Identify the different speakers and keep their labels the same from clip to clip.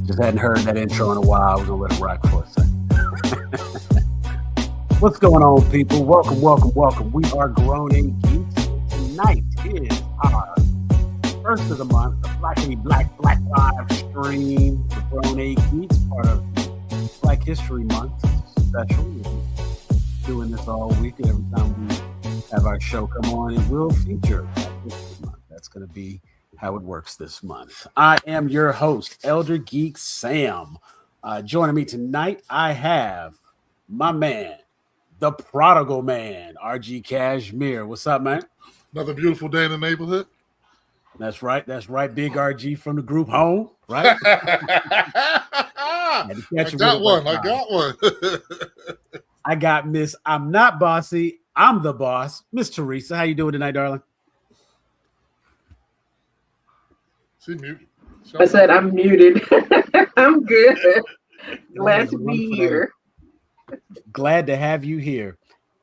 Speaker 1: Just hadn't heard that intro in a while. We're gonna let it rock for a second. What's going on, people? Welcome. We are GrownAGeeks. Tonight is our first of the month, the Black Live stream. The GrownAGeeks, part of the Black History Month special. We'll be doing this all week, and every time we have our show come on, it will feature Black History Month. That's going to be how it works this month. I am your host, Elder Geek Sam. Joining me tonight, I have my man, the prodigal man, RG Cashmere. What's up, man?
Speaker 2: Another beautiful day in the neighborhood.
Speaker 1: That's right. Big RG from the group home, right?
Speaker 2: I got one.
Speaker 1: I got Miss I'm Not Bossy, I'm the Boss, Miss Teresa. How you doing tonight, darling?
Speaker 2: She muted.
Speaker 3: I said I'm muted. I'm good. Glad to be here.
Speaker 1: Glad to have you here.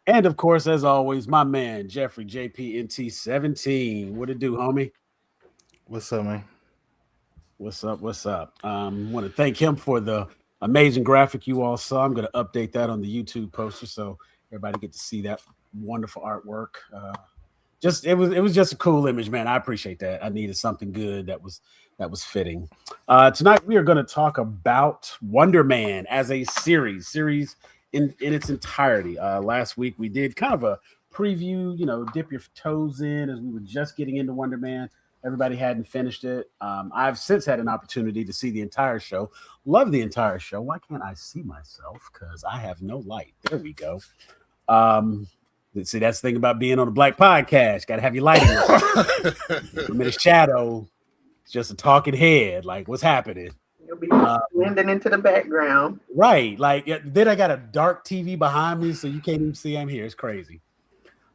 Speaker 1: And of course, as always, my man, Jeffrey JPNT17. What it do, homie?
Speaker 4: What's up, man?
Speaker 1: What's up? Want to thank him for the amazing graphic you all saw. I'm going to update that on the YouTube poster so everybody get to see that wonderful artwork. It was just a cool image, man. I appreciate that. I needed something good that was fitting. Tonight we are going to talk about Wonder Man as a series in its entirety. Last week we did kind of a preview, dip your toes in as we were just getting into Wonder Man. Everybody hadn't finished it. I've since had an opportunity to see the entire show. Love the entire show. Why can't I see myself? Because I have no light. There we go. See, that's the thing about being on a black podcast. Got to have your lighting. I'm in a shadow. It's just a talking head. Like, what's happening?
Speaker 3: You'll be blending into the background.
Speaker 1: Right. Like, then I got a dark TV behind me, so you can't even see I'm here. It's crazy.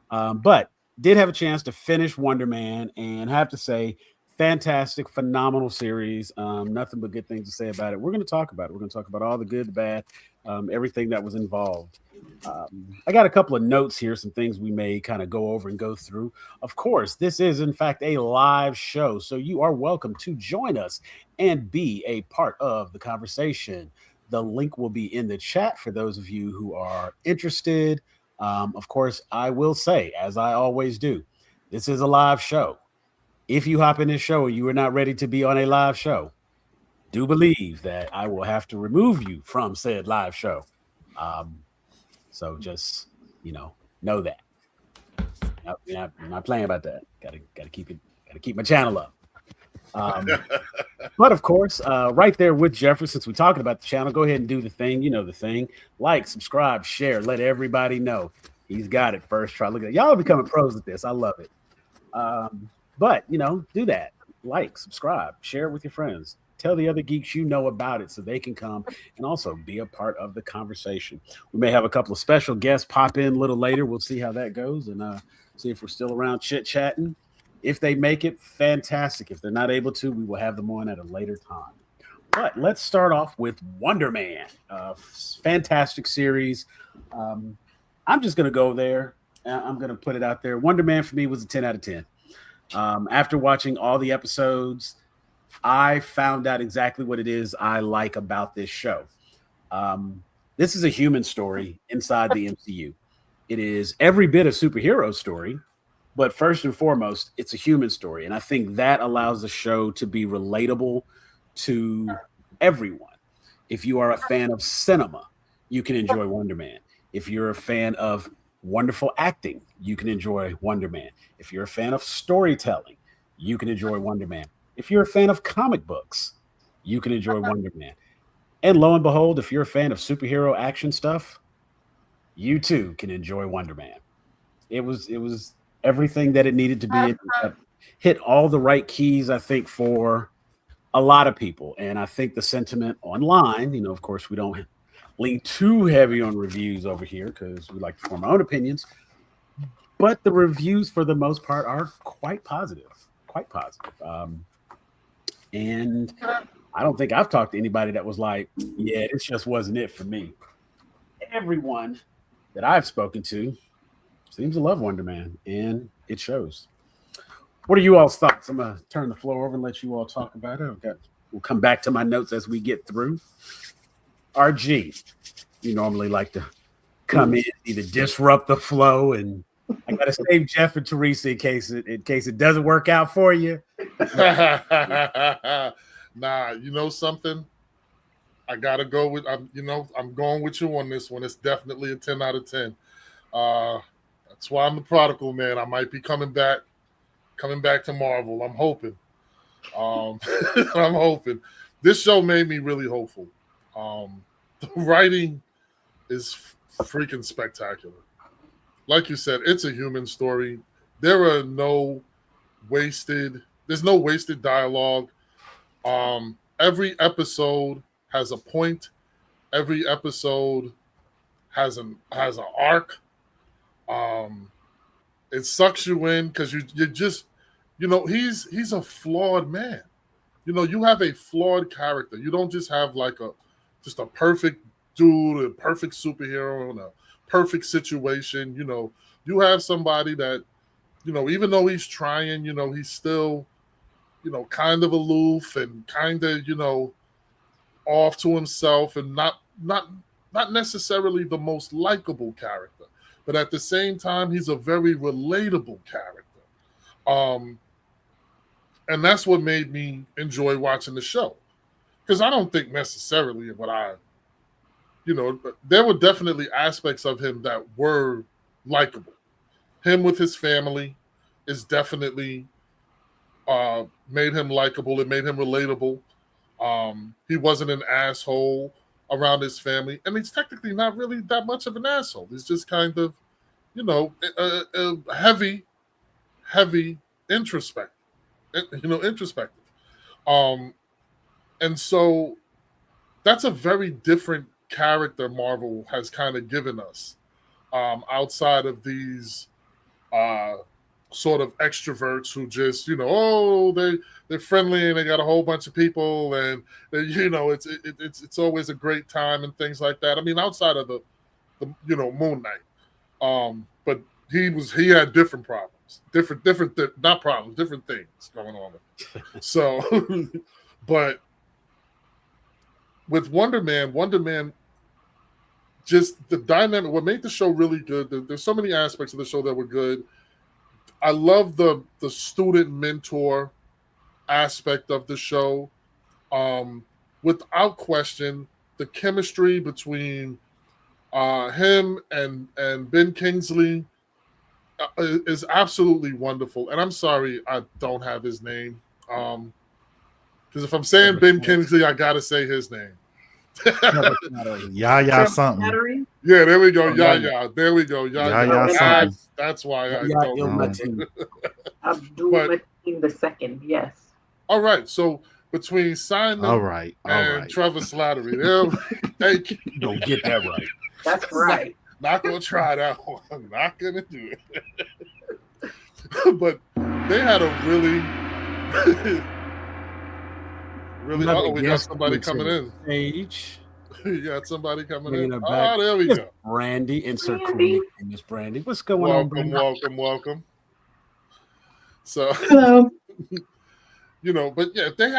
Speaker 1: But did have a chance to finish Wonder Man, and have to say, fantastic, phenomenal series. Nothing but good things to say about it. We're going to talk about it. We're going to talk about all the good, the bad, everything that was involved. I got a couple of notes here, some things we may kind of go over and go through. Of course, this is, in fact, a live show, so you are welcome to join us and be a part of the conversation. The link will be in the chat for those of you who are interested. Of course, I will say, as I always do, this is a live show. If you hop in this show and you are not ready to be on a live show, do believe that I will have to remove you from said live show. So just, know that. I'm not playing about that. Gotta keep my channel up. But of course, right there with Jeffrey, since we're talking about the channel, go ahead and do the thing. You know the thing. Like, subscribe, share, let everybody know. He's got it first try. Look at y'all are becoming pros at this. I love it. But do that. Like, subscribe, share it with your friends. Tell the other geeks you know about it so they can come and also be a part of the conversation. We may have a couple of special guests pop in a little later. We'll see how that goes and see if we're still around chit-chatting. If they make it, fantastic. If they're not able to, we will have them on at a later time. But let's start off with Wonder Man. Fantastic series. I'm just going to go there. I'm going to put it out there. Wonder Man for me was a 10 out of 10. After watching all the episodes, I found out exactly what it is I like about this show. This is a human story inside the MCU. It is every bit a superhero story, but first and foremost, it's a human story. And I think that allows the show to be relatable to everyone. If you are a fan of cinema, you can enjoy Wonder Man. If you're a fan of wonderful acting, you can enjoy Wonder Man. If you're a fan of storytelling, you can enjoy Wonder Man. If you're a fan of comic books, you can enjoy Wonder Man. And lo and behold, if you're a fan of superhero action stuff, you too can enjoy Wonder Man. It was everything that it needed to be. It hit all the right keys, I think, for a lot of people. And I think the sentiment online, of course, we don't lean too heavy on reviews over here because we like to form our own opinions. But the reviews, for the most part, are quite positive. And I don't think I've talked to anybody that was like, yeah, this just wasn't it for me. Everyone that I've spoken to seems to love Wonder Man, and it shows. What are you all's thoughts? I'm going to turn the floor over and let you all talk about it. I've got We'll come back to my notes as we get through. RG, you normally like to come in, either disrupt the flow, and I gotta save Jeff and Teresa in case it doesn't work out for you.
Speaker 2: Nah, you know something? I gotta go with I'm going with you on this one. It's definitely a 10 out of 10. That's why I'm the prodigal man. I might be coming back to Marvel. I'm hoping. I'm hoping. This show made me really hopeful. The writing is freaking spectacular. Like you said, it's a human story. There's no wasted dialogue. Every episode has a point. Every episode has an arc. It sucks you in because you just, he's a flawed man. You have a flawed character. You don't just have like just a perfect dude, a perfect superhero in a perfect situation. You have somebody that, even though he's trying, he's still, kind of aloof and kind of, off to himself and not necessarily the most likable character, but at the same time, he's a very relatable character. And that's what made me enjoy watching the show. Because I don't think necessarily there were definitely aspects of him that were likable. Him with his family is definitely made him likable. It made him relatable. He wasn't an asshole around his family. And he's technically not really that much of an asshole. He's just kind of, heavy introspective. Introspective. And so that's a very different character Marvel has kind of given us outside of these sort of extroverts who just, they're friendly and they got a whole bunch of people and it's always a great time and things like that. I mean, outside of the Moon Knight, but he had different problems, different things going on. So, but with Wonder Man, just the dynamic, what made the show really good. There's so many aspects of the show that were good. I love the student mentor aspect of the show. Without question, the chemistry between him and Ben Kingsley is absolutely wonderful. And I'm sorry I don't have his name. Because if I'm saying Ben Kingsley, I gotta say his name.
Speaker 4: Yeah, something.
Speaker 2: Yeah, there we go. Yeah. There we go. Yeah. That's why I don't know.
Speaker 3: Abdul Mateen the second. Yes.
Speaker 2: All right. So between Simon and Trevor Slattery, thank you.
Speaker 1: You don't get that right.
Speaker 3: That's right.
Speaker 2: Not gonna try that one. I'm not gonna do it. But they had a really. We got somebody coming in.
Speaker 1: Stage.
Speaker 2: You got somebody coming in.
Speaker 1: Oh,
Speaker 2: there we go.
Speaker 1: Brandy, insert Korean Miss Brandy. What's going on?
Speaker 2: Welcome. So,
Speaker 3: hello.
Speaker 2: But yeah, they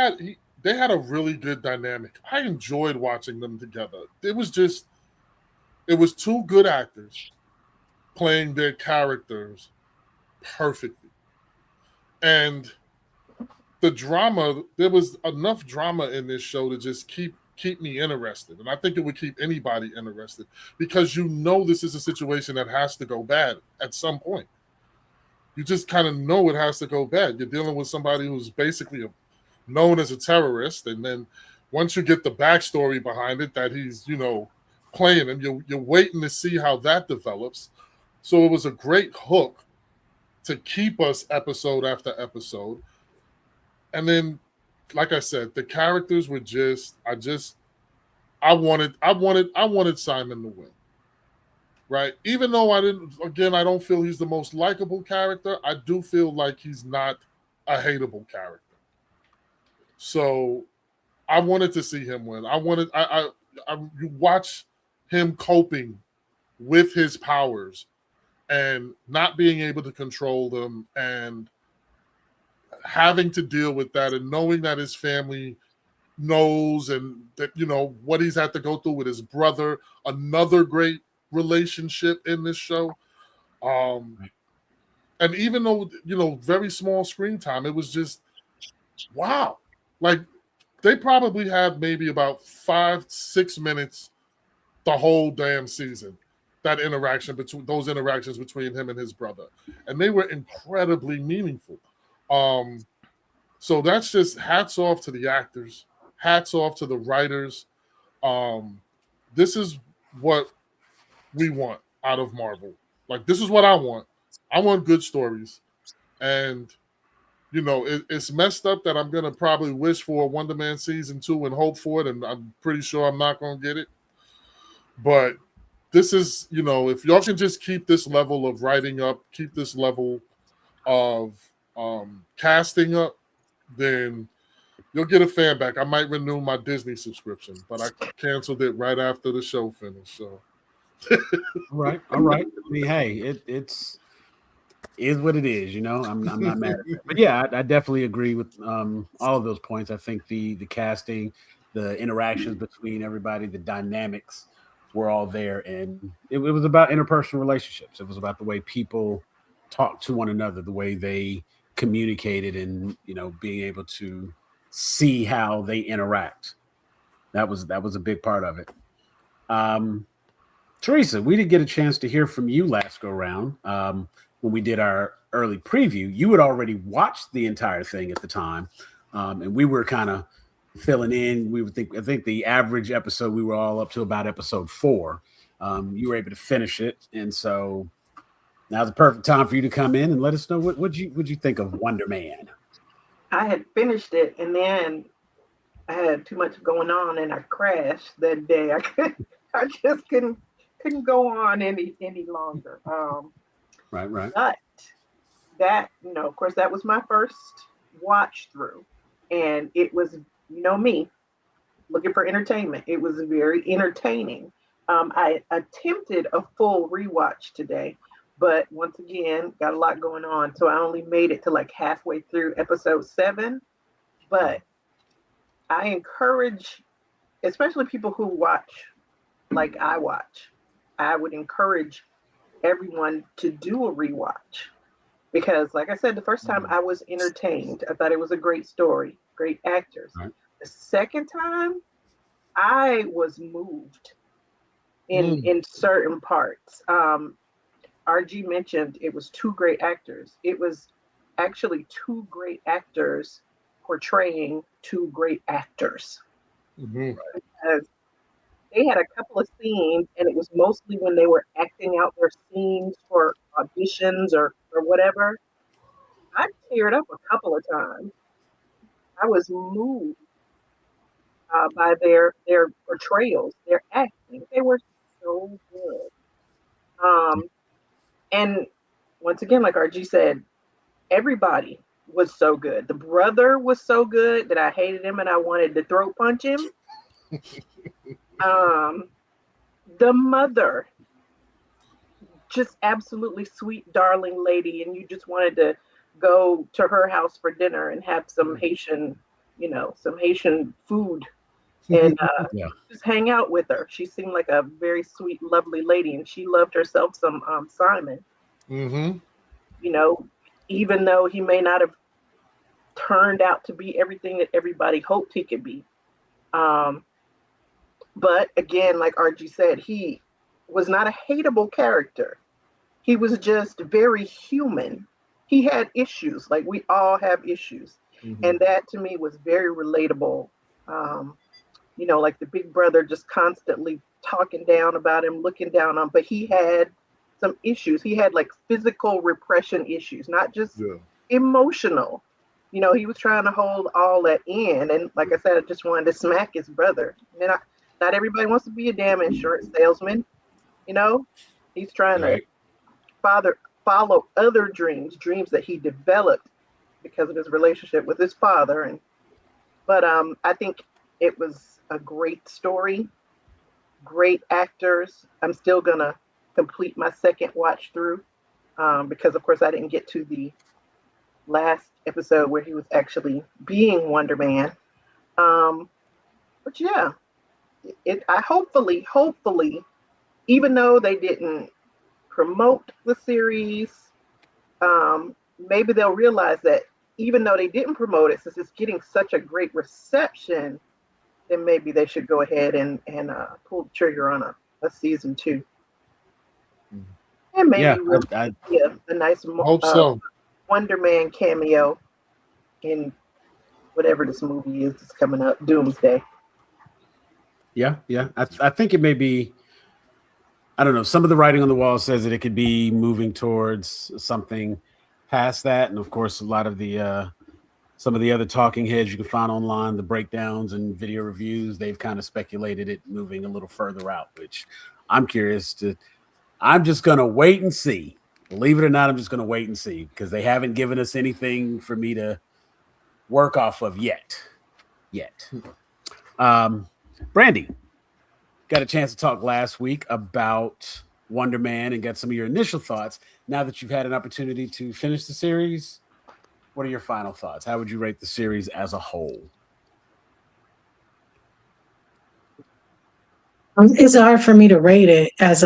Speaker 2: had a really good dynamic. I enjoyed watching them together. It was two good actors playing their characters perfectly, and the drama, there was enough drama in this show to just keep me interested. And I think it would keep anybody interested because this is a situation that has to go bad at some point. You just kind of know it has to go bad. You're dealing with somebody who's basically known as a terrorist. And then once you get the backstory behind it, that he's, playing him, you're waiting to see how that develops. So it was a great hook to keep us episode after episode. And then, like I said, the characters were I wanted Simon to win, right? Even though I don't feel he's the most likable character, I do feel like he's not a hateable character. So I wanted to see him win. You watch him coping with his powers and not being able to control them and having to deal with that and knowing that his family knows, and that, you know, what he's had to go through with his brother. Another great relationship in this show. And even though, you know, very small screen time, it was just wow. Like, they probably had maybe about 5-6 minutes the whole damn season. That interaction between those interactions between him and his brother, and they were incredibly meaningful. So that's just hats off to the actors, hats off to the writers. This is what we want out of Marvel. Like, this is what I want. I want good stories, and you know, it's messed up that I'm gonna probably wish for Wonder Man season 2 and hope for it, and I'm pretty sure I'm not gonna get it. But this is, you know, if y'all can just keep this level of writing up, keep this level of casting up, then you'll get a fan back. I might renew my Disney subscription, but I canceled it right after the show finished. So,
Speaker 1: all right. I mean, hey, it's is what it is. You know, I'm not mad at that. But yeah, I definitely agree with all of those points. I think the casting, the interactions between everybody, the dynamics were all there, and it was about interpersonal relationships. It was about the way people talk to one another, the way they communicated, and you know, being able to see how they interact. That was a big part of it. Teresa, we did get a chance to hear from you last go round when we did our early preview. You had already watched the entire thing at the time, and we were kind of filling in. I think the average episode we were all up to about episode 4. You were able to finish it, and so now's the perfect time for you to come in and let us know what you think of Wonder Man.
Speaker 3: I had finished it, and then I had too much going on, and I crashed that day. I just couldn't go on any longer.
Speaker 1: Right.
Speaker 3: But that, you know, of course, that was my first watch through, and it was, you know, me looking for entertainment. It was very entertaining. I attempted a full rewatch today, but once again, got a lot going on, so I only made it to like halfway through episode 7. But I encourage, especially people who watch like I watch, I would encourage everyone to do a rewatch, because like I said, the first time I was entertained. I thought it was a great story, great actors.
Speaker 1: Right.
Speaker 3: The second time I was moved in certain parts. RG mentioned it was 2 great actors. It was actually 2 great actors portraying 2 great actors. Because they had a couple of scenes, and it was mostly when they were acting out their scenes for auditions or whatever. I teared up a couple of times. I was moved by their portrayals, their acting. They were so good. And once again, like RG said, everybody was so good. The brother was so good that I hated him and I wanted to throat punch him. The mother, just absolutely sweet, darling lady, and you just wanted to go to her house for dinner and have some Haitian, you know, some Haitian food, and just hang out with her. She seemed like a very sweet, lovely lady, and she loved herself some Simon. You know, even though he may not have turned out to be everything that everybody hoped he could be. But again, like RG said, he was not a hateable character. He was just very human. He had issues, like we all have issues. And that to me was very relatable. You know, like the big brother just constantly talking down about him, looking down on, but he had some issues. He had like physical repression issues, not just emotional. You know, he was trying to hold all that in. And like I said, I just wanted to smack his brother. And not everybody wants to be a damn insurance salesman. You know, he's trying to follow other dreams that he developed because of his relationship with his father. But I think it was a great story, great actors. I'm still gonna complete my second watch through because of course I didn't get to the last episode where he was actually being Wonder Man. But yeah, I hopefully, even though they didn't promote the series, maybe they'll realize that even though they didn't promote it, since it's getting such a great reception, then maybe they should go ahead and pull the trigger on a season 2. And maybe we'll see a nice
Speaker 2: hope so.
Speaker 3: Wonder Man cameo in whatever this movie is that's coming up, Doomsday.
Speaker 1: Yeah. I think it may be. I don't know. Some of the writing on the wall says that it could be moving towards something past that, and of course, a lot of the some of the other talking heads you can find online, the breakdowns and video reviews, they've kind of speculated it moving a little further out, which I'm curious to. I'm just gonna wait and see. Believe it or not, I'm just gonna wait and see because they haven't given us anything for me to work off of yet. Brandy, got a chance to talk last week about Wonder Man and get some of your initial thoughts. Now that you've had an opportunity to finish the series, what are your final thoughts? How would you rate the series as a whole?
Speaker 5: It's hard for me to rate it as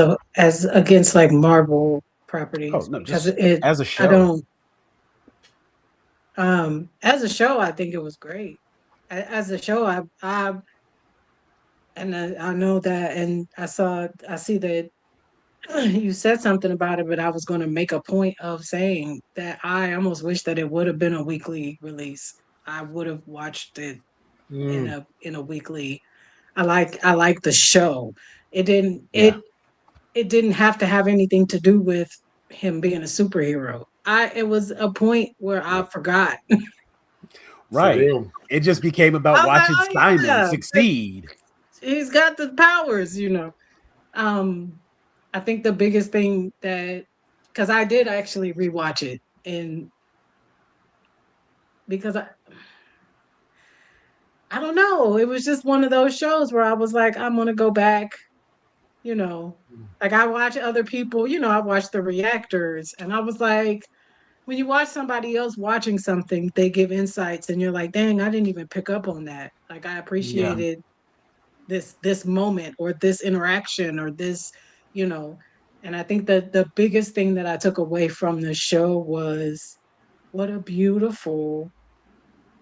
Speaker 5: against like Marvel properties.
Speaker 1: Oh no,
Speaker 5: because
Speaker 1: just
Speaker 5: it
Speaker 1: as a show.
Speaker 5: I don't. As a show, I think it was great. As a show, I know that, and I see that you said something about it, but I was going to make a point of saying that I almost wish that it would have been a weekly release. I would have watched it in a weekly. I like the show. It didn't it didn't have to have anything to do with him being a superhero. It was a point where I forgot.
Speaker 1: Right. It just became about watching Simon succeed.
Speaker 5: He's got the powers, I think the biggest thing because I did actually rewatch it, and because I don't know, it was just one of those shows where I was like, I'm gonna go back, like I watch other people, I watch the reactors, and I was like, when you watch somebody else watching something, they give insights, and you're like, dang, I didn't even pick up on that. Like I appreciated this moment or this interaction or this, and I think that the biggest thing that I took away from the show was what a beautiful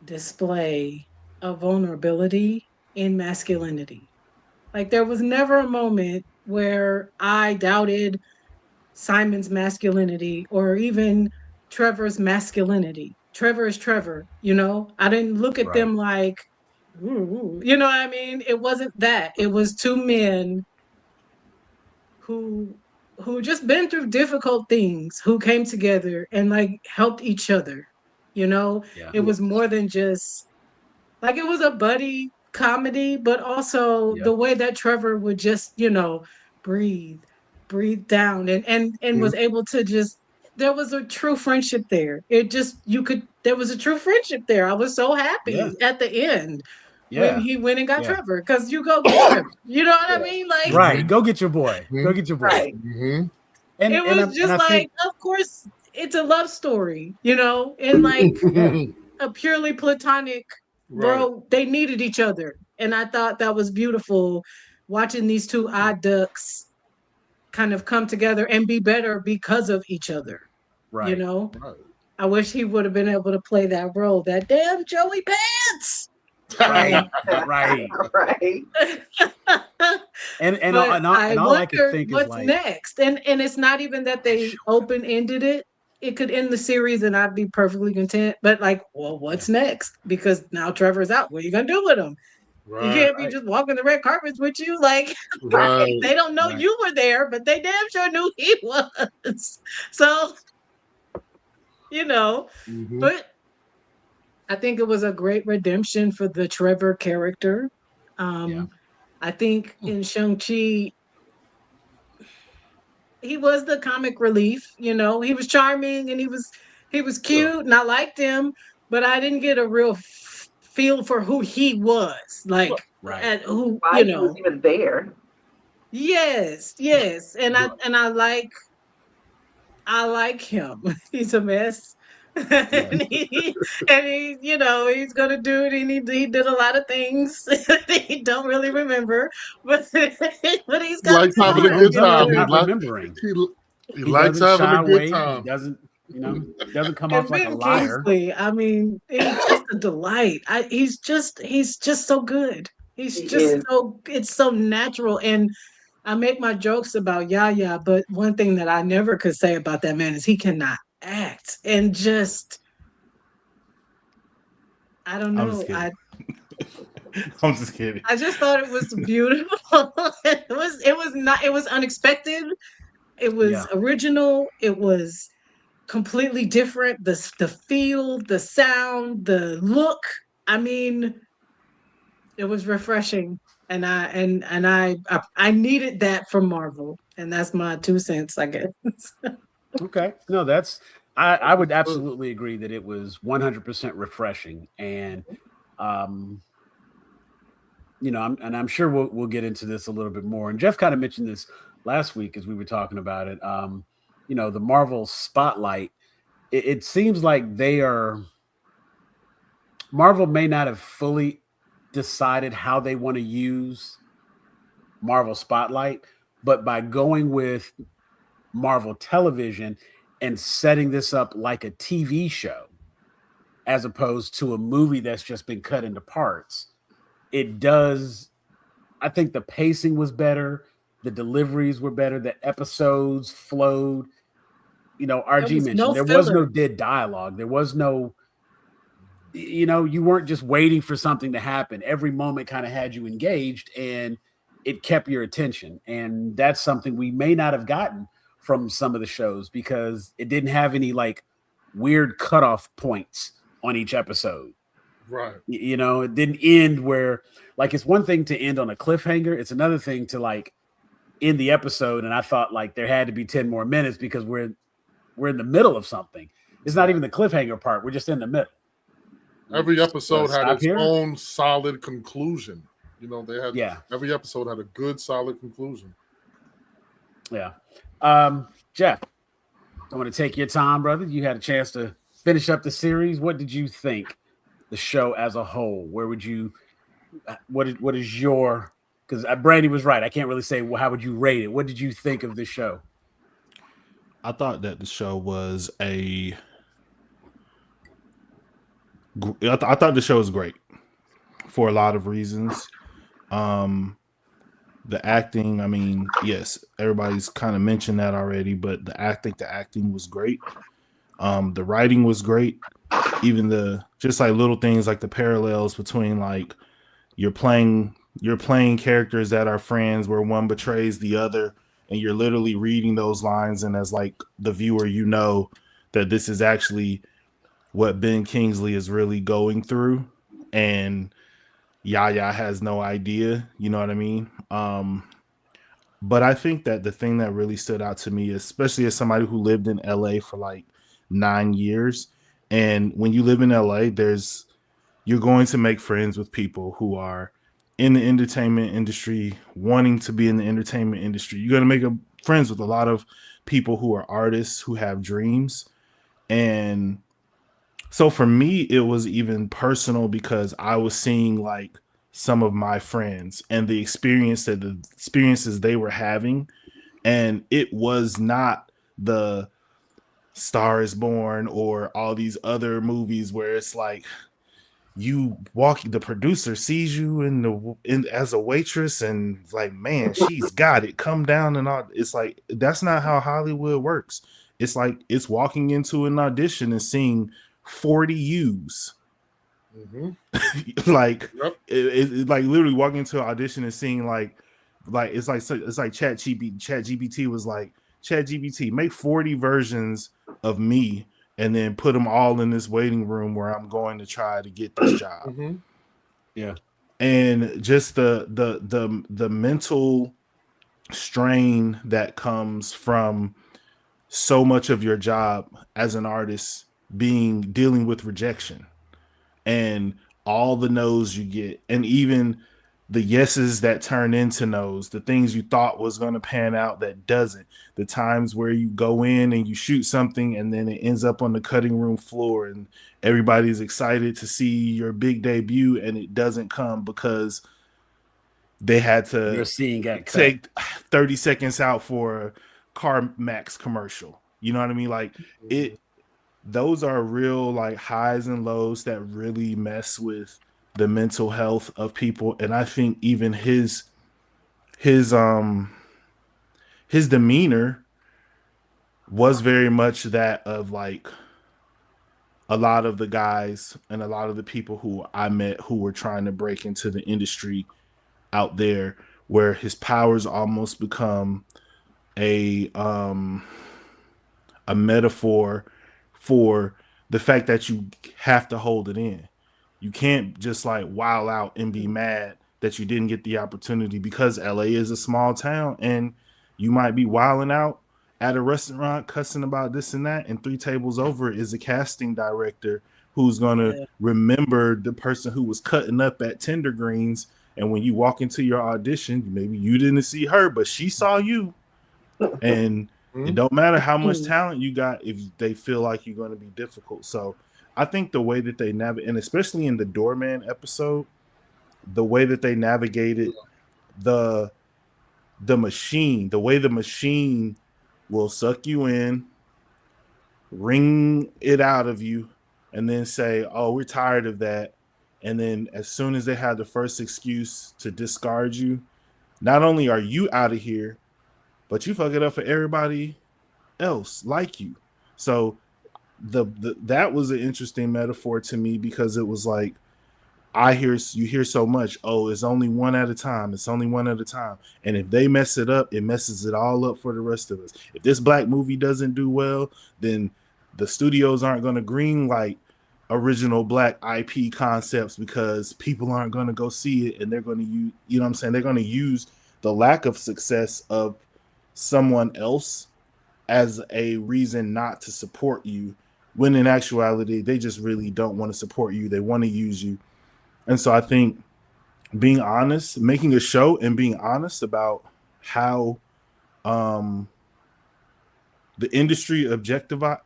Speaker 5: display of vulnerability in masculinity. Like there was never a moment where I doubted Simon's masculinity or even Trevor's masculinity. Trevor is Trevor, I didn't look at them like, ooh, you know what I mean? It wasn't that. It was two men who just been through difficult things, who came together and like helped each other. It was more than just like it was a buddy comedy, but also the way that Trevor would just, breathe, breathe down and was able to just there was a true friendship there. There was a true friendship there. I was so happy at the end when he went and got Trevor, because you go get Trevor. You know what I mean? Like,
Speaker 1: right. Go get your boy. Go get your boy.
Speaker 3: Right.
Speaker 5: And it was just like, of course, it's a love story, and like a purely platonic, bro, they needed each other. And I thought that was beautiful, watching these two odd ducks kind of come together and be better because of each other. Right. I wish he would have been able to play that role, that damn Joey Pants.
Speaker 1: Right. And all I can think
Speaker 5: what's
Speaker 1: is like,
Speaker 5: next. And it's not even that they open-ended it. It could end the series and I'd be perfectly content. But like, well, what's next? Because now Trevor's out. What are you gonna do with him? Right, you can't be just walking the red carpets with you. Like, they don't know you were there, but they damn sure knew he was. So, but I think it was a great redemption for the Trevor character. I think in Shang-Chi, he was the comic relief. He was charming and he was cute and I liked him, but I didn't get a real feel for who he was. Like, and who
Speaker 3: why he was even there.
Speaker 5: Yes, and I like him. He's a mess. and he, he's gonna do it. He did a lot of things he don't really remember, but but he's
Speaker 2: He
Speaker 5: gonna
Speaker 2: likes
Speaker 5: do
Speaker 2: having a
Speaker 1: It
Speaker 5: it.
Speaker 2: good
Speaker 1: ends up
Speaker 2: time.
Speaker 1: with not remembering.
Speaker 2: He
Speaker 1: He
Speaker 2: likes
Speaker 1: doesn't
Speaker 2: having
Speaker 1: shy
Speaker 2: a good
Speaker 1: away. He
Speaker 2: time.
Speaker 1: doesn't, doesn't come
Speaker 5: And
Speaker 1: off like a
Speaker 5: Ben
Speaker 1: liar.
Speaker 5: Kingsley, I mean, he's just a delight. He's just so good. He's
Speaker 3: He
Speaker 5: just
Speaker 3: is.
Speaker 5: it's so natural. And I make my jokes about Yaya, but one thing that I never could say about that man is he cannot act. And just, I don't
Speaker 4: I'm just
Speaker 5: know.
Speaker 4: kidding. I'm just kidding.
Speaker 5: I just thought it was beautiful. It was unexpected. It
Speaker 1: Yeah.
Speaker 5: was original. It was completely different. The feel, the sound, the look. I mean, it was refreshing, and I needed that from Marvel, and that's my 2 cents, I guess.
Speaker 1: Okay. No, I would absolutely agree that it was 100% refreshing, and um, I'm sure we'll get into this a little bit more. And Jeff kind of mentioned this last week as we were talking about it. The Marvel spotlight. It seems like Marvel may not have fully decided how they want to use Marvel Spotlight, but by going with Marvel Television and setting this up like a TV show as opposed to a movie that's just been cut into parts, it does. I think the pacing was better, the deliveries were better, the episodes flowed.
Speaker 5: There
Speaker 1: RG
Speaker 5: was no
Speaker 1: mentioned there was no
Speaker 5: filler.
Speaker 1: dead dialogue. There was no, you weren't just waiting for something to happen. Every moment kind of had you engaged and it kept your attention. And that's something we may not have gotten from some of the shows because it didn't have any like weird cutoff points on each episode.
Speaker 2: Right.
Speaker 1: It didn't end where, like, it's one thing to end on a cliffhanger. It's another thing to like end the episode. And I thought like there had to be 10 more minutes because we're in the middle of something. It's not even the cliffhanger part. We're just in the middle.
Speaker 2: Every episode had its
Speaker 1: here?
Speaker 2: own solid conclusion.
Speaker 1: Yeah.
Speaker 2: Every episode had a good, solid conclusion.
Speaker 1: Yeah. Jeff, I want to take your time, brother. You had a chance to finish up the series. What did you think the show as a whole? What is your, because Brandy was right. I can't really say, well, how would you rate it? What did you think of the show?
Speaker 4: I thought that the show was I thought the show was great for a lot of reasons. The acting, I mean, yes, everybody's kind of mentioned that already, but the acting was great. The writing was great. Even just like little things like the parallels between like you're playing characters that are friends where one betrays the other, and you're literally reading those lines, and as like the viewer, that this is actually what Ben Kingsley is really going through, and Yaya has no idea. You know what I mean? But I think that the thing that really stood out to me, especially as somebody who lived in LA for like 9 years, and when you live in LA, you're going to make friends with people who are in the entertainment industry, wanting to be in the entertainment industry. You're going to make friends with a lot of people who are artists who have dreams. And so for me, it was even personal because I was seeing like some of my friends and the experiences they were having. And it was not the Star is Born or all these other movies where it's like the producer sees you as a waitress and like, man, she's got it, come down and all. It's like, that's not how Hollywood works. It's like it's walking into an audition and seeing 40 U's. Like,
Speaker 2: Yep.
Speaker 4: It's like literally walking into an audition and seeing like it's like ChatGPT was like, ChatGPT, make 40 versions of me and then put them all in this waiting room where I'm going to try to get this job.
Speaker 1: Yeah.
Speaker 4: And just the mental strain that comes from so much of your job as an artist dealing with rejection and all the no's you get, and even the yeses that turn into no's, the things you thought was going to pan out that doesn't, the times where you go in and you shoot something and then it ends up on the cutting room floor and everybody's excited to see your big debut and it doesn't come because they had to take 30 seconds out for a CarMax commercial. You know what I mean? Like those are real like highs and lows that really mess with the mental health of people. And I think even his demeanor was very much that of like a lot of the guys and a lot of the people who I met who were trying to break into the industry out there, where his powers almost become a metaphor for the fact that you have to hold it in. You can't just like wow out and be mad that you didn't get the opportunity, because LA is a small town and you might be wilding out at a restaurant cussing about this and that, and 3 tables over is a casting director who's going to remember the person who was cutting up at Tender Greens. And when you walk into your audition, maybe you didn't see her, but she saw you. And it don't matter how much talent you got if they feel like you're going to be difficult. So I think the way that they navigate, and especially in the Doorman episode, the way that they navigated the machine, the way the machine will suck you in, wring it out of you, and then say, oh, we're tired of that. And then as soon as they have the first excuse to discard you, not only are you out of here, but you fuck it up for everybody else like you. So that was an interesting metaphor to me, because it was like, you hear so much, oh, it's only one at a time. It's only one at a time. And if they mess it up, it messes it all up for the rest of us. If this black movie doesn't do well, then the studios aren't going to greenlight original black IP concepts, because people aren't going to go see it, and they're going to use, you know what I'm saying? They're going to use the lack of success of someone else as a reason not to support you, when in actuality, they just really don't want to support you. They want to use you. And so I think being honest, making a show and being honest about how the industry objectifies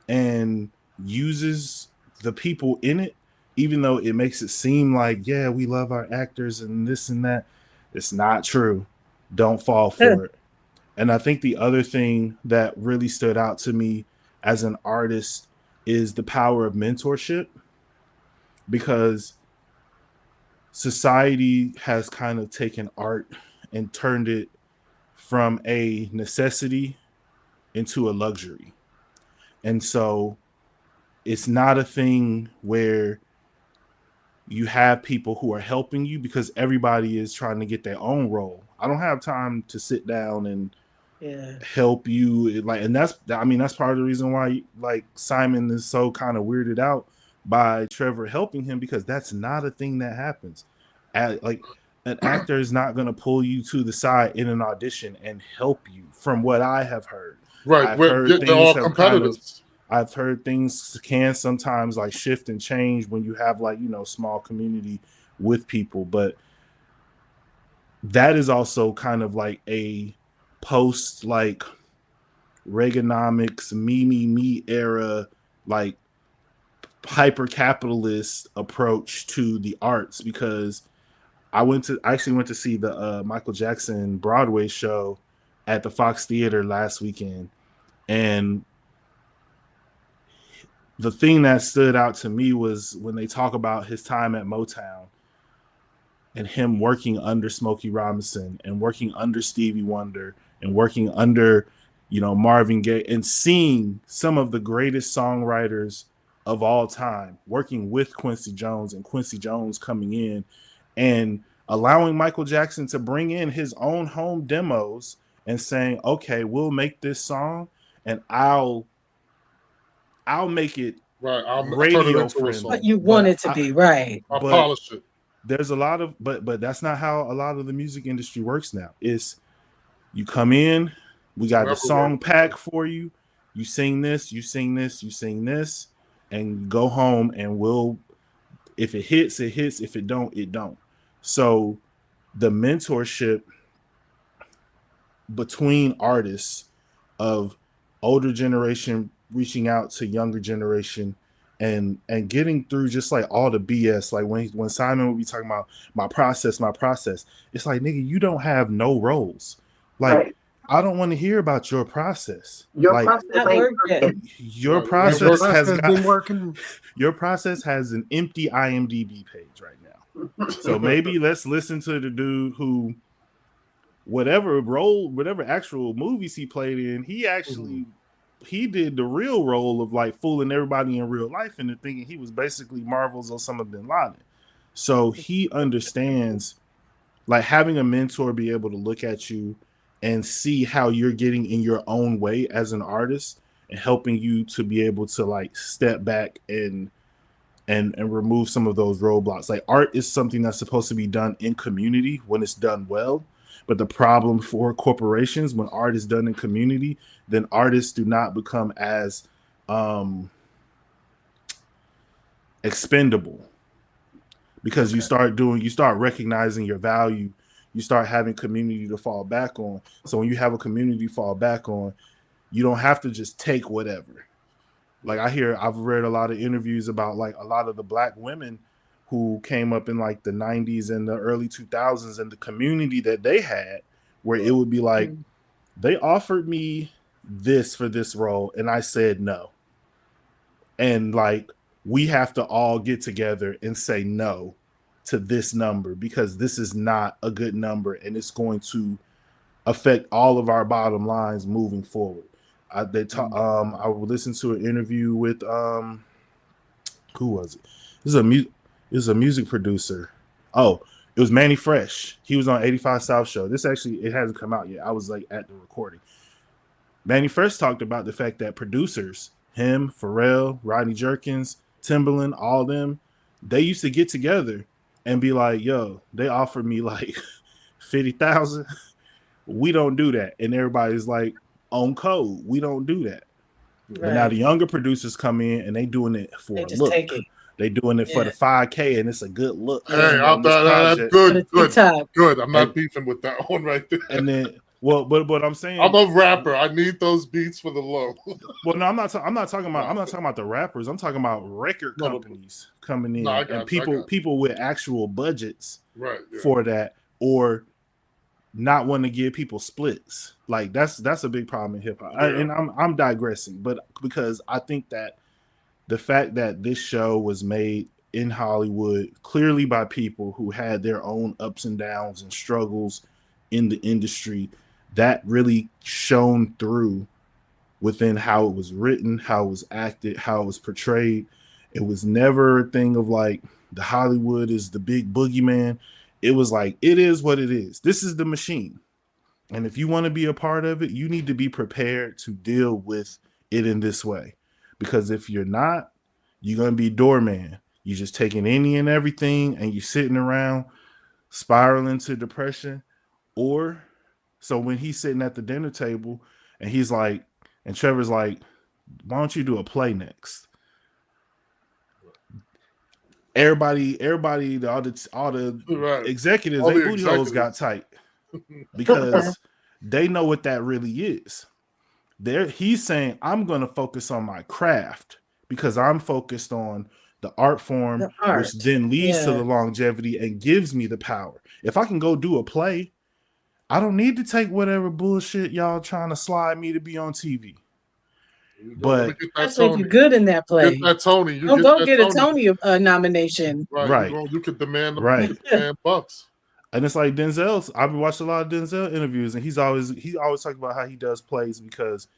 Speaker 4: and uses the people in it, even though it makes it seem like, yeah, we love our actors and this and that. It's not true. Don't fall for it. And I think the other thing that really stood out to me as an artist is the power of mentorship, because society has kind of taken art and turned it from a necessity into a luxury. And so it's not a thing where you have people who are helping you, because everybody is trying to get their own role. I don't have time to sit down and help you. Like, and that's part of the reason why like Simon is so kind of weirded out by Trevor helping him, because that's not a thing that happens. Like, an actor is not going to pull you to the side in an audition and help you, from what I have heard.
Speaker 2: Right. They're all competitors.
Speaker 4: I've heard things can sometimes like shift and change when you have like, you know, small community with people. But that is also kind of like a post like Reaganomics, me era, like hyper capitalist approach to the arts, because I actually went to see the Michael Jackson Broadway show at the Fox Theater last weekend, and the thing that stood out to me was when they talk about his time at Motown and him working under Smokey Robinson and working under Stevie Wonder and working under, you know, Marvin Gaye, and seeing some of the greatest songwriters of all time working with Quincy Jones, and Quincy Jones coming in and allowing Michael Jackson to bring in his own home demos and saying, okay, we'll make this song and I'll make it
Speaker 2: right. I'll
Speaker 4: radio
Speaker 2: friendly.
Speaker 5: What you want it to be, right?
Speaker 2: I'll polish it.
Speaker 4: There's a lot of, but that's not how a lot of the music industry works now. It's you come in, we got the song pack for you. You sing this, you sing this, you sing this, and go home, and we'll If it hits, it hits. If it don't, it don't. So the mentorship between artists of older generation reaching out to younger generation and getting through just like all the BS. Like when Simon would be talking about my process, it's like, nigga, you don't have no roles. Like, I don't want to hear about your process.
Speaker 3: Your
Speaker 4: like,
Speaker 3: process ain't working.
Speaker 4: Your process has
Speaker 1: been working.
Speaker 4: Your process has an empty IMDb page right now. So maybe let's listen to the dude who, whatever actual movies he played in, he actually he did the real role of like fooling everybody in real life into thinking he was basically Marvel's Osama bin Laden. So he understands, like, having a mentor be able to look at you and see how you're getting in your own way as an artist and helping you to be able to like step back and remove some of those roadblocks. Like, art is something that's supposed to be done in community when it's done well. But the problem for corporations, when art is done in community, then artists do not become as expendable, because you start recognizing your value. You start having community to fall back on. So when you have a community to fall back on, you don't have to just take whatever. Like, I've read a lot of interviews about like a lot of the Black women who came up in like the 90s and the early 2000s, and the community that they had, where it would be like, they offered me this for this role and I said no. And like, we have to all get together and say no to this number because this is not a good number and it's going to affect all of our bottom lines moving forward. I would listen to an interview with who was it? This is a music producer. Oh, it was Manny Fresh. He was on 85 South Show. This actually, it hasn't come out yet. I was like at the recording. Manny Fresh talked about the fact that producers, him, Pharrell, Rodney Jerkins, Timbaland, all them, they used to get together and be like, yo, they offered me like 50,000. We don't do that. And everybody's like, on code, we don't do that. Right. But now the younger producers come in and they doing it for a look. They doing it for the 5K, and it's a good look.
Speaker 2: Hey, that's good. I'm not beefing with that one right there.
Speaker 4: And then, but I'm saying,
Speaker 2: I'm a rapper. I need those beats for the low.
Speaker 4: Well, no, I'm not talking about the rappers. I'm talking about record companies coming in and people with actual budgets for that, or not wanting to give people splits. Like, that's a big problem in hip hop. And I'm digressing, but because I think that the fact that this show was made in Hollywood clearly by people who had their own ups and downs and struggles in the industry, that really shone through within how it was written, how it was acted, how it was portrayed. It was never a thing of like, the Hollywood is the big boogeyman. It was like, it is what it is. This is the machine. And if you want to be a part of it, you need to be prepared to deal with it in this way. Because if you're not, you're going to be doorman. You're just taking any and everything and you're sitting around spiraling to depression. Or, so when he's sitting at the dinner table and he's like, and Trevor's like, why don't you do a play next? Everybody, all the executives, their booty holes got tight because they know what that really is. He's saying, I'm going to focus on my craft because I'm focused on the art form, which then leads to the longevity and gives me the power. If I can go do a play, I don't need to take whatever bullshit y'all trying to slide me to be on TV. But
Speaker 5: that's if you're good in that play.
Speaker 2: Get that Tony.
Speaker 5: Don't go get a Tony nomination.
Speaker 2: Right. You could demand the bucks.
Speaker 4: And it's like Denzel's. I've been watching a lot of Denzel interviews, and he always talks about how he does plays because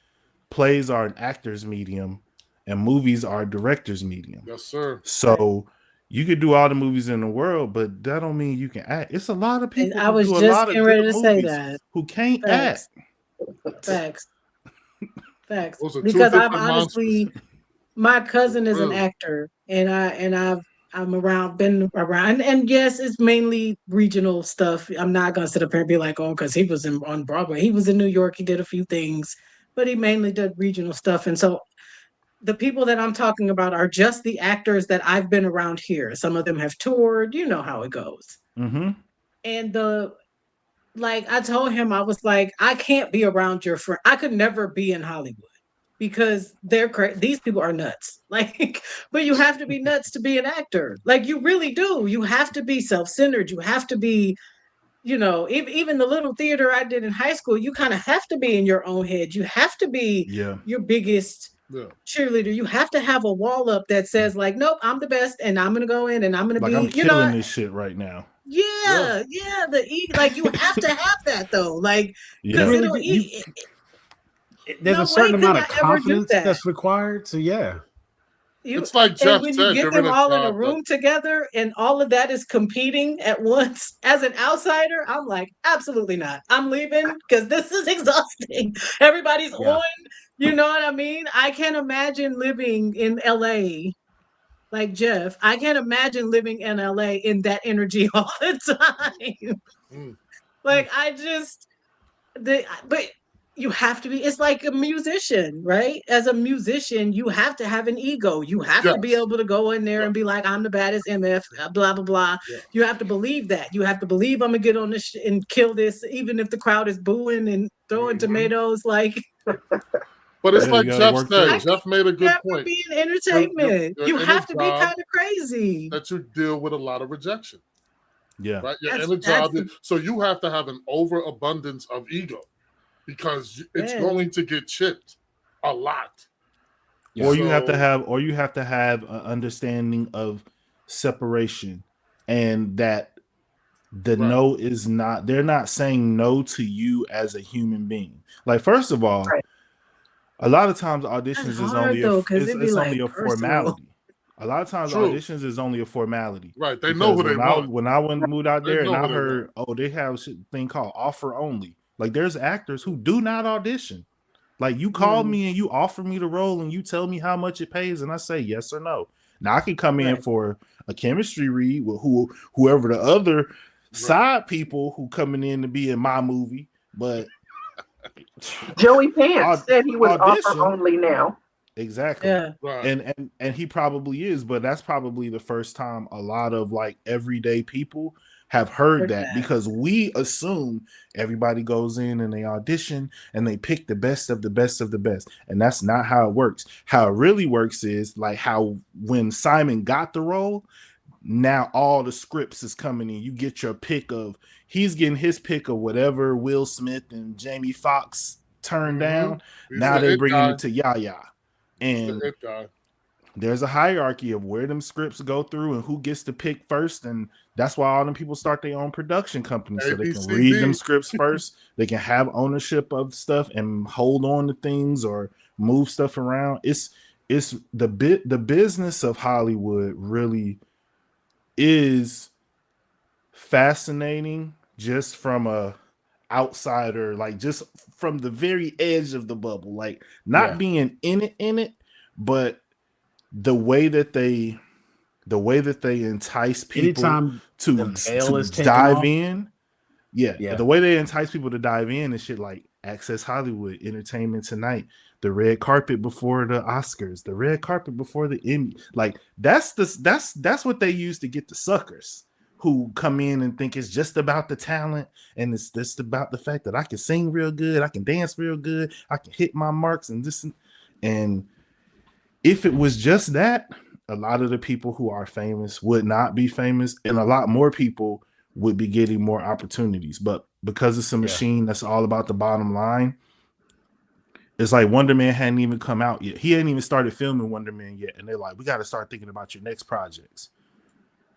Speaker 4: plays are an actor's medium, and movies are a director's medium.
Speaker 2: Yes, sir.
Speaker 4: So you could do all the movies in the world, but that don't mean you can act. It's a lot of people.
Speaker 5: I was just getting ready to say that
Speaker 4: who can't act.
Speaker 5: Facts. Because I've honestly, my cousin is an actor, and I've been around, and yes, it's mainly regional stuff. I'm not gonna sit up here and be like, oh, because he was on Broadway. He was in New York. He did a few things, but he mainly did regional stuff. And so the people that I'm talking about are just the actors that I've been around here. Some of them have toured, you know how it goes.
Speaker 4: Mm-hmm.
Speaker 5: And like I told him, I was like, I can't be around your friend. I could never be in Hollywood because they're crazy. These people are nuts. Like, but you have to be nuts to be an actor. Like you really do. You have to be self-centered. You have to be, even the little theater I did in high school, you kind of have to be in your own head. You have to be
Speaker 4: Yeah.
Speaker 5: your biggest cheerleader. You have to have a wall up that says like, nope, I'm the best and I'm gonna go in and I'm gonna
Speaker 4: Like
Speaker 5: be,
Speaker 4: I'm killing this shit right now.
Speaker 5: yeah, like you have to have that though, like because
Speaker 4: Yeah.
Speaker 5: it'll
Speaker 1: there's
Speaker 5: no
Speaker 1: a certain
Speaker 5: way could
Speaker 1: amount
Speaker 5: I
Speaker 1: of
Speaker 5: ever do
Speaker 1: confidence
Speaker 5: that.
Speaker 1: that's required. So yeah,
Speaker 2: It's like
Speaker 5: And
Speaker 2: Jeff
Speaker 5: when you
Speaker 2: said,
Speaker 5: get
Speaker 2: they're in
Speaker 5: them
Speaker 2: a
Speaker 5: all in a
Speaker 2: job
Speaker 5: room together and all of that is competing at once, as an outsider, I'm like, absolutely not. I'm leaving because this is exhausting. Everybody's
Speaker 1: yeah.
Speaker 5: on, you know what I mean? I can't imagine living in LA like Jeff. I can't imagine living in LA in that energy all the time. Like but you have to be, it's like a musician, right? As a musician, you have to have an ego. You have to be able to go in there and be like, I'm the baddest MF, blah, blah, blah. You have to believe that. You have to believe I'm gonna get on this and kill this, even if the crowd is booing and throwing tomatoes. Like,
Speaker 2: but it's like Jeff said. Jeff made a good point.
Speaker 5: Be in entertainment. You have to be kind of crazy.
Speaker 2: That you deal with a lot of rejection.
Speaker 4: Yeah.
Speaker 2: Right. You're in a job. So you have to have an overabundance of ego because it's going to get chipped a lot.
Speaker 4: Yeah. Or you have to have an understanding of separation, and that the no is not, they're not saying no to you as a human being. Like, first of all, a lot of times auditions is only a formality. A lot of times auditions is only a formality.
Speaker 2: Right. They know who they want.
Speaker 4: When I moved out there and I heard, they have a thing called offer only. Like, there's actors who do not audition. Like, you call me and you offer me the role and you tell me how much it pays and I say yes or no. Now I can come in for a chemistry read with whoever the other side people who coming in to be in my movie, but
Speaker 3: Joey Pants said he was offer only now.
Speaker 4: Exactly.
Speaker 5: Yeah.
Speaker 4: And he probably is, but that's probably the first time a lot of like everyday people have heard that, because we assume everybody goes in and they audition and they pick the best of the best of the best. And that's not how it works. How it really works is like how when Simon got the role, now all the scripts is coming in. You get your pick of, he's getting his pick of whatever Will Smith and Jamie Foxx turned down. Now they're bringing it to Yaya. And there's a hierarchy of where them scripts go through and who gets to pick first. And that's why all them people start their own production company, so they can read them scripts first. They can have ownership of stuff and hold on to things or move stuff around. It's the business of Hollywood really is fascinating just from a outsider, like just from the very edge of the bubble, like not being in it, but the way that they entice people to dive in. The way they entice people to dive in and shit, like Access Hollywood, Entertainment Tonight, the red carpet before the Oscars, the red carpet before the Emmy. Like that's what they use to get the suckers who come in and think it's just about the talent and it's just about the fact that I can sing real good, I can dance real good, I can hit my marks and this. And if it was just that, a lot of the people who are famous would not be famous, and a lot more people would be getting more opportunities. But because it's a machine that's all about the bottom line, it's like Wonder Man hadn't even come out yet. He hadn't even started filming Wonder Man yet. And they're like, we got to start thinking about your next projects.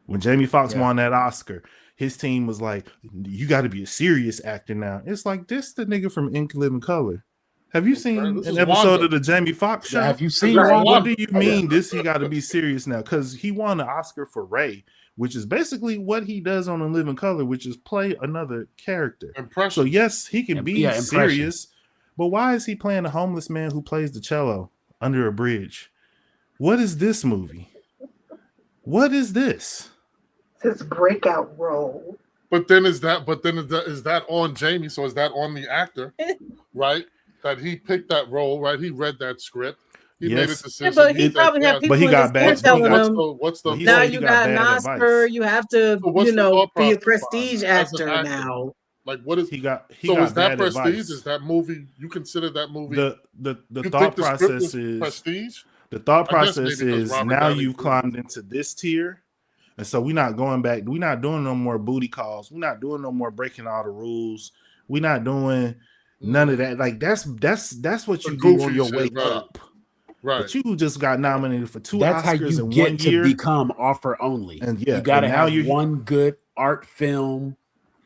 Speaker 4: When Jamie Foxx won that Oscar, his team was like, you got to be a serious actor now. It's like, this the nigga from Ink Living Color. Have you seen an episode of the Jamie Foxx show?
Speaker 1: Have you seen
Speaker 4: what do you mean this he got to be serious now? Because he won the Oscar for Ray, which is basically what he does on A Living Color, which is play another character. So yes, he can be serious, but why is he playing a homeless man who plays the cello under a bridge? What is this movie? What is this?
Speaker 3: His breakout role.
Speaker 2: Is that on Jamie? So is that on the actor, right? That he picked that role, right? He read that script. He made a
Speaker 4: Yes.
Speaker 2: decision.
Speaker 5: but he
Speaker 2: said,
Speaker 5: probably had people
Speaker 4: But he
Speaker 5: in
Speaker 4: got
Speaker 5: his ear
Speaker 4: bad.
Speaker 5: telling
Speaker 2: what's
Speaker 5: him,
Speaker 2: the what's the
Speaker 4: But he
Speaker 5: now
Speaker 4: said he
Speaker 5: you
Speaker 4: got
Speaker 5: got an
Speaker 4: bad
Speaker 5: Oscar,
Speaker 4: advice.
Speaker 5: you have to,
Speaker 2: so what's
Speaker 5: you
Speaker 2: the
Speaker 5: know,
Speaker 2: thought
Speaker 5: be a
Speaker 2: process behind
Speaker 5: prestige
Speaker 2: that? As an
Speaker 5: actor
Speaker 2: actor,
Speaker 5: now.
Speaker 2: like what is
Speaker 4: He got
Speaker 2: so is that
Speaker 4: bad
Speaker 2: prestige?
Speaker 4: advice.
Speaker 2: Is that movie you consider that movie?
Speaker 4: The
Speaker 2: you
Speaker 4: thought
Speaker 2: think the script
Speaker 4: process
Speaker 2: was
Speaker 4: is
Speaker 2: prestige?
Speaker 4: the thought
Speaker 2: I guess
Speaker 4: process
Speaker 2: maybe because
Speaker 4: is
Speaker 2: Robert
Speaker 4: now
Speaker 2: Downey
Speaker 4: you've
Speaker 2: Jr.
Speaker 4: climbed into this tier. And so we're not going back. We're not doing no more booty calls. We're not doing no more breaking all the rules. We're not doing none of that. Like that's what
Speaker 2: The
Speaker 4: you do on
Speaker 2: goofy
Speaker 4: your
Speaker 2: shit,
Speaker 4: way
Speaker 2: right.
Speaker 4: up.
Speaker 2: Right.
Speaker 4: But you just got nominated for 2
Speaker 1: That's how
Speaker 4: Oscars
Speaker 1: you
Speaker 4: in
Speaker 1: get
Speaker 4: 1
Speaker 1: to
Speaker 4: year.
Speaker 1: become offer only.
Speaker 4: And yeah,
Speaker 1: you got to
Speaker 4: and now
Speaker 1: have
Speaker 4: you
Speaker 1: one good art film,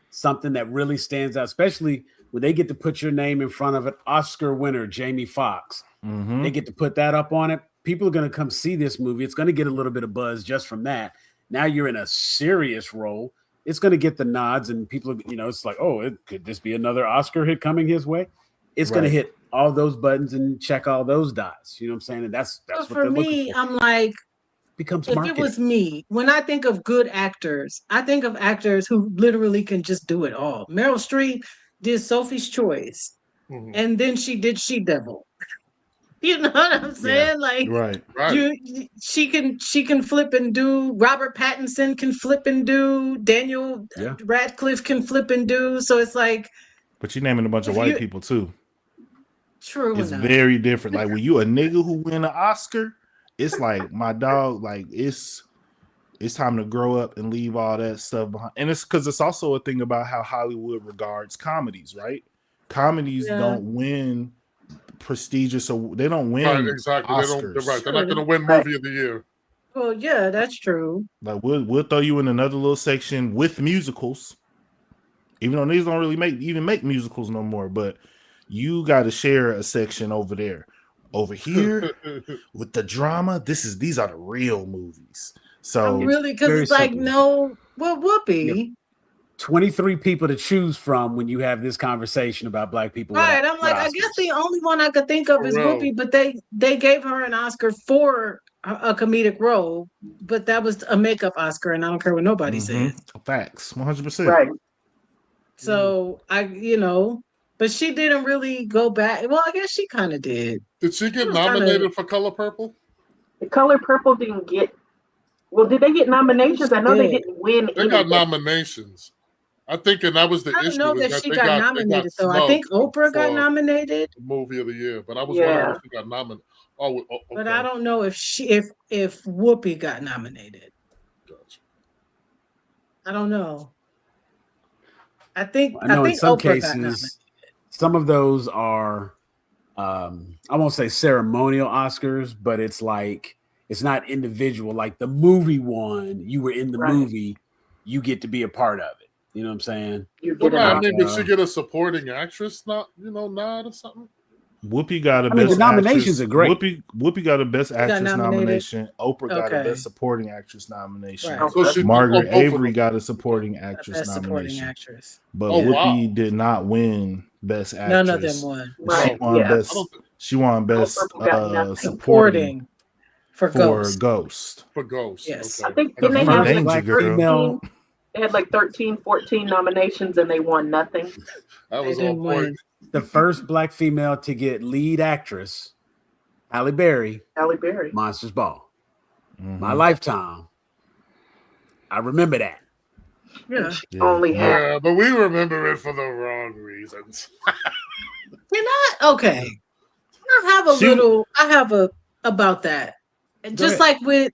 Speaker 1: something that really stands out, especially when they get to put your name in front of an Oscar winner, Jamie Foxx.
Speaker 4: Mhm.
Speaker 1: They get to put that up on it. People are going to come see this movie. It's going to get a little bit of buzz just from that. Now you're in a serious role. It's going to get the nods, and people, it's like, oh, could this be another Oscar hit coming his way? It's going to
Speaker 4: Right.
Speaker 1: hit all those buttons and check all those dots. You know what I'm saying? And that's
Speaker 5: But
Speaker 1: what
Speaker 5: for
Speaker 1: they're looking
Speaker 5: me,
Speaker 1: for.
Speaker 5: I'm like,
Speaker 1: Becomes
Speaker 5: if
Speaker 1: marketing.
Speaker 5: it was me, when I think of good actors, I think of actors who literally can just do it all. Meryl Streep did Sophie's Choice,
Speaker 2: Mhm.
Speaker 5: and then she did She Devil. You know what I'm saying? Like,
Speaker 4: Right.
Speaker 5: she can flip and do. Robert Pattinson can flip and do. Daniel Radcliffe can flip and do. So it's like,
Speaker 4: But you're naming a bunch of white people too.
Speaker 5: True
Speaker 4: It's
Speaker 5: enough.
Speaker 4: very different. Like when you a nigga who win an Oscar, it's like my dog. Like it's time to grow up and leave all that stuff behind. And it's because it's also a thing about how Hollywood regards comedies, right? Comedies don't win prestigious, so they don't win
Speaker 2: Right, exactly.
Speaker 4: Oscars.
Speaker 2: They're not going to win movie of the year.
Speaker 5: Well, yeah, that's true.
Speaker 4: Like we'll throw you in another little section with musicals, even though these don't really make musicals no more. But you got to share a section over there. Over here with the drama, these are the real movies. So
Speaker 5: really, because it's like Whoopi.
Speaker 1: 23 people to choose from when you have this conversation about black people.
Speaker 5: Right. I'm like, I guess the only one I could think of is Whoopi, but they gave her an Oscar for a comedic role, but that was a makeup Oscar, and I don't care what nobody says.
Speaker 4: Facts, 100%.
Speaker 3: Right.
Speaker 5: So but she didn't really go back. Well, I guess she kind of did.
Speaker 2: Did she get nominated for Color Purple?
Speaker 3: The Color Purple didn't get. Well, did they get nominations? I know they didn't win.
Speaker 2: They got nominations. I think, and that was the issue.
Speaker 5: I don't know that she got nominated, though. I think Oprah got nominated.
Speaker 2: Movie of the year, but I was wondering if she got nominated. Oh, okay.
Speaker 5: But I don't know if Whoopi got nominated.
Speaker 2: Gotcha.
Speaker 5: I don't know. I think
Speaker 1: in some
Speaker 5: Oprah
Speaker 1: cases, some of those are, I won't say ceremonial Oscars, but it's like it's not individual. Like the movie one, you were in the movie, you get to be a part of it. You know what I'm saying?
Speaker 2: Did she get a supporting actress nod or something?
Speaker 4: Whoopi got a best.
Speaker 1: The nominations
Speaker 4: actress.
Speaker 1: are great.
Speaker 4: Whoopi got a best actress nomination. Oprah got a best supporting actress nomination.
Speaker 5: Right.
Speaker 2: So
Speaker 4: Margaret Avery got a supporting actress
Speaker 5: best
Speaker 4: nomination.
Speaker 5: supporting actress.
Speaker 4: But Whoopi did not win best actress.
Speaker 5: None of them won.
Speaker 4: She won best supporting
Speaker 5: for
Speaker 4: Ghost.
Speaker 2: For Ghost.
Speaker 5: Yes.
Speaker 2: Okay.
Speaker 3: I think they had
Speaker 1: black female.
Speaker 3: They had like 13, 14 nominations and they won nothing.
Speaker 2: That was on point.
Speaker 1: The first black female to get lead actress, Halle Berry. Monsters Ball. My lifetime. I remember that.
Speaker 5: Yeah.
Speaker 3: Only had.
Speaker 2: But we remember it for the wrong reasons.
Speaker 5: Okay. I have about that. And just like with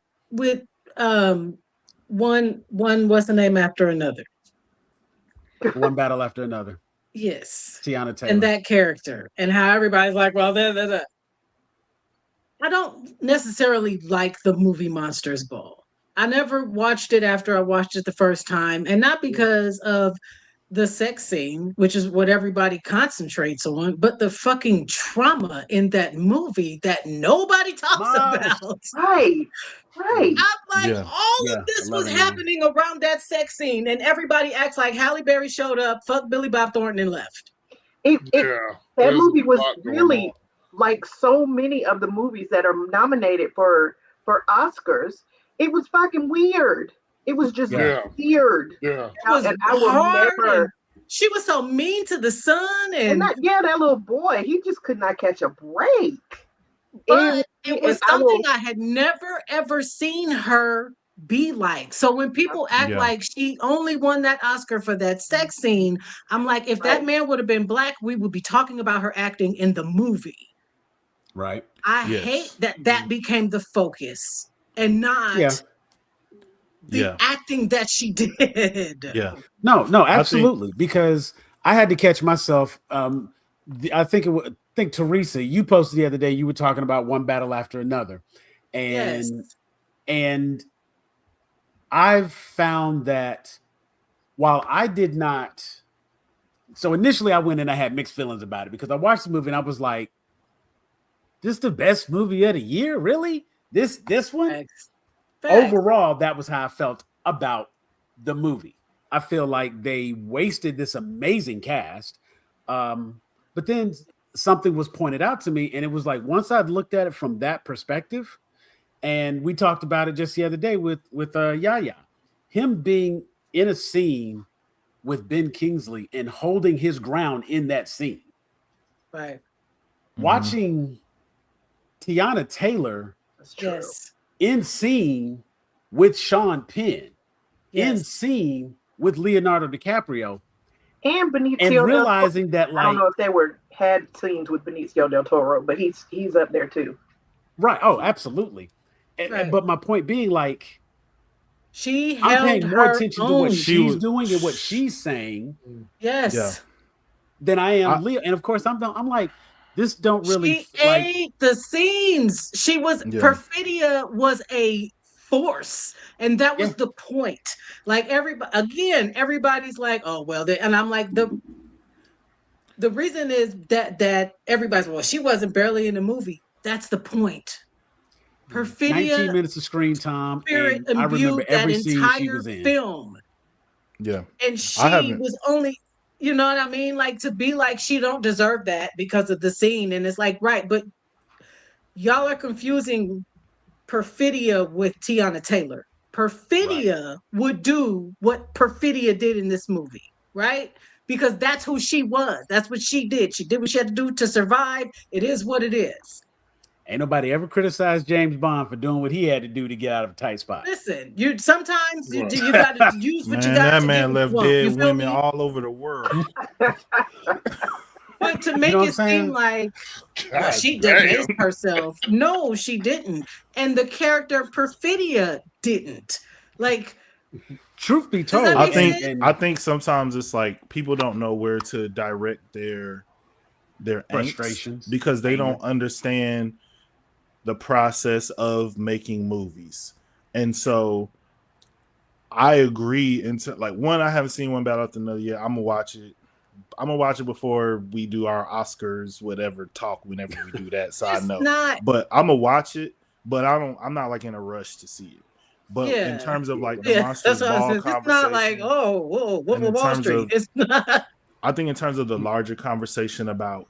Speaker 5: one what's the name after another.
Speaker 1: One battle after another.
Speaker 5: Yes.
Speaker 1: Tiana Taylor.
Speaker 5: And that character. And how everybody's like, well, I don't necessarily like the movie Monsters Ball. I never watched it after I watched it the first time. And not because of the sex scene, which is what everybody concentrates on, but the fucking trauma in that movie that nobody talks about.
Speaker 3: Right.
Speaker 5: I'm like, all of this was happening around that sex scene, and everybody acts like Halle Berry showed up, fucked Billy Bob Thornton, and left.
Speaker 3: That movie was really like so many of the movies that are nominated for Oscars. It was fucking weird. It was just weird.
Speaker 2: Yeah.
Speaker 3: And I will never.
Speaker 5: She was so mean to the son,
Speaker 3: and that little boy, he just could not catch a break.
Speaker 5: But it was
Speaker 3: I will,
Speaker 5: something I had never ever seen her be like. So when people act
Speaker 4: Yeah.
Speaker 5: like she only won that Oscar for that sex scene, I'm like, if that
Speaker 3: right.
Speaker 5: man would have been black, we would be talking about her acting in the movie.
Speaker 1: Right.
Speaker 5: I hate
Speaker 4: Yes.
Speaker 5: that that became the focus and
Speaker 1: Yeah.
Speaker 5: not the
Speaker 4: Yeah.
Speaker 5: acting that she did.
Speaker 4: Yeah.
Speaker 1: No,
Speaker 4: I think.
Speaker 1: absolutely. Because I had to catch myself. I think I think Teresa, you posted the other day. You were talking about one battle after another,
Speaker 5: Yes.
Speaker 1: and I've found that while I did not. So initially, I went and I had mixed feelings about it because I watched the movie and I was like, "This is the best movie of the year, really? This one?"
Speaker 5: Facts. Facts.
Speaker 1: Overall, that was how I felt about the movie. I feel like they wasted this amazing cast. But then something was pointed out to me, and it was like once I'd looked at it from that perspective, and we talked about it just the other day with Yaya, him being in a scene with Ben Kingsley and holding his ground in that scene.
Speaker 5: Right.
Speaker 1: Watching Tiana Taylor
Speaker 3: That's true.
Speaker 5: Yes.
Speaker 1: in scene with Sean Penn, in
Speaker 5: Yes.
Speaker 1: scene with Leonardo DiCaprio,
Speaker 3: And Benicio
Speaker 1: and
Speaker 3: del
Speaker 1: realizing that
Speaker 3: I don't
Speaker 1: like
Speaker 3: know if they had scenes with Benicio del Toro, but he's up there too.
Speaker 1: right, oh, absolutely.
Speaker 5: Right.
Speaker 1: But my point being, like,
Speaker 5: She
Speaker 1: I'm
Speaker 5: held
Speaker 1: paying more
Speaker 5: her
Speaker 1: attention to what
Speaker 5: own.
Speaker 1: she's doing and what she's saying
Speaker 5: Yes.
Speaker 4: Yeah.
Speaker 1: than I am Leo. And of course, I'm like, this don't really
Speaker 5: She
Speaker 1: like.
Speaker 5: ate the scenes. She was
Speaker 4: Yeah.
Speaker 5: Perfidia was a force, and that was
Speaker 1: Yeah.
Speaker 5: the point. Like everybody's like, oh well, and I'm like the reason is that everybody's well, she wasn't barely in the movie. That's the point.
Speaker 1: 19
Speaker 5: Perfidia
Speaker 1: minutes of screen time,
Speaker 5: spirit
Speaker 1: and I remember
Speaker 5: imbued that
Speaker 1: every scene she
Speaker 5: entire
Speaker 1: was in.
Speaker 5: film,
Speaker 4: Yeah.
Speaker 5: and
Speaker 4: I
Speaker 5: she
Speaker 4: haven't.
Speaker 5: was only. You know what I mean? Like to be like she don't deserve that because of the scene, and it's like right, but y'all are confusing Perfidia with Tiana Taylor. Perfidia would do what Perfidia did in this movie, right? Because that's who she was. That's what she did. She did what she had to do to survive. It is what it is.
Speaker 1: Ain't nobody ever criticized James Bond for doing what he had to do to get out of a tight spot.
Speaker 5: Listen, you sometimes
Speaker 2: Right.
Speaker 5: you got to use what you
Speaker 4: Man,
Speaker 5: got
Speaker 4: that
Speaker 5: to
Speaker 4: man
Speaker 5: get
Speaker 4: left
Speaker 5: what you
Speaker 4: dead
Speaker 5: want. You feel
Speaker 4: women
Speaker 5: me?
Speaker 4: all over the world.
Speaker 5: But to
Speaker 1: You
Speaker 5: make
Speaker 1: know what I'm
Speaker 5: it seem
Speaker 1: saying?
Speaker 5: like well,
Speaker 2: God
Speaker 5: she
Speaker 2: damn.
Speaker 5: debased herself. No, she didn't. And the character Perfidia didn't. Like,
Speaker 1: Truth be
Speaker 5: does that
Speaker 1: told,
Speaker 4: I
Speaker 5: make
Speaker 4: think
Speaker 5: sense?
Speaker 4: I think sometimes it's like people don't know where to direct their angst
Speaker 1: Frustrations.
Speaker 4: because they
Speaker 1: Anger.
Speaker 4: don't understand the process of making movies. And so I agree into like one, I haven't seen one battle after another yet. I'm gonna watch it. I'm gonna watch it before we do our Oscars, whatever talk whenever we do that. So I
Speaker 5: It's
Speaker 4: know.
Speaker 5: not.
Speaker 4: But I'm gonna watch it, but I'm not like in a rush to see it. But in
Speaker 5: Yeah.
Speaker 4: terms of like the
Speaker 5: Yeah,
Speaker 4: Monsters
Speaker 5: that's what I
Speaker 4: Ball
Speaker 5: said. It's not like,
Speaker 4: conversation,
Speaker 5: oh, whoa, what
Speaker 4: and in
Speaker 5: Wall
Speaker 4: terms
Speaker 5: Street?
Speaker 4: of
Speaker 5: It's not.
Speaker 4: I think in terms of the larger conversation about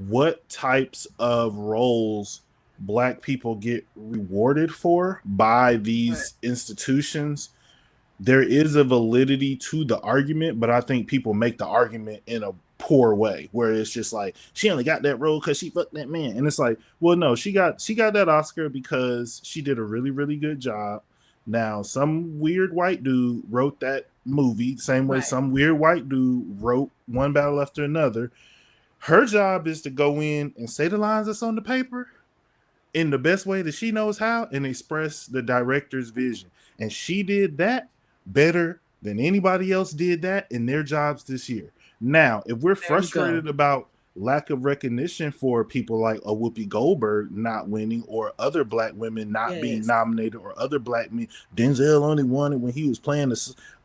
Speaker 4: what types of roles Black people get rewarded for by these institutions, there is a validity to the argument, but I think people make the argument in a poor way where it's just like she only got that role because she fucked that man. And it's like, well, no, she got that Oscar because she did a really, really good job. Now, some weird white dude wrote that movie, same way
Speaker 5: Right.
Speaker 4: some weird white dude wrote One Battle After Another. Her job is to go in and say the lines that's on the paper in the best way that she knows how and express the director's vision. And she did that better than anybody else did that in their jobs this year. Now, if we're frustrated about lack of recognition for people like a Whoopi Goldberg not winning or other Black women not being nominated or other Black men, Denzel only won it when he was playing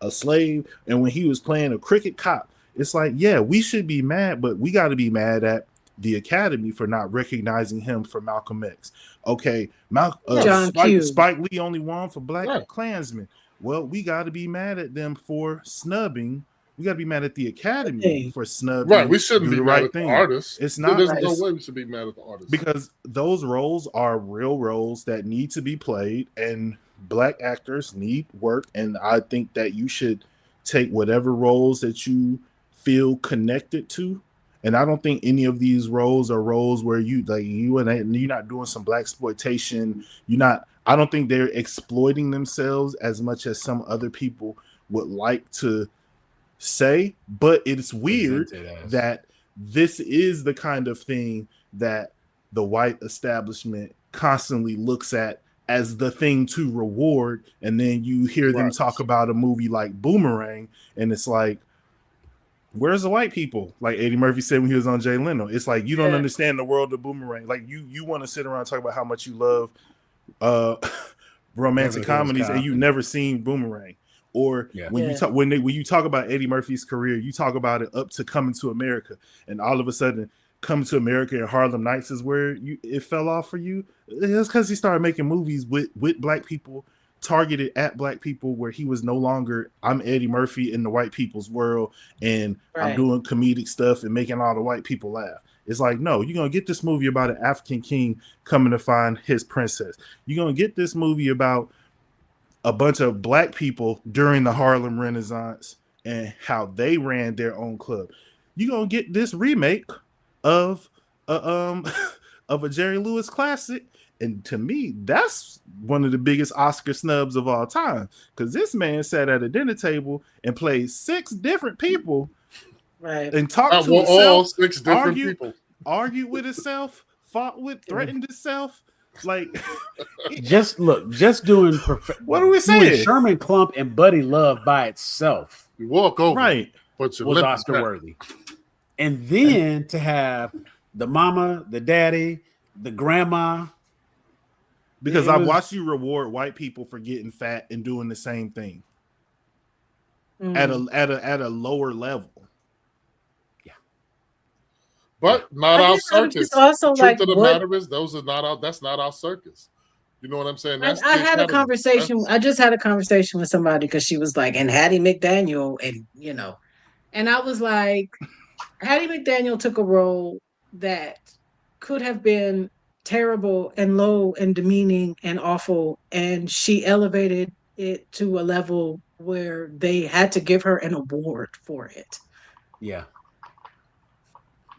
Speaker 4: a slave and when he was playing a cricket cop. It's like, yeah, we should be mad, but we got to be mad at the Academy for not recognizing him for Malcolm X. Okay, Spike Lee only won for Black Klansmen. Well, we got to be mad at them for snubbing. We got to be mad at the Academy for snubbing.
Speaker 2: Right, we shouldn't be mad at the artists.
Speaker 4: It's not.
Speaker 2: There's no way we should be mad at the artists
Speaker 4: because those roles are real roles that need to be played, and Black actors need work. And I think that you should take whatever roles that you feel connected to And I don't think any of these roles are roles where you're not doing some black exploitation. I don't think they're exploiting themselves as much as some other people would like to say. But it's weird that this is the kind of thing that the white establishment constantly looks at as the thing to reward. And then you hear them talk about a movie like Boomerang, and it's like, where's the white people? Like Eddie Murphy said when he was on Jay Leno. It's like, you don't understand the world of Boomerang. Like you want to sit around and talk about how much you love romantic comedies, and you've never seen Boomerang. Or when you talk about Eddie Murphy's career, you talk about it up to Coming to America, and all of a sudden Coming to America and Harlem Nights is where it fell off for you. It's because he started making movies with black people, targeted at black people, where he was no longer, I'm Eddie Murphy in the white people's world, and I'm doing comedic stuff and making all the white people laugh. It's like, no, you're going to get this movie about an African king coming to find his princess. You're going to get this movie about a bunch of black people during the Harlem Renaissance and how they ran their own club. You're going to get this remake of a Jerry Lewis classic. And to me, that's one of the biggest Oscar snubs of all time, because this man sat at a dinner table and played 6 different people, and talked to himself,
Speaker 2: all 6 different people,
Speaker 4: argued with himself, fought with, threatened himself. Like,
Speaker 1: just doing
Speaker 4: what are we saying?
Speaker 1: Sherman Klump and Buddy Love by itself,
Speaker 2: you walk over,
Speaker 1: was Oscar worthy, and then to have the mama, the daddy, the grandma.
Speaker 4: Because I've watched you reward white people for getting fat and doing the same thing at a lower level.
Speaker 1: Yeah,
Speaker 2: but not our circus.
Speaker 5: Also,
Speaker 2: the truth of the matter is, that's not our circus. You know what I'm saying?
Speaker 5: I had a conversation. I just had a conversation with somebody because she was like, and Hattie McDaniel, and I was like, Hattie McDaniel took a role that could have been terrible and low and demeaning and awful, and she elevated it to a level where they had to give her an award for it.
Speaker 1: Yeah.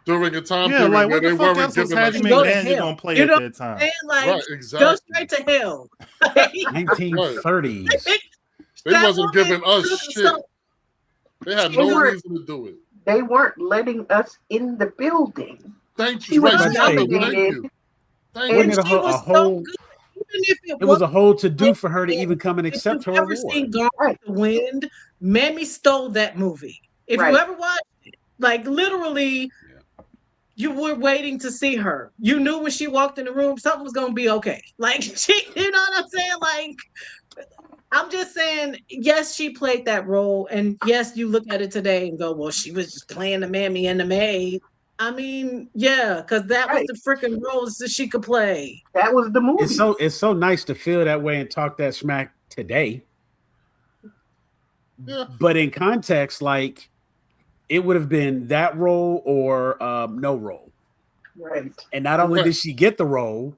Speaker 2: During a time period
Speaker 4: like,
Speaker 2: where they weren't giving
Speaker 4: Hattie McDaniel gonna play at that time.
Speaker 5: Like, exactly. Go straight to hell.
Speaker 1: 1930s.
Speaker 2: They wasn't giving us shit. They had no reason to do it.
Speaker 3: They weren't letting us in the building.
Speaker 2: Thank you. Thank you.
Speaker 1: Wasn't it a whole? It was a whole to do for her to even come and accept her award.
Speaker 5: Seen Gone with the Wind? Mammy stole that movie. If you ever watched it, like literally, you were waiting to see her. You knew when she walked in the room, something was gonna be okay. Like you know what I'm saying? Like, I'm just saying, yes, she played that role, and yes, you look at it today and go, well, she was just playing the mammy and the maid. I mean, yeah, because that was the freaking roles that she could play.
Speaker 3: That was the movie.
Speaker 1: It's so nice to feel that way and talk that smack today.
Speaker 2: Yeah.
Speaker 1: But in context, like, it would have been that role or no role.
Speaker 3: Right.
Speaker 1: And not only did she get the role,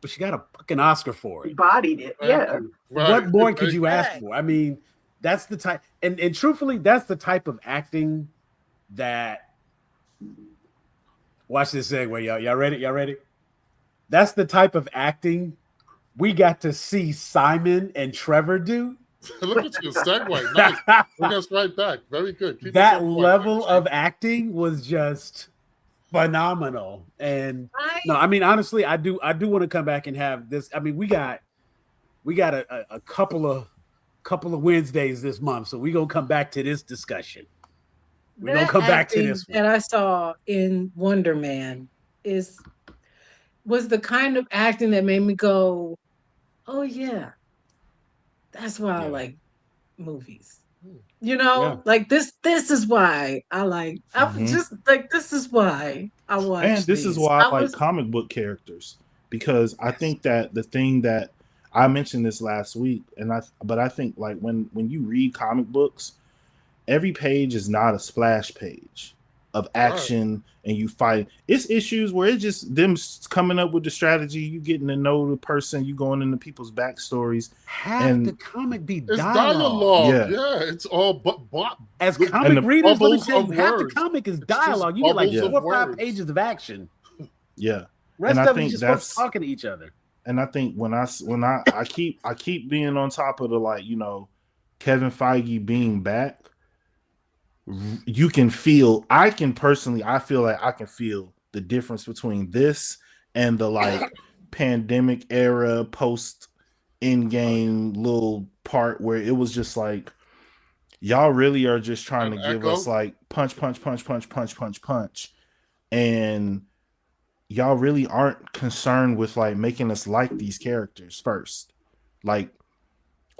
Speaker 1: but she got a fucking Oscar for it.
Speaker 3: Bodied it. Yeah.
Speaker 2: Right.
Speaker 1: What more could you ask for? I mean, that's the type, and truthfully, that's the type of acting that. Watch this segue, y'all. Y'all ready? Y'all ready? That's the type of acting we got to see Simon and Trevor do.
Speaker 2: Look at you, segue. Nice. Bring us right back. Very good. Keep
Speaker 1: that level of acting was just phenomenal. And no, I mean, honestly, I do want to come back and have this. I mean, we got a couple of Wednesdays this month, so we're gonna come back to this discussion. We're gonna come back to this one.
Speaker 5: That I saw in Wonder Man was the kind of acting that made me go, oh yeah, that's why I like movies. You know, like this is why I like. I'm just like, this is why I watch.
Speaker 4: And this is why I like comic book characters, because I think that the thing that I mentioned this last week, but I think like when you read comic books, every page is not a splash page. of action and you fight. It's issues where it's just them coming up with the strategy, you getting to know the person, you going into people's backstories.
Speaker 1: Half the comic be
Speaker 2: It's
Speaker 1: dialogue.
Speaker 2: Yeah, it's all
Speaker 1: as comic readers, let me tell you, half
Speaker 2: words.
Speaker 1: the comic is dialogue. You get like 4 or 5 pages of action.
Speaker 4: Yeah.
Speaker 1: Rest of it is just folks talking to each other.
Speaker 4: And I think when I keep being on top of the, like, you know, Kevin Feige being back, you can feel, I feel like I can feel the difference between this and the like pandemic era post in-game little part where it was just like, y'all really are just trying to give us like punch, and y'all really aren't concerned with like making us like these characters first, like,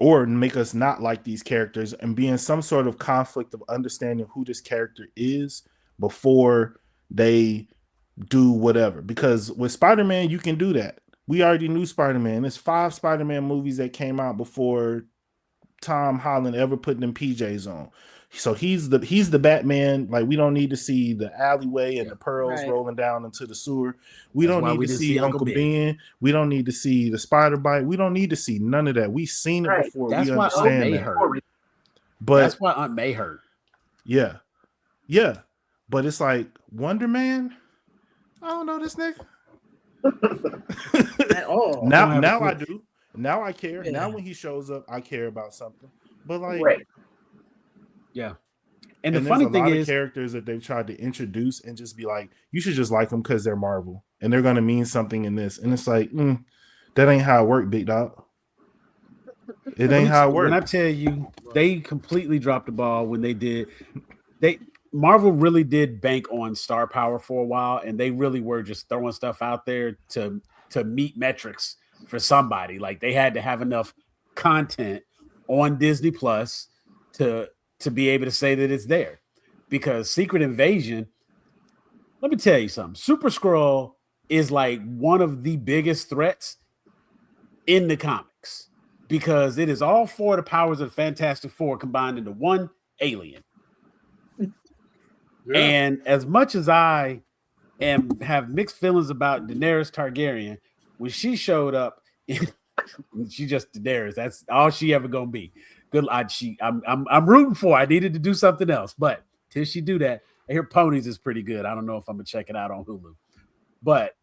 Speaker 4: or make us not like these characters and be in some sort of conflict of understanding who this character is before they do whatever. Because with Spider-Man, you can do that. We already knew Spider-Man. There's 5 Spider-Man movies that came out before Tom Holland ever put them PJs on. So he's the Batman. Like, we don't need to see the alleyway and the pearls rolling down into the sewer. We don't need to see Uncle Ben. We don't need to see the spider bite. We don't need to see none of that. We've seen it before.
Speaker 1: That's
Speaker 4: we
Speaker 1: why
Speaker 4: understand
Speaker 1: Aunt May
Speaker 4: that.
Speaker 1: hurt.
Speaker 4: But
Speaker 1: that's why Aunt May hurt.
Speaker 4: Yeah. Yeah. But it's like, Wonder Man? I don't know this nigga.
Speaker 5: At all.
Speaker 4: Now I do. Now I care. Yeah. Now when he shows up, I care about something. But like,
Speaker 1: yeah. And the funny thing is,
Speaker 4: characters that they've tried to introduce and just be like, you should just like them because they're Marvel and they're gonna mean something in this. And it's like, that ain't how it worked, big dog. It ain't how it worked.
Speaker 1: When I tell you, they completely dropped the ball when they did. Marvel really did bank on star power for a while, and they really were just throwing stuff out there to meet metrics for somebody. Like, they had to have enough content on Disney Plus to be able to say that it's there. Because Secret Invasion, let me tell you something. Super Skrull is like one of the biggest threats in the comics, because it is all 4 of the powers of the Fantastic Four combined into one alien. Yeah. And as much as I have mixed feelings about Daenerys Targaryen, when she showed up, she just Daenerys. That's all she ever gonna be. Good. I'm rooting for her. I needed to do something else, but till she do that, I hear Ponies is pretty good. I don't know if I'm gonna check it out on Hulu, but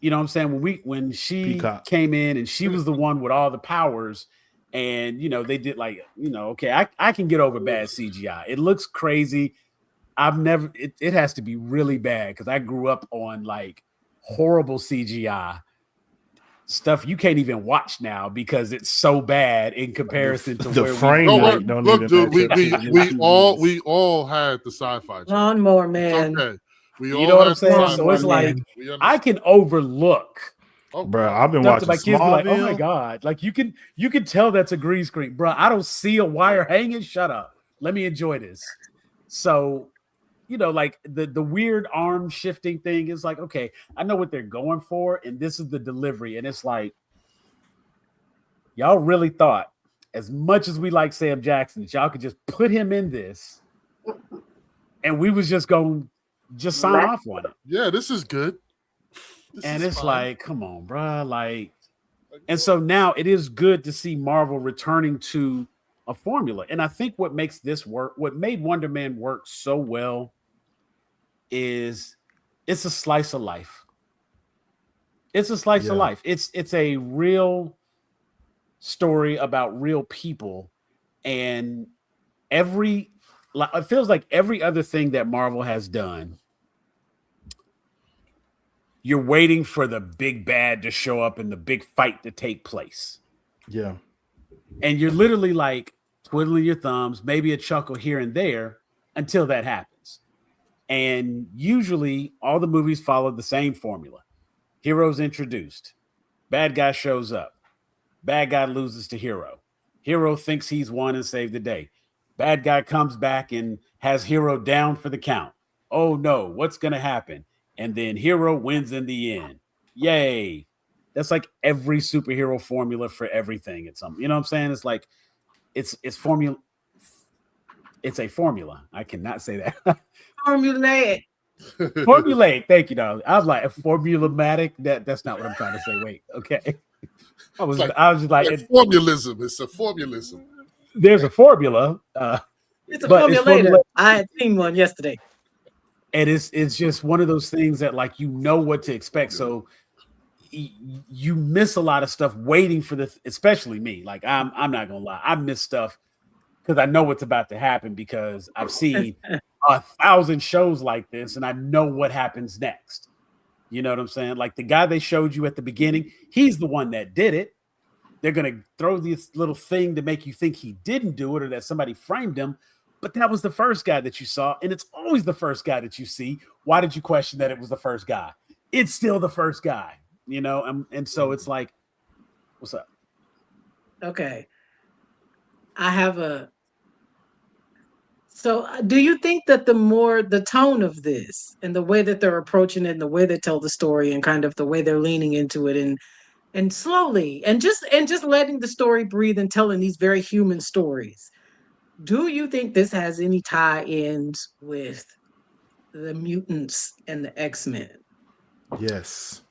Speaker 1: you know what I'm saying, when she came in and she was the one with all the powers, and you know they did like, you know, okay, I can get over bad CGI. It looks crazy. It has to be really bad because I grew up on like horrible CGI stuff you can't even watch now because it's so bad in comparison to
Speaker 4: the
Speaker 1: where
Speaker 4: frame rate.
Speaker 2: Look, dude, we all had the sci-fi
Speaker 5: Lawnmower Man.
Speaker 2: Okay,
Speaker 1: you know what I'm saying. So it's like I can overlook.
Speaker 4: Bro, I've been watching
Speaker 1: my kids be like,
Speaker 4: Smallville.
Speaker 1: oh my god, like you can tell that's a green screen, bro. I don't see a wire hanging. Shut up. Let me enjoy this. So, you know, like the weird arm shifting thing is like, okay, I know what they're going for, and this is the delivery. And it's like, y'all really thought, as much as we like Sam Jackson, y'all could just put him in this, and we was just going to sign off on it.
Speaker 2: Yeah, this is good.
Speaker 1: And it's fine. Like, come on, bro. Like, and so now it is good to see Marvel returning to a formula. And I think what makes this work, what made Wonder Man work so well, is it's a slice of life. It's a slice of life. It's a real story about real people, and it feels like every other thing that Marvel has done, you're waiting for the big bad to show up and the big fight to take place.
Speaker 4: Yeah.
Speaker 1: And you're literally like twiddling your thumbs, maybe a chuckle here and there until that happens. And usually all the movies follow the same formula. Hero's introduced. Bad guy shows up. Bad guy loses to hero. Hero thinks he's won and saved the day. Bad guy comes back and has hero down for the count. Oh no, what's going to happen? And then hero wins in the end. Yay. That's like every superhero formula for everything. It's something, you know what I'm saying? It's like, it's formula. It's a formula. I cannot say that.
Speaker 5: Formulaic.
Speaker 1: Formulate. Thank you, darling. I was like formulamatic. That's not what I'm trying to say. Wait, okay. I was just like
Speaker 2: formalism. It's a formalism.
Speaker 1: There's a formula.
Speaker 5: It's a formulator. I had seen one yesterday.
Speaker 1: And it's just one of those things that like you know what to expect. So you miss a lot of stuff waiting for this, especially me. Like I'm not gonna lie, I miss stuff because I know what's about to happen because I've seen 1,000 shows like this and I know what happens next. You know what I'm saying? Like the guy they showed you at the beginning, he's the one that did it. They're gonna throw this little thing to make you think he didn't do it or that somebody framed him. But that was the first guy that you saw, and it's always the first guy that you see. Why did you question that it was the first guy? It's still the first guy, you know? And so it's like, what's up?
Speaker 5: Okay. So do you think that the tone of this and the way that they're approaching it and the way they tell the story and kind of the way they're leaning into it and slowly and just letting the story breathe and telling these very human stories, do you think this has any tie-ins with the mutants and the X-Men?
Speaker 4: Yes.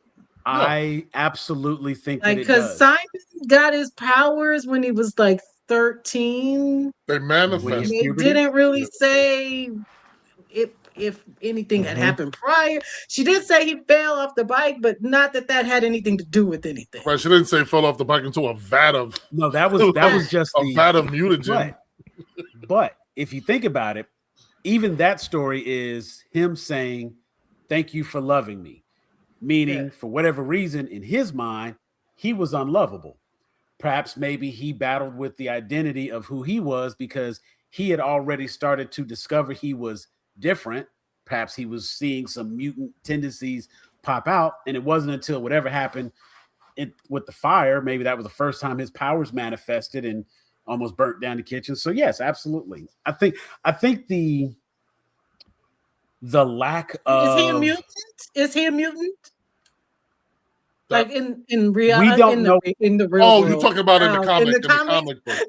Speaker 1: I absolutely think
Speaker 5: like,
Speaker 1: that it does.
Speaker 5: Because Simon got his powers when he was like 13.
Speaker 2: They manifest.
Speaker 5: They didn't really say if anything had happened prior. She did say he fell off the bike, but not that had anything to do with anything.
Speaker 2: Right, she didn't say fell off the bike into a vat of.
Speaker 1: No, that was just
Speaker 2: a vat of mutagen.
Speaker 1: But if you think about it, even that story is him saying, "Thank you for loving me," meaning for whatever reason in his mind, he was unlovable. Perhaps maybe he battled with the identity of who he was because he had already started to discover he was different. Perhaps he was seeing some mutant tendencies pop out, and it wasn't until whatever happened with the fire, maybe that was the first time his powers manifested and almost burnt down the kitchen. So yes, absolutely. I think the lack of
Speaker 5: Is he a mutant? Like in real,
Speaker 1: we don't know.
Speaker 5: In the real
Speaker 2: world.
Speaker 5: You're
Speaker 2: talking about in the comic book.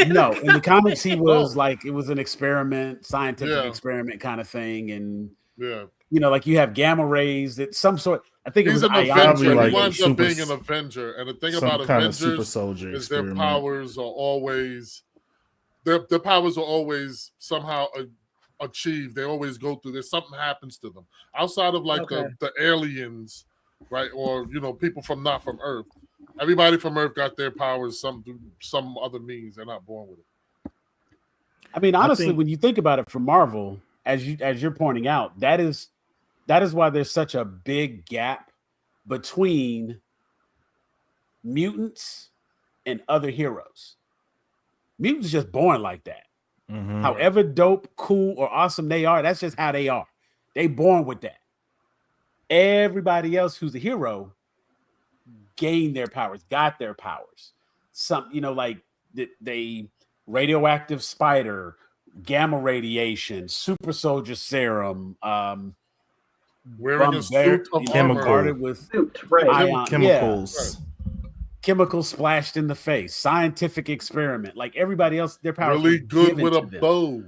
Speaker 1: No, in the comics, he was like, it was an experiment, scientific experiment kind of thing. And, you know, like you have gamma rays that some sort, I think
Speaker 2: he's
Speaker 1: it was
Speaker 2: an Avenger.
Speaker 4: Like
Speaker 2: he winds up being an Avenger. And the thing about Avengers
Speaker 4: super soldier
Speaker 2: is their powers are always, their powers are always somehow achieved. They always go through, there's something happens to them. Outside of like the aliens, right? Or, you know, people not from Earth. Everybody from Earth got their powers some other means. They're not born with it.
Speaker 1: I mean, honestly, when you think about it from Marvel, as you're pointing out, that is why there's such a big gap between mutants and other heroes. Mutants just born like that. Mm-hmm. However dope, cool, or awesome they are, that's just how they are. They born with that. Everybody else who's a hero gained their powers, got their powers. Some, you know, like they radioactive spider, gamma radiation, super soldier serum,
Speaker 2: wearing a suit of armor
Speaker 1: with
Speaker 4: chemicals.
Speaker 1: Chemicals splashed in the face, scientific experiment. Like everybody else, their powers
Speaker 2: really good with a bow.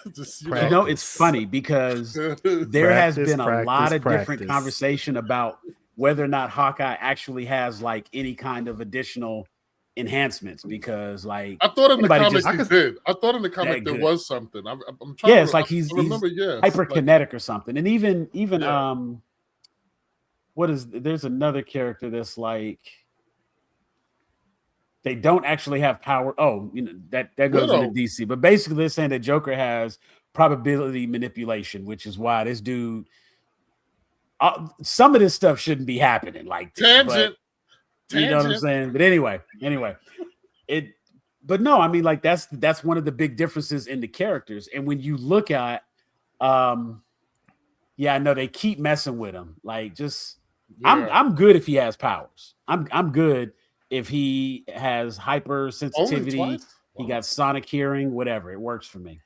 Speaker 1: You know, it's funny because there has been a lot of different conversation about whether or not Hawkeye actually has like any kind of additional enhancements. Because like
Speaker 2: I thought in the comic he did. I thought in the comic there was something. I'm trying.
Speaker 1: Yeah, it's like he's hyperkinetic or something. And even there's another character that's like they don't actually have power. Oh, you know, that goes into DC. But basically they're saying that Joker has probability manipulation, which is why this dude some of this stuff shouldn't be happening like this.
Speaker 2: Tangent.
Speaker 1: You know what I'm saying? But anyway. But no, I mean, like that's one of the big differences in the characters. And when you look at I know they keep messing with him. Like just I'm good if he has powers. I'm good if he has hypersensitivity, he got sonic hearing, whatever. It works for me.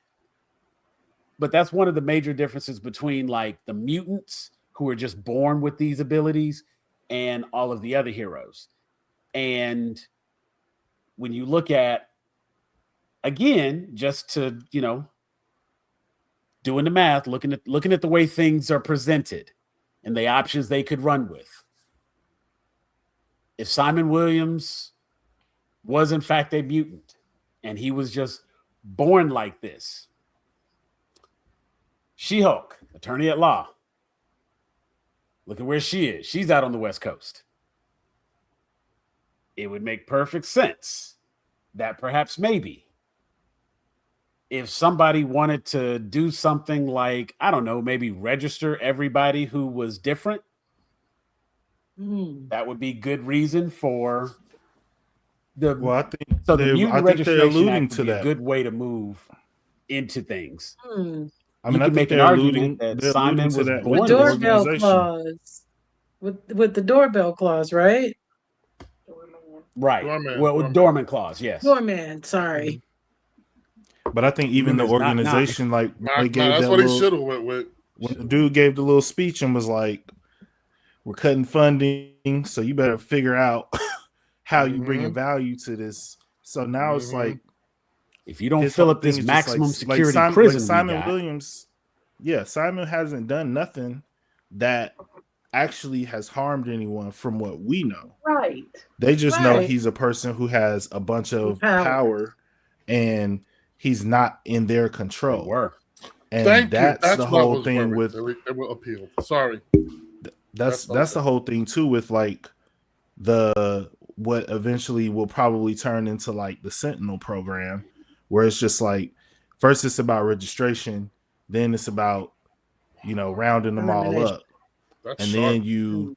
Speaker 1: But that's one of the major differences between like the mutants who are just born with these abilities and all of the other heroes. And when you look at again, just to, doing the math, looking at the way things are presented and the options they could run with. If Simon Williams was in fact a mutant and he was just born like this, She-Hulk, attorney at law, look at where she is. She's out on the West Coast. It would make perfect sense that perhaps maybe if somebody wanted to do something like, I don't know, maybe register everybody who was different, that would be good reason for the.
Speaker 4: Well, I think
Speaker 1: so. The Mutant Registration
Speaker 4: alluding
Speaker 1: Act would
Speaker 4: to
Speaker 1: be
Speaker 4: that.
Speaker 1: a good way to move into things.
Speaker 4: I mean,
Speaker 1: you can make an argument that Simon was born
Speaker 5: with doorbell clause. With the doorbell clause, right?
Speaker 1: Right. With Doorman clause, yes.
Speaker 5: Doorman, sorry.
Speaker 4: But I think even the organization, like they gave
Speaker 2: that's
Speaker 4: that
Speaker 2: what
Speaker 4: little,
Speaker 2: he should have went with.
Speaker 4: When the dude gave the little speech and was like, "We're cutting funding, so you better figure out how you bringing value to this." So now it's like,
Speaker 1: if you don't fill up this maximum security prison,
Speaker 4: Simon Williams, Simon hasn't done nothing that actually has harmed anyone from what we know.
Speaker 3: Right.
Speaker 4: They just know he's a person who has a bunch of power and he's not in their control. And that's the whole thing with
Speaker 2: they will appeal. Sorry.
Speaker 4: That's the whole thing too with like what eventually will probably turn into like the Sentinel program, where it's just like first it's about registration, then it's about rounding them all up. Eventually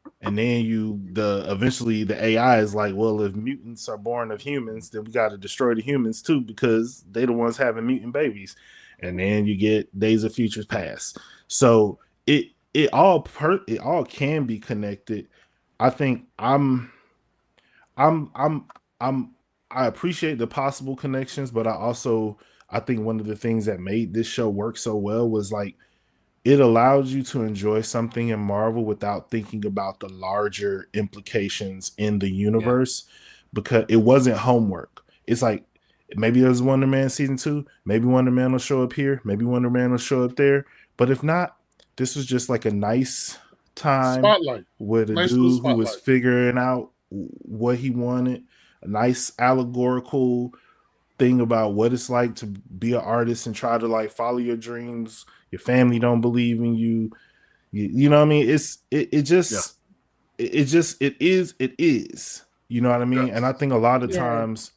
Speaker 4: the AI is like, well, if mutants are born of humans, then we got to destroy the humans too because they're the ones having mutant babies. And then you get Days of Futures Past. So it all can be connected. I think I appreciate the possible connections, but I think one of the things that made this show work so well was like it allowed you to enjoy something in Marvel without thinking about the larger implications in the universe because it wasn't homework. It's like maybe there's Wonder Man season 2, maybe Wonder Man will show up here, maybe Wonder Man will show up there. But if not, this was just like a nice time with a dude who was figuring out what he wanted, a nice allegorical thing about what it's like to be an artist and try to like follow your dreams. Your family don't believe in you. You know what I mean? It is. You know what I mean? And I think a lot of times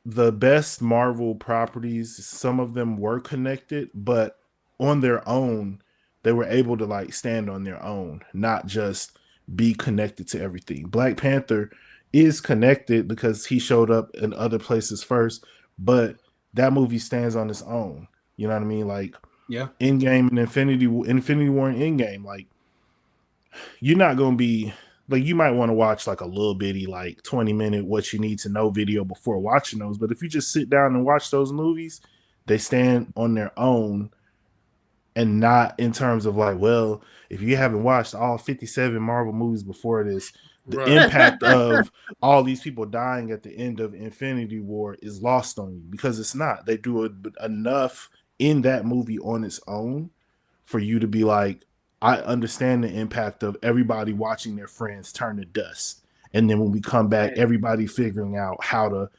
Speaker 4: the best Marvel properties, some of them were connected, but on their own, they were able to like stand on their own, not just be connected to everything. Black Panther is connected because he showed up in other places first, but that movie stands on its own. You know what I mean? Like Endgame and Infinity War and Endgame, like you're not gonna be like, you might want to watch like a little bitty like 20-minute what you need to know video before watching those, but if you just sit down and watch those movies, they stand on their own and not in terms of like, well, if you haven't watched all 57 Marvel movies before this, the impact of all these people dying at the end of Infinity War is lost on you, because it's not. They do enough in that movie on its own for you to be like, I understand the impact of everybody watching their friends turn to dust. And then when we come back, everybody figuring out how to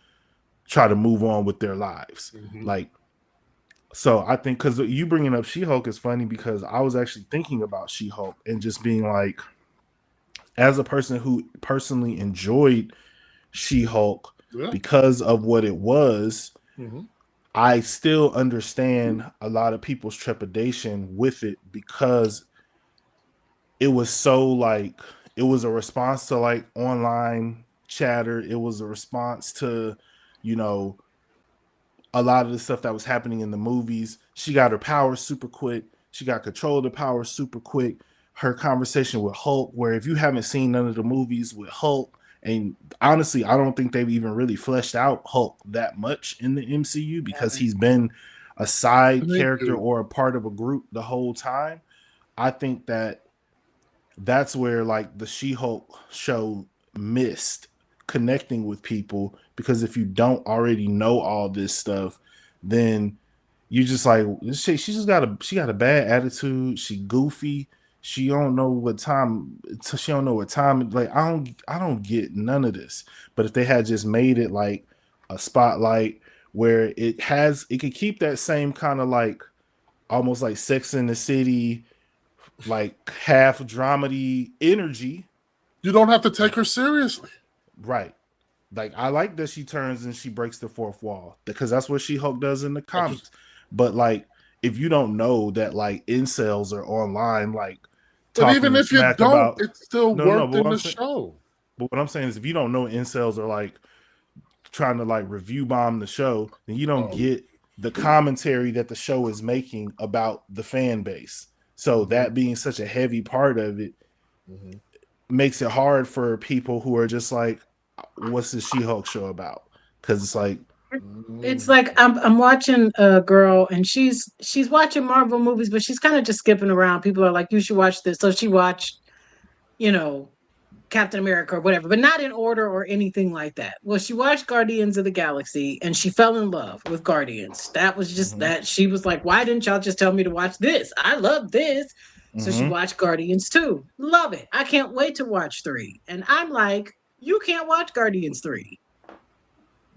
Speaker 4: try to move on with their lives. Like, so I think, because you bringing up She-Hulk is funny, because I was actually thinking about She-Hulk and just being like, as a person who personally enjoyed She-Hulk because of what it was, I still understand a lot of people's trepidation with it, because it was so like, it was a response to like online chatter. It was a response to, a lot of the stuff that was happening in the movies. She got her powers super quick. She got control of the powers super quick. Her conversation with Hulk, where if you haven't seen none of the movies with Hulk, and honestly, I don't think they've even really fleshed out Hulk that much in the MCU, because he's been a side character or a part of a group the whole time. I think that's where like the She-Hulk show missed, connecting with people, because if you don't already know all this stuff, then you just like, she just got a bad attitude. She goofy. She don't know what time. She don't know what time. Like I don't get none of this. But if they had just made it like a spotlight where it could keep that same kind of like almost like Sex in the City, like half dramedy energy.
Speaker 2: You don't have to take her seriously.
Speaker 4: Right. Like I like that she turns and she breaks the fourth wall, because that's what She-Hulk does in the comics. But like, if you don't know that like incels are online, like,
Speaker 2: but even if you don't,
Speaker 4: about,
Speaker 2: it still worked in the show.
Speaker 4: But what I'm saying is, if you don't know incels are like trying to like review bomb the show, then you don't get the commentary that the show is making about the fan base. So that being such a heavy part of it makes it hard for people who are just like, what's the She-Hulk show about? Because
Speaker 5: it's like I'm watching a girl and she's watching Marvel movies, but she's kind of just skipping around. People are like, you should watch this. So she watched, Captain America or whatever, but not in order or anything like that. Well, she watched Guardians of the Galaxy and she fell in love with Guardians. That was just that. She was like, why didn't y'all just tell me to watch this? I love this. So she watched Guardians 2. Love it. I can't wait to watch 3. And I'm like, you can't watch Guardians 3.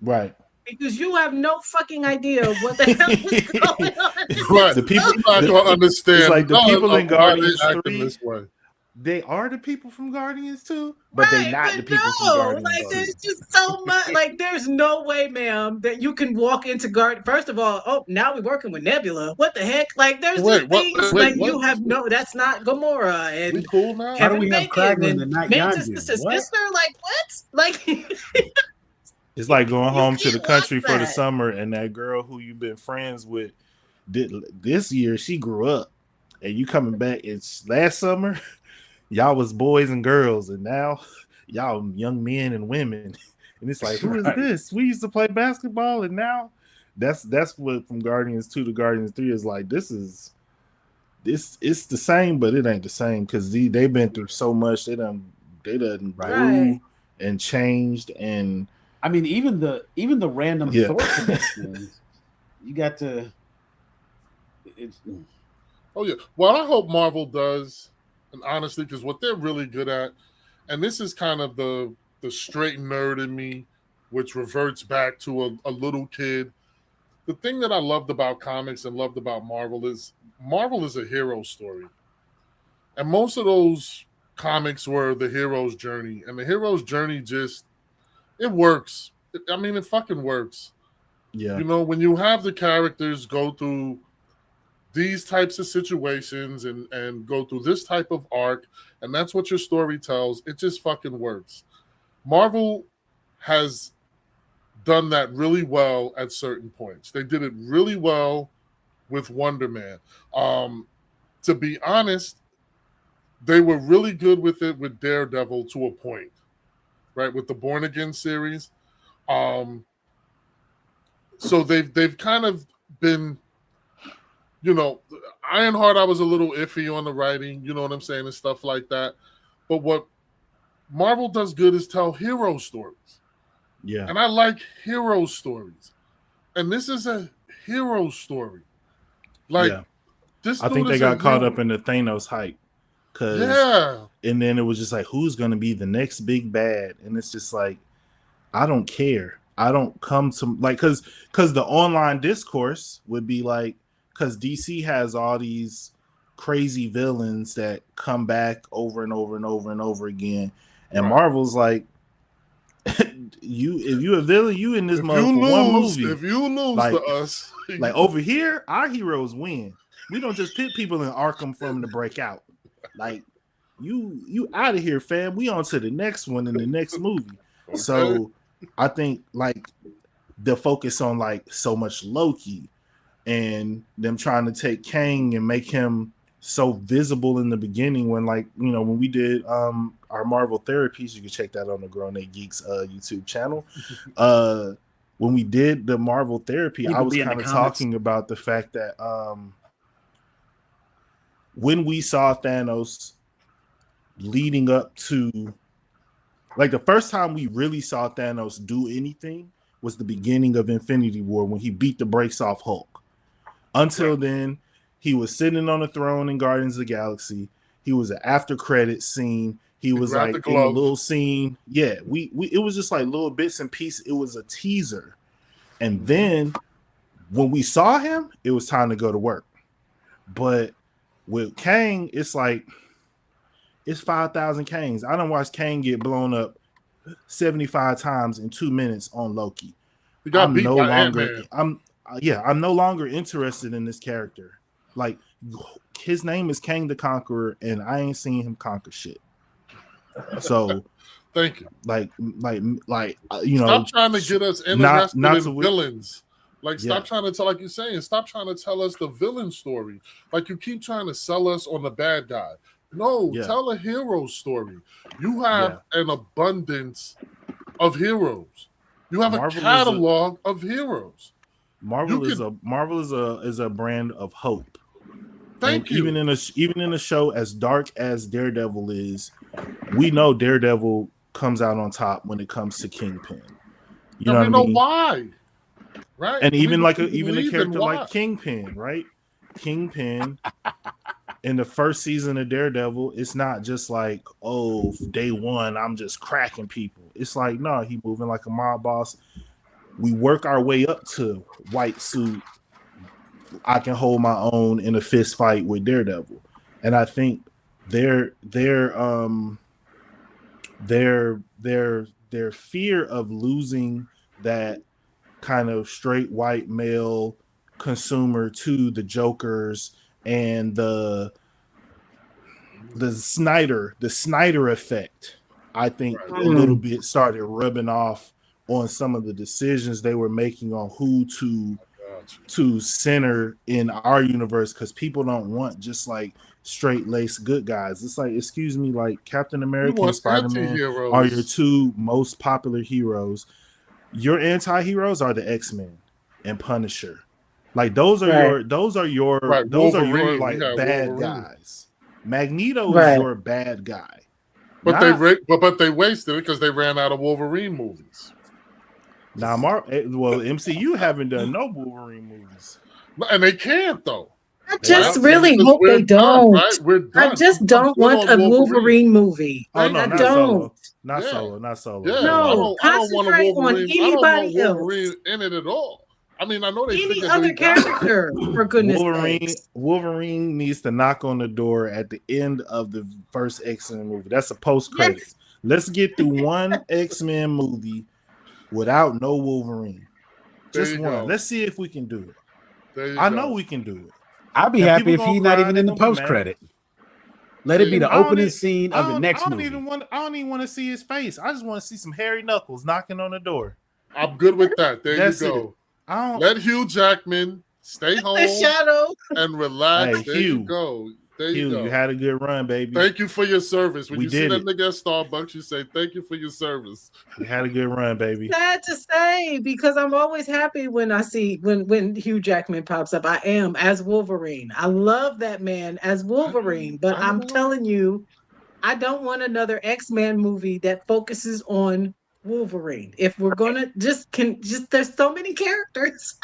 Speaker 4: Right.
Speaker 5: Because you have no fucking idea what the hell is going on.
Speaker 2: Right. The people not going to understand.
Speaker 4: It's like the people in Guardians 3.
Speaker 2: This way.
Speaker 4: They are the people from Guardians 2, but they're not the people from Guardians.
Speaker 5: Like, there's just so much. Like, there's no way, ma'am, that you can walk into First of all, now we're working with Nebula. What the heck? Like, there's things you have that's not Gamora and
Speaker 2: we cool now?
Speaker 5: Kevin Bacon and Mantis' sister. Like, what? Like,
Speaker 4: it's like going home to the country for the summer, and that girl who you've been friends with this year, she grew up, and you coming back. It's last summer. Y'all was boys and girls, and now y'all young men and women. And it's like, who is this? We used to play basketball, and now that's what from Guardians 2 to Guardians 3 is like. It's the same, but it ain't the same, because they've been through so much. They done grew and changed, and
Speaker 1: I mean, even the random Thor connections, you got to.
Speaker 2: Oh yeah. Well, I hope Marvel does. And honestly, because what they're really good at, and this is kind of the straight nerd in me, which reverts back to a little kid. The thing that I loved about comics and loved about Marvel is a hero story. And most of those comics were the hero's journey. And the hero's journey it works. It fucking works.
Speaker 4: Yeah.
Speaker 2: When you have the characters go through these types of situations and go through this type of arc, and that's what your story tells, it just fucking works. Marvel has done that really well at certain points. They did it really well with Wonder Man. To be honest, they were really good with it with Daredevil to a point, right? With the Born Again series. So they've kind of been, Ironheart, I was a little iffy on the writing, you know what I'm saying, and stuff like that. But what Marvel does good is tell hero stories.
Speaker 4: Yeah.
Speaker 2: And I like hero stories. And this is a hero story. Like, this
Speaker 4: I think they got caught up in the Thanos hype. And then it was just like, who's going to be the next big bad? And it's just like, I don't care. I don't come to, like, because the online discourse would be like, because DC has all these crazy villains that come back over and over and over and over again, and Marvel's like, if you a villain, you in this mother for one movie.
Speaker 2: If you lose to us,
Speaker 4: like over here, our heroes win. We don't just pit people in Arkham for them to break out. Like, you out of here, fam. We on to the next one in the next movie. Okay. So I think like the focus on like so much Loki, and them trying to take Kang and make him so visible in the beginning when, like, when we did our Marvel therapies, you can check that on the GrownAGeeks YouTube channel. When we did the Marvel therapy, I was kind of talking about the fact that when we saw Thanos leading up to Like the first time we really saw Thanos do anything was the beginning of Infinity War when he beat the brakes off Hulk. Until then, he was sitting on a throne in Guardians of the Galaxy. He was an after credit scene. He was like in a little scene. Yeah, we it was just like little bits and pieces. It was a teaser. And then when we saw him, it was time to go to work. But with Kang, it's like it's 5,000 Kangs. I don't watch Kang get blown up 75 times in 2 minutes on Loki. I'm no longer interested in this character. Like his name is Kang the Conqueror, and I ain't seen him conquer shit. So
Speaker 2: thank you.
Speaker 4: Like
Speaker 2: stop trying to get us interested in villains. Like stop trying to tell, like you're saying, stop trying to tell us the villain story. Like you keep trying to sell us on the bad guy. No, tell a hero story. You have an abundance of heroes. You have a catalog of heroes.
Speaker 4: Marvel is a brand of hope.
Speaker 2: Thank you.
Speaker 4: Even in a show as dark as Daredevil is, we know Daredevil comes out on top when it comes to Kingpin. You know what I mean?
Speaker 2: Why? Right.
Speaker 4: And even a character like Kingpin, right? Kingpin in the first season of Daredevil, it's not just like, oh, day one, I'm just cracking people. It's like, no, he moving like a mob boss. We work our way up to white suit. I can hold my own in a fist fight with Daredevil. And I think their fear of losing that kind of straight white male consumer to the Jokers and the Snyder effect, I think a little bit started rubbing off on some of the decisions they were making on who to center in our universe, because people don't want just like straight-laced good guys. It's like, excuse me, like Captain America and Spider-Man are your two most popular heroes. Your anti-heroes are the X-Men and Punisher. Like those are your like bad guys. Magneto is your bad guy.
Speaker 2: But they wasted it because they ran out of Wolverine movies.
Speaker 4: Now, MCU haven't done no Wolverine movies,
Speaker 2: and they can't though.
Speaker 5: I just really hope they don't. Right? We're done. I just don't want a Wolverine movie.
Speaker 4: Oh no, not Solo. Not Solo.
Speaker 5: Yeah. No, I don't want a Wolverine. Anybody else
Speaker 2: in it at all. I mean, I know they
Speaker 5: any other character for goodness
Speaker 4: sakes. Wolverine needs to knock on the door at the end of the first X-Men movie. That's a post credits. Yes. Let's get through one X-Men movie without no Wolverine. Just one. Go. Let's see if we can do it. I know we can do it.
Speaker 1: I'd be happy if he's not even in the post credit. Let it be the opening scene of the next movie.
Speaker 4: I don't even want to see his face. I just want to see some hairy knuckles knocking on the door.
Speaker 2: I'm good with that. That's you go. Let Hugh Jackman stay home and relax. There you go. There you go.
Speaker 4: You had a good run, baby.
Speaker 2: Thank you for your service. When you see that nigga at Starbucks, you say, thank you for your service.
Speaker 4: You had a good run, baby.
Speaker 5: Sad to say, because I'm always happy when I see when Hugh Jackman pops up. I am as Wolverine. I love that man as Wolverine, but I'm telling you, I don't want another X-Men movie that focuses on Wolverine. If we're gonna just there's so many characters.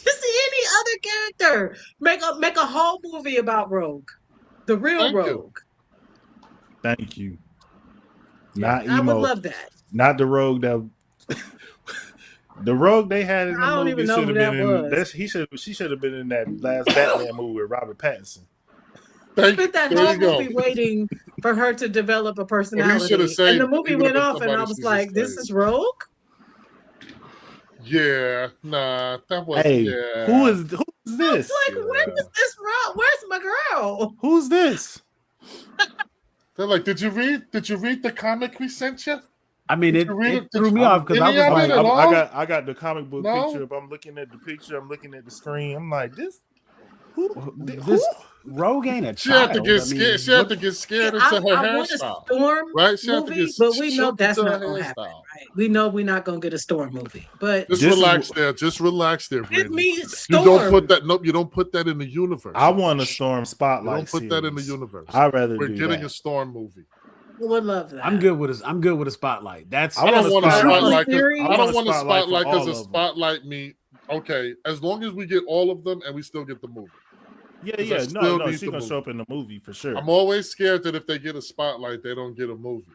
Speaker 5: Just any other character. Make a whole movie about Rogue, the real Rogue.
Speaker 4: Thank you. Not emo.
Speaker 5: I would love that.
Speaker 4: Not the Rogue that the Rogue they had in the movie should have been in. She should have been in that last Batman movie with Robert Pattinson.
Speaker 5: I spent that whole movie waiting for her to develop a personality, and the movie went off, and I was like, "This is Rogue."
Speaker 2: Yeah, nah, that was.
Speaker 4: Hey, who's this?
Speaker 5: Like, where is this Rogue? Where's my girl?
Speaker 4: Who's this?
Speaker 2: They're like, did you read the comic we sent you?
Speaker 1: I mean, it threw me off because I was
Speaker 4: like, I got the comic book picture up. I'm looking at the picture. I'm looking at the screen. I'm like, this. Who?
Speaker 1: Rogue ain't a child.
Speaker 2: She had to get scared. She had to get scared into her hairstyle.
Speaker 5: Right? She had to get but we know that's not going to happen. Right? We know we're not going to get a Storm movie. But
Speaker 2: just relax there. Just relax there.
Speaker 5: Give me Storm.
Speaker 2: You don't put that. Nope. You don't put that in the universe.
Speaker 4: I want a Storm spotlight.
Speaker 2: You don't put that in the universe.
Speaker 4: I'd rather.
Speaker 2: We're getting a Storm movie.
Speaker 5: would love that.
Speaker 1: I'm good with a spotlight. That's
Speaker 2: I don't want a spotlight. I don't want a
Speaker 4: spotlight
Speaker 2: spotlight because a spotlight me. Okay, as long as we get all of them and we still get the movie.
Speaker 4: Yeah. No, she's gonna show up in the movie for sure.
Speaker 2: I'm always scared that if they get a spotlight, they don't get a movie.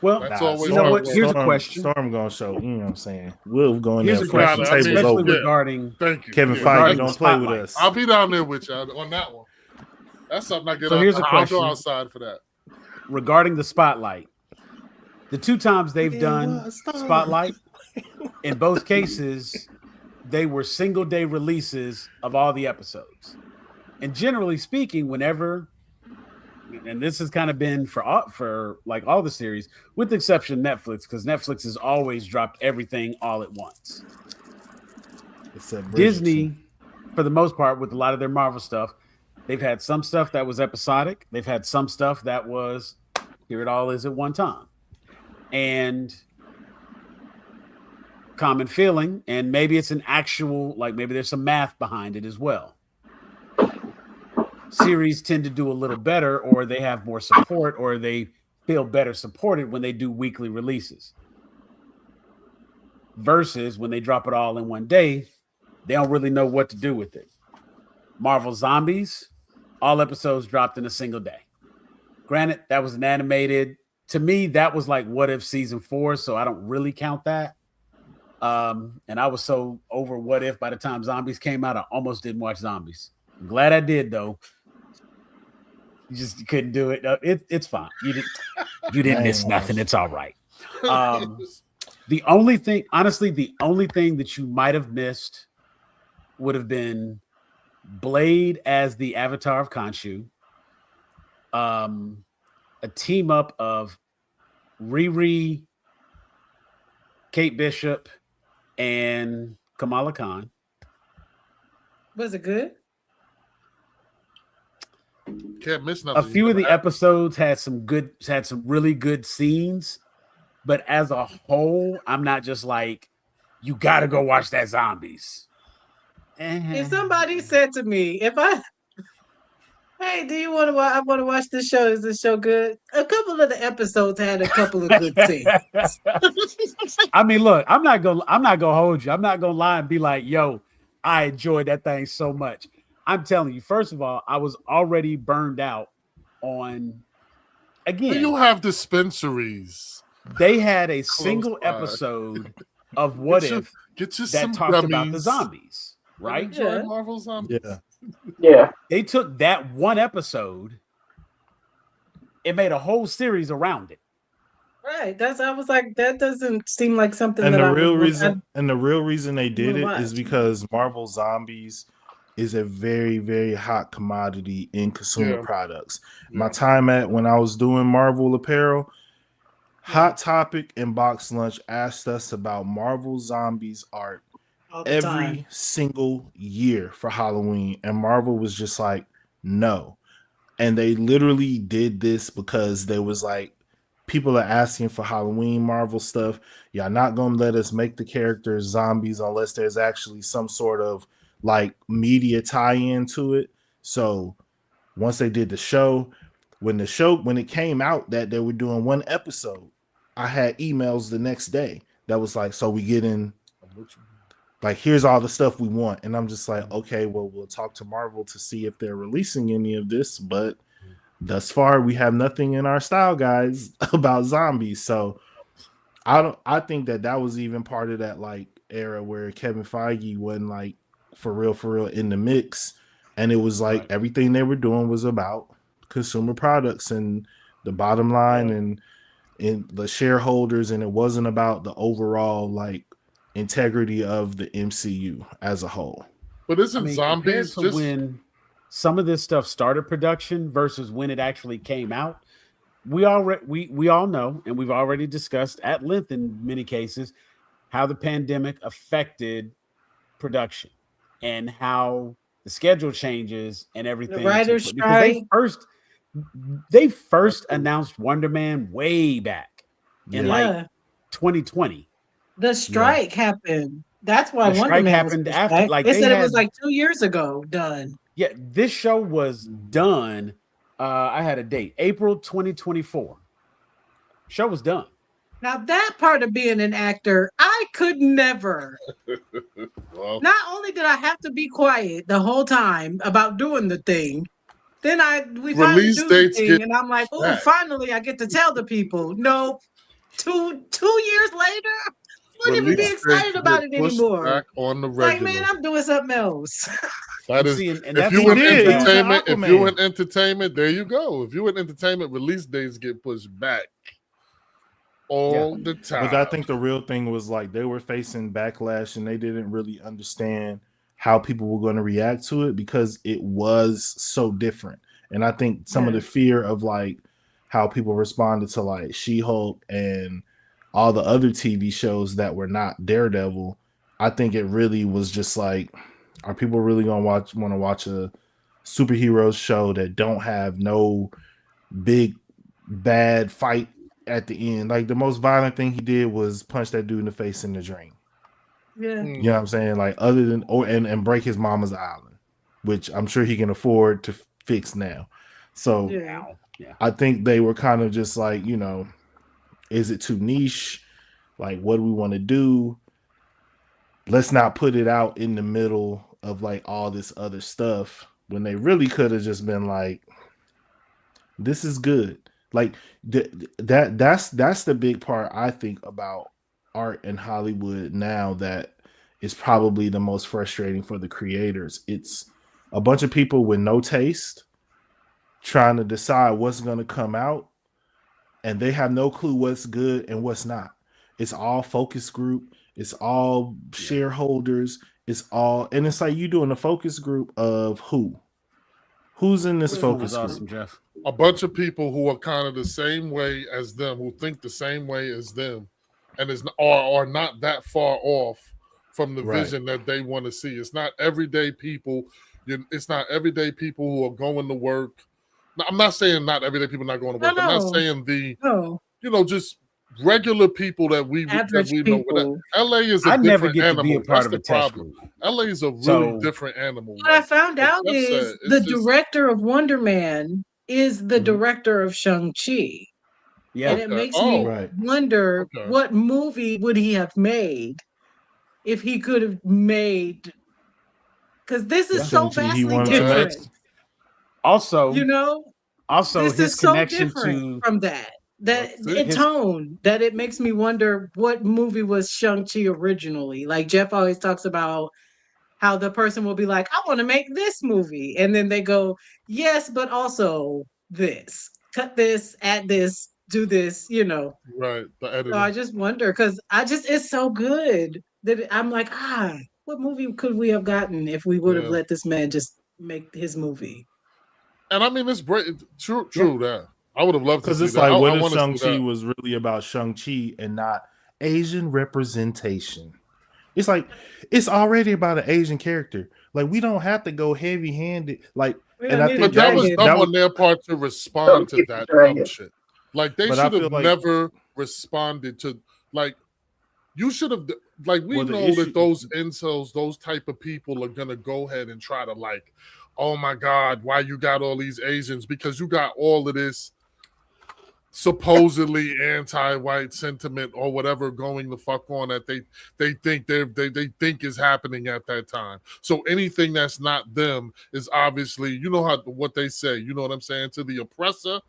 Speaker 1: Well,
Speaker 2: that's always
Speaker 1: here's a question.
Speaker 4: Storm gonna show. You know what I'm saying? We'll go in
Speaker 1: here's
Speaker 4: there.
Speaker 1: A question, especially regarding
Speaker 4: Kevin Feige. Don't play with us.
Speaker 2: I'll be down there with you on that one. That's something I get.
Speaker 1: So here's a question.
Speaker 2: I'll go outside for that.
Speaker 1: Regarding the spotlight, the 2 times they've done spotlight, in both cases, they were single day releases of all the episodes. And generally speaking, whenever, and this has kind of been for like all the series, with the exception of Netflix, because Netflix has always dropped everything all at once. Disney, for the most part, with a lot of their Marvel stuff, they've had some stuff that was episodic. They've had some stuff that was, here it all is at one time. And common feeling, and maybe it's an actual, like maybe there's some math behind it as well. Series tend to do a little better, or they have more support, or they feel better supported when they do weekly releases. Versus when they drop it all in one day, they don't really know what to do with it. Marvel Zombies, all episodes dropped in a single day. Granted, that was an animated. To me, that was like What If season 4, so I don't really count that. And I was so over What If by the time Zombies came out, I almost didn't watch Zombies. I'm glad I did, though. You couldn't do it. It's fine. You didn't miss nothing. It's all right. The only thing that you might have missed would have been Blade as the Avatar of Khonshu. A team up of Riri, Kate Bishop, and Kamala Khan.
Speaker 5: Was it good?
Speaker 2: Can't miss nothing.
Speaker 1: A few of the episodes had some really good scenes, but as a whole, I'm not just like, you got to go watch that Zombies.
Speaker 5: If somebody said to me, hey, do you want to watch? I want to watch this show. Is this show good? A couple of the episodes had a couple of good scenes.
Speaker 1: I mean, look, I'm not gonna hold you. I'm not gonna lie and be like, yo, I enjoyed that thing so much. I'm telling you, first of all, I was already burned out on. Again,
Speaker 2: you have dispensaries.
Speaker 1: They had a single episode of What If that talked about the zombies, right?
Speaker 2: Yeah. Marvel Zombies.
Speaker 3: Yeah.
Speaker 1: They took that one episode and made a whole series around it.
Speaker 5: Right. I was like, that doesn't seem like something.
Speaker 4: And the real reason they did it is because Marvel Zombies is a very, very hot commodity in consumer products. My time when I was doing Marvel apparel, Hot Topic and Box Lunch asked us about Marvel Zombies art every single year for Halloween, and Marvel was just like, no. And they literally did this because there was like, people are asking for Halloween Marvel stuff. Y'all not gonna let us make the characters zombies unless there's actually some sort of like media tie-in to it. So once they did the show, when it came out that they were doing one episode, I had emails the next day that was like, so we get in, like, here's all the stuff we want. And I'm just like, okay, well, we'll talk to Marvel to see if they're releasing any of this, but thus far we have nothing in our style guides about zombies. So I think that was even part of that like era where Kevin Feige wasn't like for real in the mix, and it was like everything they were doing was about consumer products and the bottom line and the shareholders, and it wasn't about the overall like integrity of the MCU as a whole.
Speaker 2: But isn't Zombies just
Speaker 1: when some of this stuff started production versus when it actually came out? We all know, and we've already discussed at length in many cases how the pandemic affected production and how the schedule changes and everything.
Speaker 5: The writer's strike.
Speaker 1: They first announced Wonder Man way back in like 2020.
Speaker 5: The strike happened. That's why Wonder Man happened after. Like they said, it was like 2 years ago done.
Speaker 1: Yeah, this show was done. I had a date, April 2024. Show was done.
Speaker 5: Now that part of being an actor, I could never.
Speaker 2: Well,
Speaker 5: Not only did I have to be quiet the whole time about doing the thing, then we finally
Speaker 2: release
Speaker 5: do the
Speaker 2: dates
Speaker 5: thing,
Speaker 2: get
Speaker 5: and I'm like, oh,
Speaker 2: back.
Speaker 5: finally I get to tell the people. No, two years later, I wouldn't even be
Speaker 2: Release
Speaker 5: excited
Speaker 2: dates
Speaker 5: about
Speaker 2: get
Speaker 5: it
Speaker 2: pushed
Speaker 5: anymore.
Speaker 2: back on the
Speaker 5: Like,
Speaker 2: regular.
Speaker 5: man, I'm doing something else.
Speaker 2: That is,
Speaker 1: See, and
Speaker 2: if
Speaker 1: that's
Speaker 2: you
Speaker 1: what
Speaker 2: in
Speaker 1: it is.
Speaker 2: entertainment, if you in
Speaker 4: Aquaman.
Speaker 2: entertainment, there you go. If you in entertainment, release dates get pushed back all the time.
Speaker 4: But I think the real thing was like they were facing backlash and they didn't really understand how people were going to react to it because it was so different. And I think some of the fear of like how people responded to like She-Hulk and all the other TV shows that were not Daredevil, I think it really was just like, are people really gonna want to watch a superhero show that don't have no big bad fight at the end? Like the most violent thing he did was punch that dude in the face in the dream.
Speaker 5: Yeah.
Speaker 4: You know what I'm saying? Like other than and break his mama's island, which I'm sure he can afford to fix now. So
Speaker 5: Yeah.
Speaker 4: I think they were kind of just like, you know, is it too niche? Like, what do we want to do? Let's not put it out in the middle of like all this other stuff when they really could have just been like, this is good. Like that's the big part I think about art in Hollywood now that is probably the most frustrating for the creators. It's a bunch of people with no taste trying to decide what's going to come out, and they have no clue what's good and what's not. It's all focus group. It's all shareholders. It's all, and it's like you doing a focus group of who? Who's in this focus group?
Speaker 1: Awesome, Jeff.
Speaker 2: A bunch of people who are kind of the same way as them, who think the same way as them, and are not that far off from the vision that they want to see. It's not everyday people. It's not everyday people who are going to work. Now, I'm not saying not everyday people not going to work. I'm not saying just regular people that we know. LA is a different animal. That's the problem. LA is a really different animal.
Speaker 5: What I found out is the director of Wonder Man is the director of Shang-Chi. Yeah. And it makes me wonder what movie would he have made if he could have made, because this is so vastly different.
Speaker 1: Also,
Speaker 5: this
Speaker 1: his
Speaker 5: is so
Speaker 1: connection
Speaker 5: different from that in tone that it makes me wonder what movie was Shang-Chi originally. Like Jeff always talks about how the person will be like, I want to make this movie. And then they go, yes, but also this. Cut this, add this, do this,
Speaker 2: Right. The editing.
Speaker 5: So I just wonder, because it's so good that I'm like, what movie could we have gotten if we would have let this man just make his movie?
Speaker 2: And I mean, it's true that. I would have loved to see that.
Speaker 4: Because it's like, what if Shang-Chi was really about Shang-Chi and not Asian representation? It's like, it's already about an Asian character. Like, we don't have to go heavy-handed. Like, and I think
Speaker 2: that was dumb on their part to respond to that dumb shit. Like, they should have never responded to, like, you should have, like, we know that those incels, those type of people are going to go ahead and try to, like, oh my God, why you got all these Asians? Because you got all of this supposedly anti-white sentiment or whatever going the fuck on that they think is happening at that time. So anything that's not them is obviously, what they say, you know what I'm saying? To the oppressor,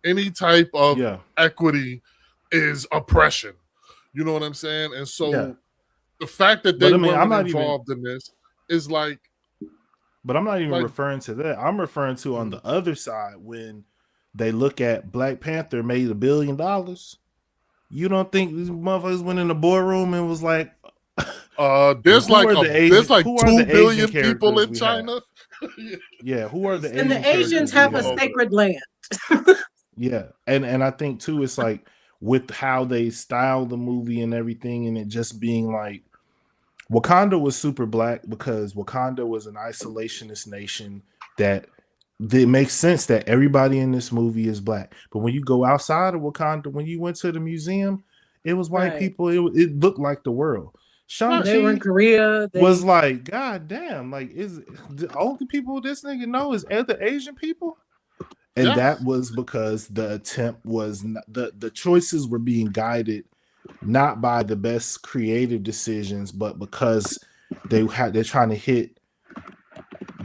Speaker 2: any type of equity is oppression. You know what I'm saying? And so the fact that they weren't involved in this is like.
Speaker 4: But I'm not even referring to that. I'm referring to on the other side when they look at Black Panther made $1 billion. You don't think these motherfuckers went in the boardroom and was like,
Speaker 2: there's like 2 billion people in China.
Speaker 4: Yeah, who are the Asian?
Speaker 5: And the Asians have a sacred land.
Speaker 4: Yeah, and I think too, it's like with how they style the movie and everything, and it just being like, Wakanda was super black because Wakanda was an isolationist nation that it makes sense that everybody in this movie is black. But when you go outside of Wakanda, when you went to the museum, it was white people. It looked like the world. Shang-Chi
Speaker 5: they were in Korea.
Speaker 4: Was like, God damn, like, is the only people this nigga know is other Asian people? And that was because the attempt was not, the choices were being guided not by the best creative decisions, but because they're trying to hit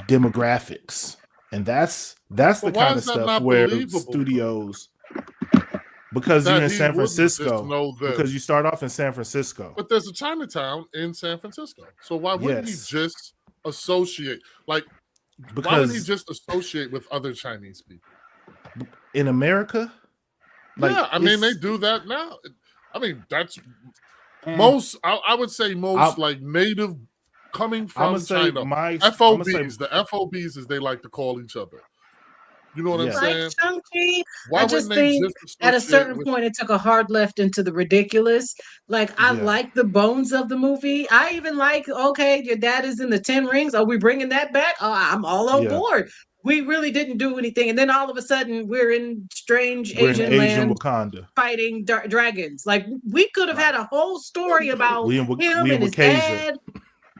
Speaker 4: demographics. And that's the
Speaker 2: why
Speaker 4: kind of
Speaker 2: is that
Speaker 4: stuff
Speaker 2: not
Speaker 4: where
Speaker 2: believable?
Speaker 4: studios, because
Speaker 2: That
Speaker 4: you're in
Speaker 2: he
Speaker 4: San
Speaker 2: wouldn't just
Speaker 4: Francisco,
Speaker 2: know this.
Speaker 4: because you start off in San Francisco.
Speaker 2: But there's a Chinatown in San Francisco. So why wouldn't he just associate? Like, why would he just associate with other Chinese people?
Speaker 4: In America?
Speaker 2: Like, yeah, I mean, they do that now. I mean, that's most, I would say most like native coming from China. FOBs, the FOBs as they like to call each other. You know what I'm saying?
Speaker 5: I just think at a certain point it took a hard left into the ridiculous. Like, I like the bones of the movie. I even like, okay, your dad is in the 10 Rings. Are we bringing that back? Oh, I'm all on board. We really didn't do anything. And then all of a sudden we're in strange Asian land
Speaker 4: Wakanda
Speaker 5: fighting dragons. Like, we could have had a whole story about him and his dad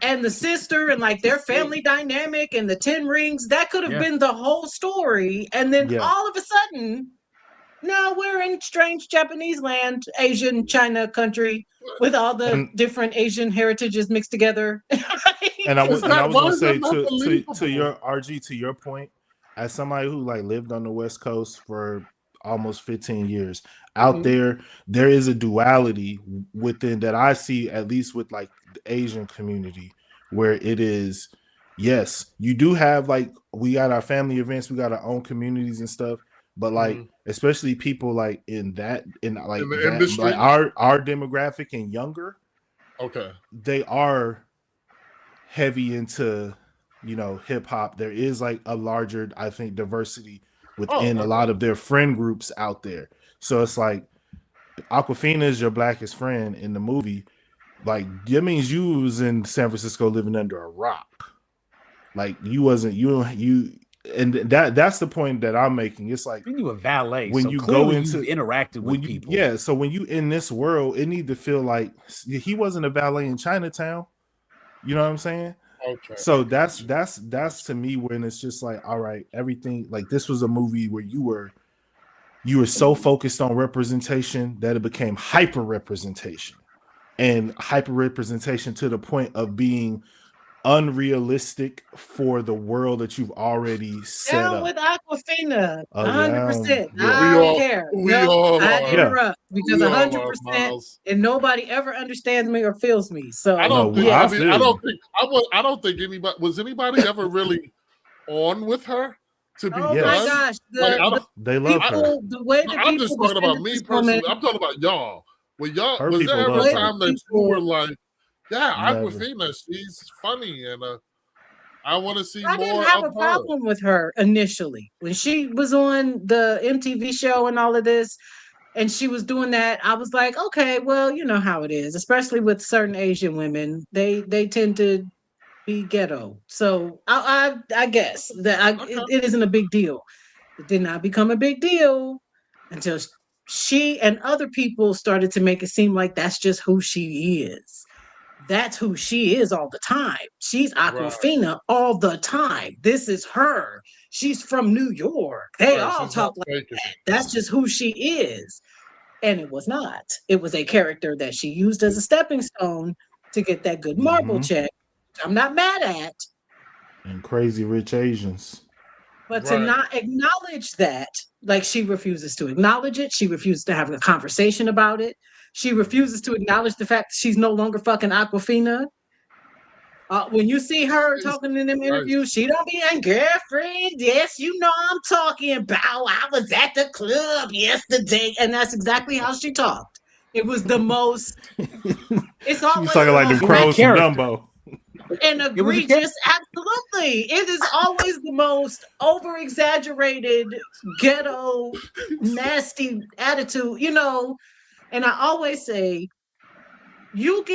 Speaker 5: and the sister and like their family dynamic and the 10 Rings. That could have been the whole story. And then all of a sudden, now we're in strange Japanese land, Asian China country with all the different Asian heritages mixed together.
Speaker 4: And I was going to say to your RG, to your point, as somebody who like lived on the West Coast for almost 15 years, out there is a duality within that I see, at least with like the Asian community, where it is, yes, you do have like, we got our family events, we got our own communities and stuff, but like especially people like in the industry, like our demographic and younger, they are heavy into, you know, hip hop. There is like a larger, I think, diversity within a lot of their friend groups out there. So it's like Aquafina is your blackest friend in the movie. Like, that means you was in San Francisco living under a rock. Like, you wasn't, and that's the point that I'm making. It's like,
Speaker 1: you a valet
Speaker 4: when
Speaker 1: so
Speaker 4: you go into
Speaker 1: interacted with people.
Speaker 4: Yeah, so when you in this world, it need to feel like he wasn't a valet in Chinatown. You know what I'm saying?
Speaker 2: Okay.
Speaker 4: So that's to me when it's just like, all right, everything, like, this was a movie where you were so focused on representation that it became hyper representation, and hyper representation to the point of being unrealistic for the world that you've already set up.
Speaker 5: With Aquafina, 100%. I don't care. I interrupt because 100%, and nobody ever understands me or feels me. So
Speaker 2: I don't think. I don't think anybody was anybody ever really on with her. To be
Speaker 5: my gosh,
Speaker 4: they love her.
Speaker 5: The way that
Speaker 2: I'm just talking about me personally. I'm talking about y'all. Well, y'all, was there ever a time that you were like, yeah, Aquafina, she's funny, and I want to see more of her. I didn't have a
Speaker 5: problem with her initially. When she was on the MTV show and all of this, and she was doing that, I was like, okay, well, you know how it is, especially with certain Asian women. They tend to be ghetto. So I guess that it isn't a big deal. It did not become a big deal until she and other people started to make it seem like that's just who she is. That's who she is all the time. She's Aquafina all the time. This is her. She's from New York. They all talk like that. That's just who she is. And it was not. It was a character that she used as a stepping stone to get that good marble check. I'm not mad at.
Speaker 4: And Crazy Rich Asians.
Speaker 5: But to not acknowledge that, like, she refuses to acknowledge it. She refuses to have a conversation about it. She refuses to acknowledge the fact that she's no longer fucking Aquafina. When you see her talking in them interviews, she don't be a girlfriend. Yes, you know I'm talking about. I was at the club yesterday. And that's exactly how she talked. It was the most... It's always...
Speaker 4: She was talking like the crows from Dumbo.
Speaker 5: And egregious, absolutely. It is always the most over-exaggerated, ghetto, nasty attitude, you know. And I always say, you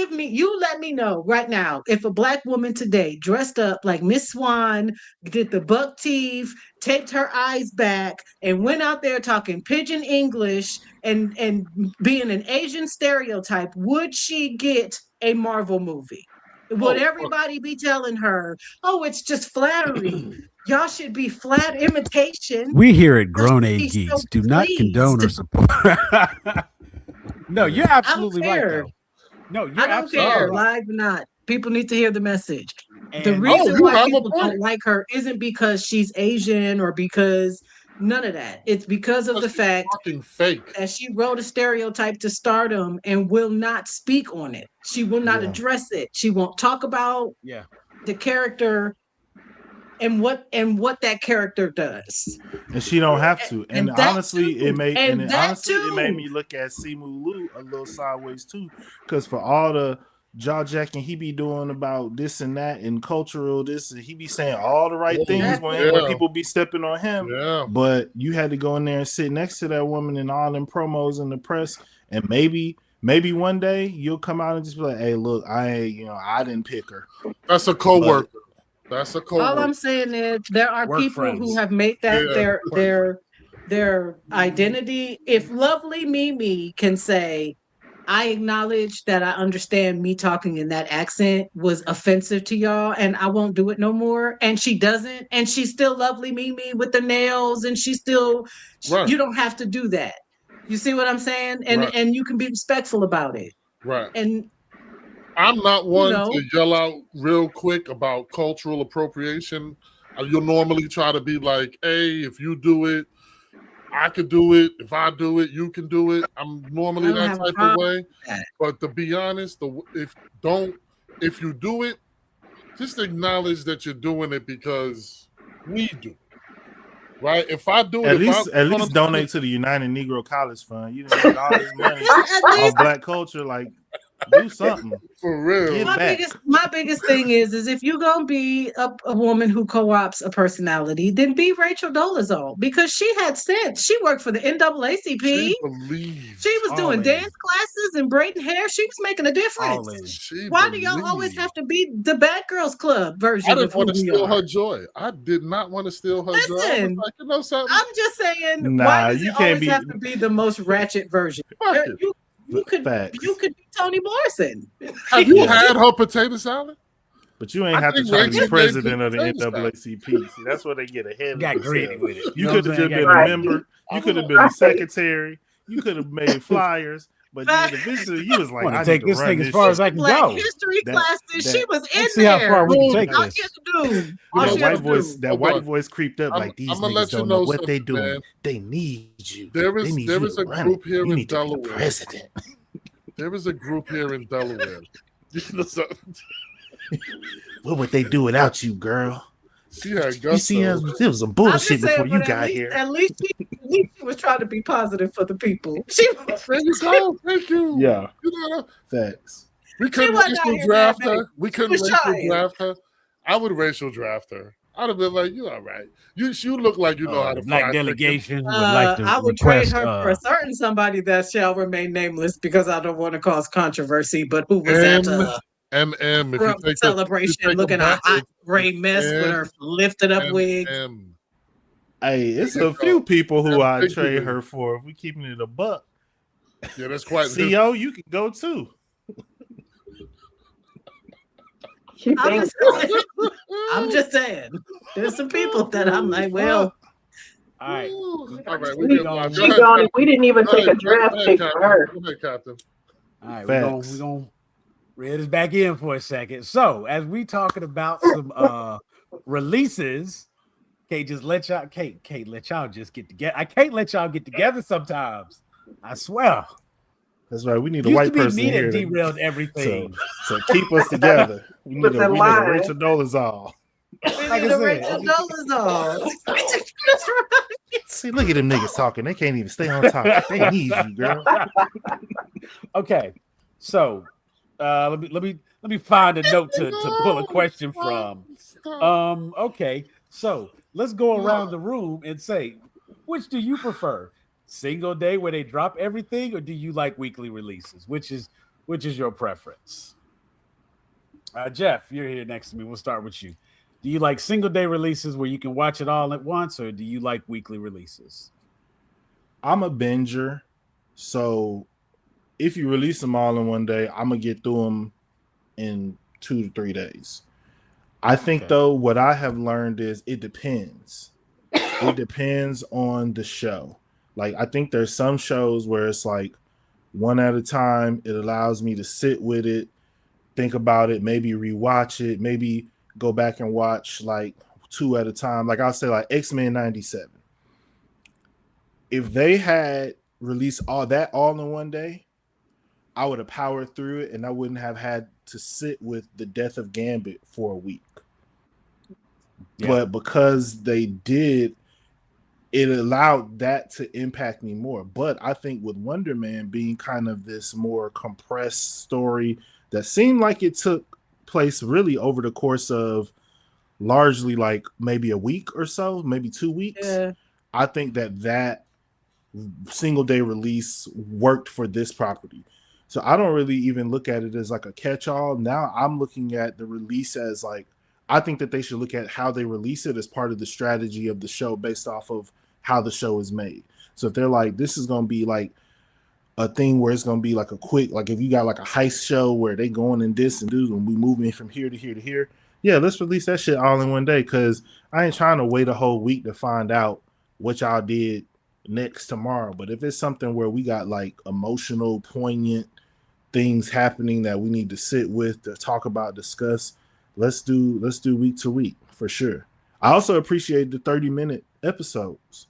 Speaker 5: let me know right now if a Black woman today dressed up like Miss Swan, did the buck teeth, taped her eyes back, and went out there talking pidgin English and being an Asian stereotype, would she get a Marvel movie? Would everybody be telling her, "Oh, it's just flattery. Y'all should be flat imitation."
Speaker 1: We here at
Speaker 5: Y'all should be so
Speaker 1: GrownAGeeks do not condone or
Speaker 5: pleased.
Speaker 1: support. No, you're
Speaker 5: I don't
Speaker 1: absolutely right,
Speaker 5: care.
Speaker 1: though. No, you're
Speaker 5: I don't
Speaker 1: absolutely
Speaker 5: care,
Speaker 1: right.
Speaker 5: live or not. People need to hear the message. The
Speaker 1: And
Speaker 5: reason
Speaker 2: you
Speaker 5: why
Speaker 2: have a
Speaker 5: people
Speaker 2: point.
Speaker 5: don't like her isn't because she's Asian or because none of that. It's because of the
Speaker 2: She's
Speaker 5: fact
Speaker 2: fucking fake.
Speaker 5: that she wrote a stereotype to stardom and will not speak on it. She will not
Speaker 4: Yeah.
Speaker 5: address it. She won't talk about
Speaker 1: yeah,
Speaker 5: the character and what that character does.
Speaker 4: And she don't have to. And
Speaker 5: that
Speaker 4: honestly,
Speaker 5: too.
Speaker 4: it made
Speaker 5: And that
Speaker 4: honestly it made
Speaker 5: too.
Speaker 4: me look at Simu Liu a little sideways too. Because for all the jaw jacking he be doing about this and that and cultural this, and he be saying all the right things when people be stepping on him.
Speaker 2: Yeah.
Speaker 4: But you had to go in there and sit next to that woman in all them promos in the press, and maybe one day you'll come out and just be like, "Hey, look, I didn't pick her."
Speaker 2: That's a coworker. That's a coworker.
Speaker 5: All I'm saying is there are
Speaker 1: Work
Speaker 5: people
Speaker 1: friends.
Speaker 5: who have made that their identity. If Lovely Mimi can say, "I acknowledge that I understand me talking in that accent was offensive to y'all, and I won't do it no more," and she doesn't, and she's still Lovely Mimi with the nails, and she's still,
Speaker 2: Right.
Speaker 5: you don't have to do that. You see what I'm saying? And
Speaker 2: Right.
Speaker 5: and you can be respectful about it.
Speaker 2: Right.
Speaker 5: And
Speaker 2: I'm not one
Speaker 5: know.
Speaker 2: to yell out real quick about cultural appropriation. You'll normally try to be like, "Hey, if you do it, I could do it. If I do it, you can do it." I'm normally
Speaker 5: I don't
Speaker 2: that
Speaker 5: have a
Speaker 2: type of
Speaker 5: problem
Speaker 2: way.
Speaker 5: with that.
Speaker 2: But to be honest, if you do it, just acknowledge that you're doing it because we do. Right? If I do it,
Speaker 4: At least donate to the United Negro College Fund. You didn't get all this money on black culture. Like, do something
Speaker 2: for real.
Speaker 4: Get back.
Speaker 5: My biggest thing is if you're gonna be a woman who co-ops a personality, then be Rachel Dolezal, because she had sense. She worked for the NAACP.
Speaker 2: She believed.
Speaker 5: She was doing dance classes and braiding hair. She was making a difference. Why do y'all always have to be the Bad Girls Club version?
Speaker 2: I didn't
Speaker 5: of
Speaker 2: want to
Speaker 5: who we
Speaker 2: steal
Speaker 5: are?
Speaker 2: her joy. I did not want to steal her joy. I was
Speaker 5: Listen,
Speaker 2: like, you know something?
Speaker 5: I'm just saying,
Speaker 4: Nah,
Speaker 5: why does
Speaker 4: you
Speaker 5: it
Speaker 4: can't
Speaker 5: always
Speaker 4: be-
Speaker 5: have to be the most ratchet version?
Speaker 2: Fuck it.
Speaker 5: You could be Toni Morrison.
Speaker 2: Have you had her potato salad?
Speaker 4: But you ain't
Speaker 2: I
Speaker 4: have to
Speaker 2: think
Speaker 4: try to be
Speaker 2: Rachel
Speaker 4: president of the
Speaker 2: made good
Speaker 4: NAACP. See, that's where they get ahead of
Speaker 1: got
Speaker 4: themselves.
Speaker 1: greedy with it.
Speaker 4: You could have just been a member. You could have been a secretary. You could have made flyers. But then eventually you was like,
Speaker 1: Want
Speaker 4: I
Speaker 1: to take
Speaker 4: need to
Speaker 1: this
Speaker 4: run
Speaker 1: thing
Speaker 4: this
Speaker 1: as far as
Speaker 4: shit.
Speaker 1: I can
Speaker 5: Black
Speaker 1: go.
Speaker 5: history classes. She was in
Speaker 1: Let's see how
Speaker 5: there.
Speaker 1: far we can take
Speaker 5: All
Speaker 1: this.
Speaker 5: she had to do.
Speaker 4: That white voice creeped up like these
Speaker 2: I'ma
Speaker 4: niggas
Speaker 2: let you
Speaker 4: don't know
Speaker 2: know
Speaker 4: what they
Speaker 2: something,
Speaker 4: doing.
Speaker 2: man.
Speaker 4: They need you.
Speaker 2: There
Speaker 4: They
Speaker 2: is
Speaker 4: need
Speaker 2: there
Speaker 4: you
Speaker 2: is
Speaker 4: to
Speaker 2: a
Speaker 4: run
Speaker 2: group
Speaker 4: it.
Speaker 2: here
Speaker 4: You
Speaker 2: in
Speaker 4: need to be the
Speaker 2: Delaware.
Speaker 4: president.
Speaker 2: There is a group here in Delaware. You know something?
Speaker 4: What would they do without you, girl?
Speaker 2: She had
Speaker 4: You see,
Speaker 2: gusto.
Speaker 4: there was some
Speaker 5: I'm
Speaker 4: bullshit
Speaker 5: just saying,
Speaker 4: before you
Speaker 5: but
Speaker 4: got here.
Speaker 5: At least she was trying to be positive for the people. She was,
Speaker 2: There you go. Thank you.
Speaker 4: Yeah.
Speaker 2: You know,
Speaker 4: Facts.
Speaker 2: we couldn't
Speaker 5: wasn't out
Speaker 2: racial
Speaker 5: here
Speaker 2: draft
Speaker 5: bad, baby.
Speaker 2: her. We
Speaker 5: She
Speaker 2: couldn't
Speaker 5: was
Speaker 2: racial
Speaker 5: trying.
Speaker 2: draft her. I would racial draft her. I'd have been like, you all right. You look like you know how to
Speaker 1: The black
Speaker 2: fry chicken.
Speaker 1: delegation would like to
Speaker 5: I would trade
Speaker 1: request.
Speaker 5: her for a certain somebody that shall remain nameless because I don't want to cause controversy. But who was at
Speaker 2: M. If you
Speaker 5: Trump
Speaker 2: take
Speaker 5: celebration
Speaker 2: the,
Speaker 5: looking a hot gray mess with her lifted up
Speaker 2: M.
Speaker 5: wigs?
Speaker 4: Hey, it's a few people who I
Speaker 2: Thank
Speaker 4: trade
Speaker 2: you.
Speaker 4: her for. If we keeping it a buck,
Speaker 2: Yeah, that's quite.
Speaker 4: CO, you can go too.
Speaker 5: I'm just saying. There's some people that I'm like, well,
Speaker 1: All right.
Speaker 2: All right,
Speaker 3: We didn't even take a draft pick for her.
Speaker 2: Go ahead, Captain.
Speaker 1: All right, we're gonna read this back in for a second. So, as we talking about some releases, Kate, just let y'all let y'all just get together. I can't let y'all get together sometimes. I swear.
Speaker 4: That's right. We need a
Speaker 1: Used
Speaker 4: white
Speaker 1: to be
Speaker 4: person
Speaker 1: me that
Speaker 4: here
Speaker 1: derailed everything.
Speaker 4: to keep us together. We need a Rachel Dolezal.
Speaker 1: Like I said,
Speaker 5: Rachel Dolezal.
Speaker 4: See, look at them niggas talking. They can't even stay on topic. They need you, girl.
Speaker 1: Okay, so let me find a note to pull a question from. Okay, so let's go around the room and say, which do you prefer? Single day where they drop everything, or do you like weekly releases? Which is your preference? Jeff, you're here next to me. We'll start with you. Do you like single day releases where you can watch it all at once, or do you like weekly releases?
Speaker 4: I'm a binger, so if you release them all in one day, I'm gonna get through them in 2 to 3 days. I think though, what I have learned is it depends. It depends on the show. Like I think there's some shows where it's like one at a time. It allows me to sit with it, think about it, maybe rewatch it, maybe go back and watch like 2 at a time. Like I'll say like X-Men 97. If they had released all in one day, I would have powered through it and I wouldn't have had to sit with the death of Gambit for a week. Yeah. But because they did, it allowed that to impact me more. But I think with Wonder Man being kind of this more compressed story that seemed like it took place really over the course of largely like maybe a week or so, maybe 2 weeks. Yeah. I think that single day release worked for this property. So I don't really even look at it as like a catch-all. Now I'm looking at the release as like, I think that they should look at how they release it as part of the strategy of the show based off of how the show is made. So if they're like, this is going to be like a thing where it's going to be like a quick, like if you got like a heist show where they going in this and do and we moving from here to here to here. Yeah, let's release that shit all in one day. Cause I ain't trying to wait a whole week to find out what y'all did next tomorrow. But if it's something where we got like emotional, poignant things happening that we need to sit with, to talk about, discuss, let's do week to week for sure. I also appreciate the 30-minute episodes.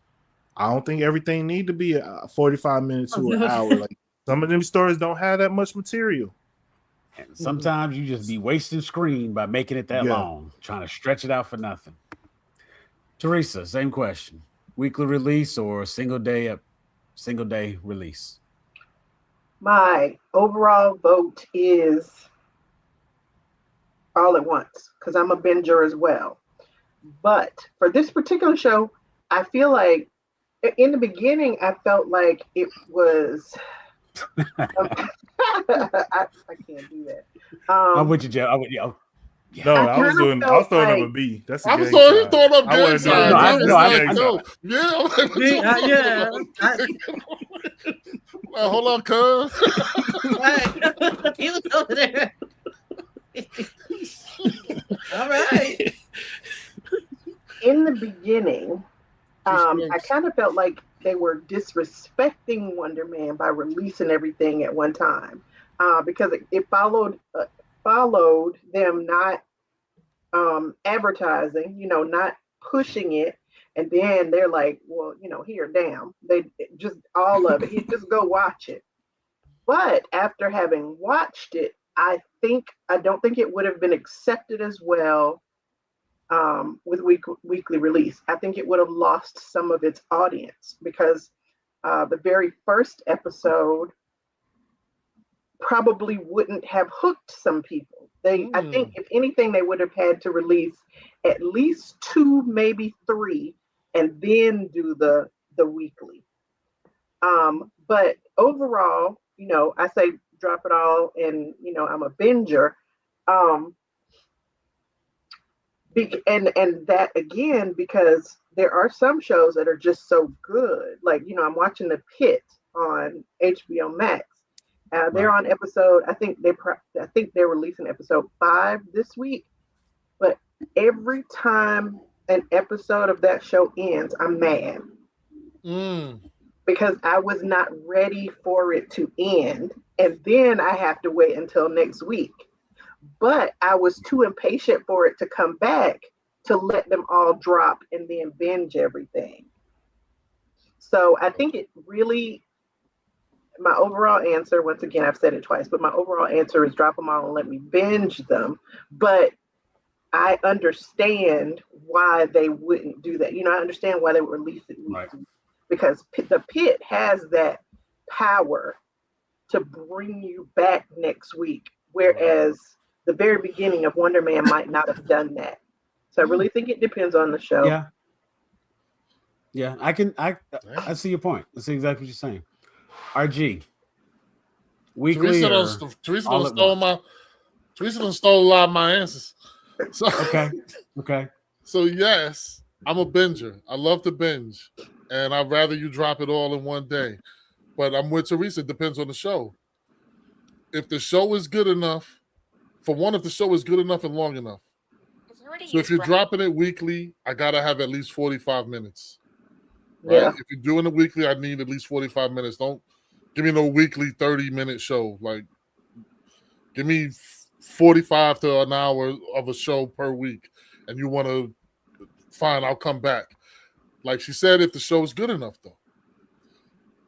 Speaker 4: I don't think everything need to be 45 minutes to an hour. Like some of them stories don't have that much material.
Speaker 1: And sometimes you just be wasting screen by making it that long, trying to stretch it out for nothing. Teresa, same question. Weekly release or single day release?
Speaker 3: My overall vote is all at once because I'm a binger as well. But for this particular show, I feel like in the beginning, I felt like it was. I can't do that.
Speaker 1: I'm with you, Joe. I'm with you.
Speaker 4: Yeah. No, I was throwing up a B. That's a
Speaker 2: I was throwing up gang signs.
Speaker 5: Yeah.
Speaker 2: Hold on, cuz.
Speaker 5: He was over there. All right.
Speaker 3: In the beginning, I kind of felt like they were disrespecting Wonder Man by releasing everything at one time, because it followed them not advertising, not pushing it, and then they're like, well, here, damn, they just all of it. You just go watch it. But after having watched it, I don't think it would have been accepted as well with weekly release. I think it would have lost some of its audience because the very first episode probably wouldn't have hooked some people. I think if anything, they would have had to release at least 2, maybe 3, and then do the weekly. But overall, I say drop it all, and I'm a binger. And that again, because there are some shows that are just so good. Like, I'm watching The Pit on HBO Max. They're on episode, I think they're releasing episode 5 this week. But every time an episode of that show ends, I'm mad. Because I was not ready for it to end. And then I have to wait until next week. But I was too impatient for it to come back to let them all drop and then binge everything. So I think it really, my overall answer, once again, I've said it twice, but my overall answer is drop them all and let me binge them. But I understand why they wouldn't do that. I understand why they would release it weekly, because The Pit has that power to bring you back next week, whereas the very beginning of Wonder Man might not have done that. So I really think it depends on the show.
Speaker 1: Yeah, I see your point. I see exactly what you're saying. RG. Weekly.
Speaker 2: Teresa stole a lot of my answers. So,
Speaker 1: okay.
Speaker 2: So yes, I'm a binger. I love to binge, and I'd rather you drop it all in one day. But I'm with Teresa. It depends on the show. If the show is good enough for one, if the show is good enough and long enough. So if you're dropping it weekly, I gotta have at least 45 minutes. Right?
Speaker 3: Yeah.
Speaker 2: If you're doing it weekly, I need at least 45 minutes. Don't give me no weekly 30-minute show. Like, give me 45 to an hour of a show per week. And you want to, fine, I'll come back. Like she said, if the show is good enough, though.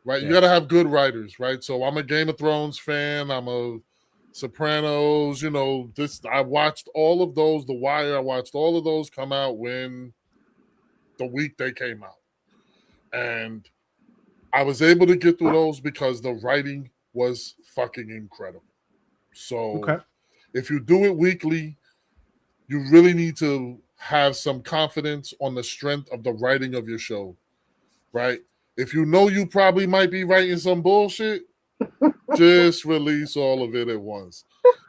Speaker 2: Right?
Speaker 1: Yeah.
Speaker 2: You got to have good writers, right? So I'm a Game of Thrones fan. I'm a Sopranos. You know, I watched all of those. The Wire, I watched all of those come out when the week they came out. And I was able to get through those because the writing was fucking incredible. So if you do it weekly, you really need to have some confidence on the strength of the writing of your show, right? If you know you probably might be writing some bullshit, just release all of it at once.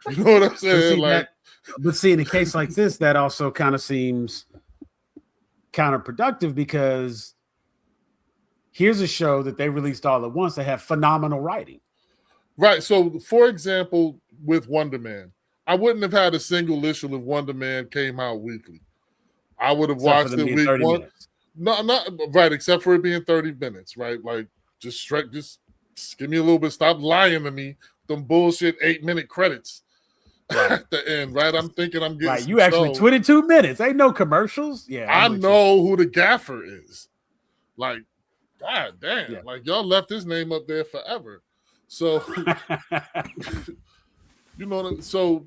Speaker 2: You know what I'm saying?
Speaker 1: But see, in a case like this, that also kind of seems counterproductive because here's a show that they released all at once that have phenomenal writing.
Speaker 2: Right. So, for example, with Wonder Man, I wouldn't have had a single issue if Wonder Man came out weekly. I would have watched it week 1.
Speaker 1: Minutes.
Speaker 2: No, not right, except for it being 30 minutes, right? Like, just give me a little bit. Stop lying to me. Them bullshit 8-minute credits at the end, right? I'm thinking I'm getting
Speaker 1: right. You actually 22 minutes. Ain't no commercials. Yeah,
Speaker 2: I know who the gaffer is. Like, God damn!
Speaker 1: Yeah.
Speaker 2: Like y'all left his name up there forever. So, you know. So,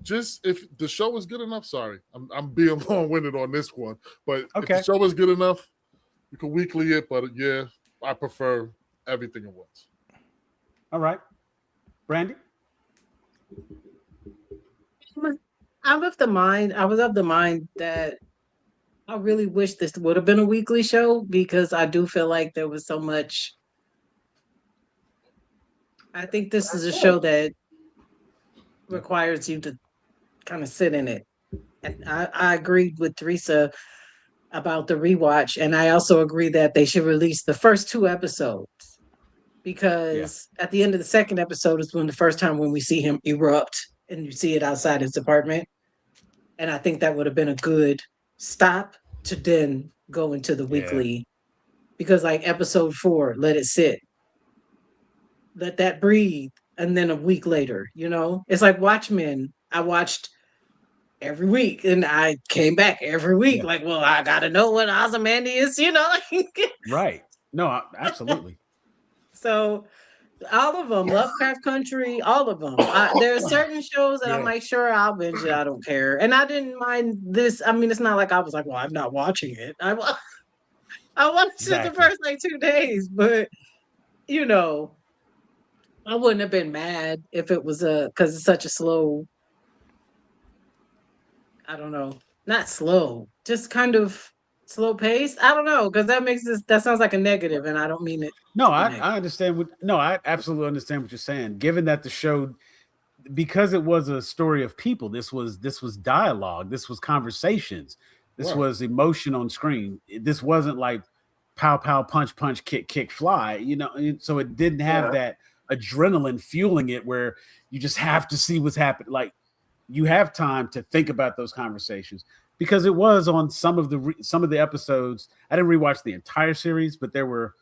Speaker 2: just if the show is good enough. Sorry, I'm being long-winded on this one, but if the show is good enough, you can weekly it. But yeah, I prefer everything at once.
Speaker 1: All right, Brandy.
Speaker 5: I'm of the mind. I was of the mind that I really wish this would have been a weekly show because I do feel like there was so much. I think this is a show that requires you to kind of sit in it. And I agreed with Teresa about the rewatch. And I also agree that they should release the first 2 episodes because at the end of the second episode is when the first time when we see him erupt and you see it outside his apartment. And I think that would have been a good stop to then go into the weekly because like episode 4, let it sit. Let that breathe. And then a week later, you know, it's like Watchmen. I watched every week and I came back every week. Like, well, I got to know what Ozymandias, you know.
Speaker 1: Right. No, absolutely.
Speaker 5: So all of them, Lovecraft Country, all of them. There are certain shows that I'm like, sure, I'll binge it. I don't care. And I didn't mind this. I mean, it's not like I was like, well, I'm not watching it. I watched it the first like 2 days, but you know, I wouldn't have been mad if it was because it's such a slow. I don't know, not slow, just kind of slow paced. I don't know because that sounds like a negative, and I don't mean it.
Speaker 1: No, I understand I absolutely understand what you're saying. Given that the show, because it was a story of people, this was dialogue, this was conversations, this was emotion on screen. This wasn't like pow pow punch punch kick kick fly, you know. So it didn't have that adrenaline fueling it where you just have to see what's happening. Like you have time to think about those conversations because it was on some of the episodes. I didn't rewatch the entire series, but there were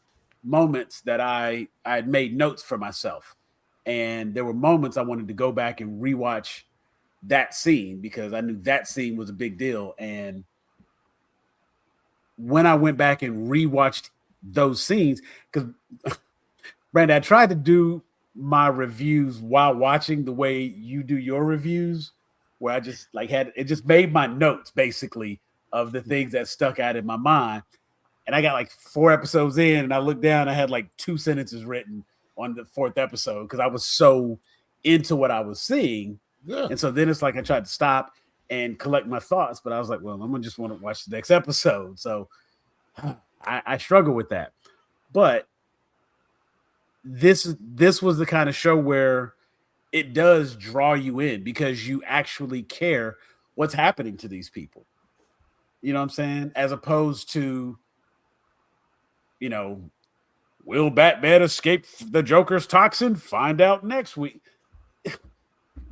Speaker 1: moments that I had made notes for myself, and there were moments I wanted to go back and rewatch that scene because I knew that scene was a big deal. And when I went back and rewatched those scenes, because Brandon, I tried to do my reviews while watching the way you do your reviews, where I just like it just made my notes basically of the things that stuck out in my mind. And I got like 4 episodes in and I looked down, I had like 2 sentences written on the 4th episode because I was so into what I was seeing. Yeah. And so then it's like I tried to stop and collect my thoughts, but I was like, well, I'm gonna just want to watch the next episode. So I struggle with that. But this was the kind of show where it does draw you in because you actually care what's happening to these people. You know what I'm saying? As opposed to, you know, will Batman escape the Joker's toxin? Find out next week.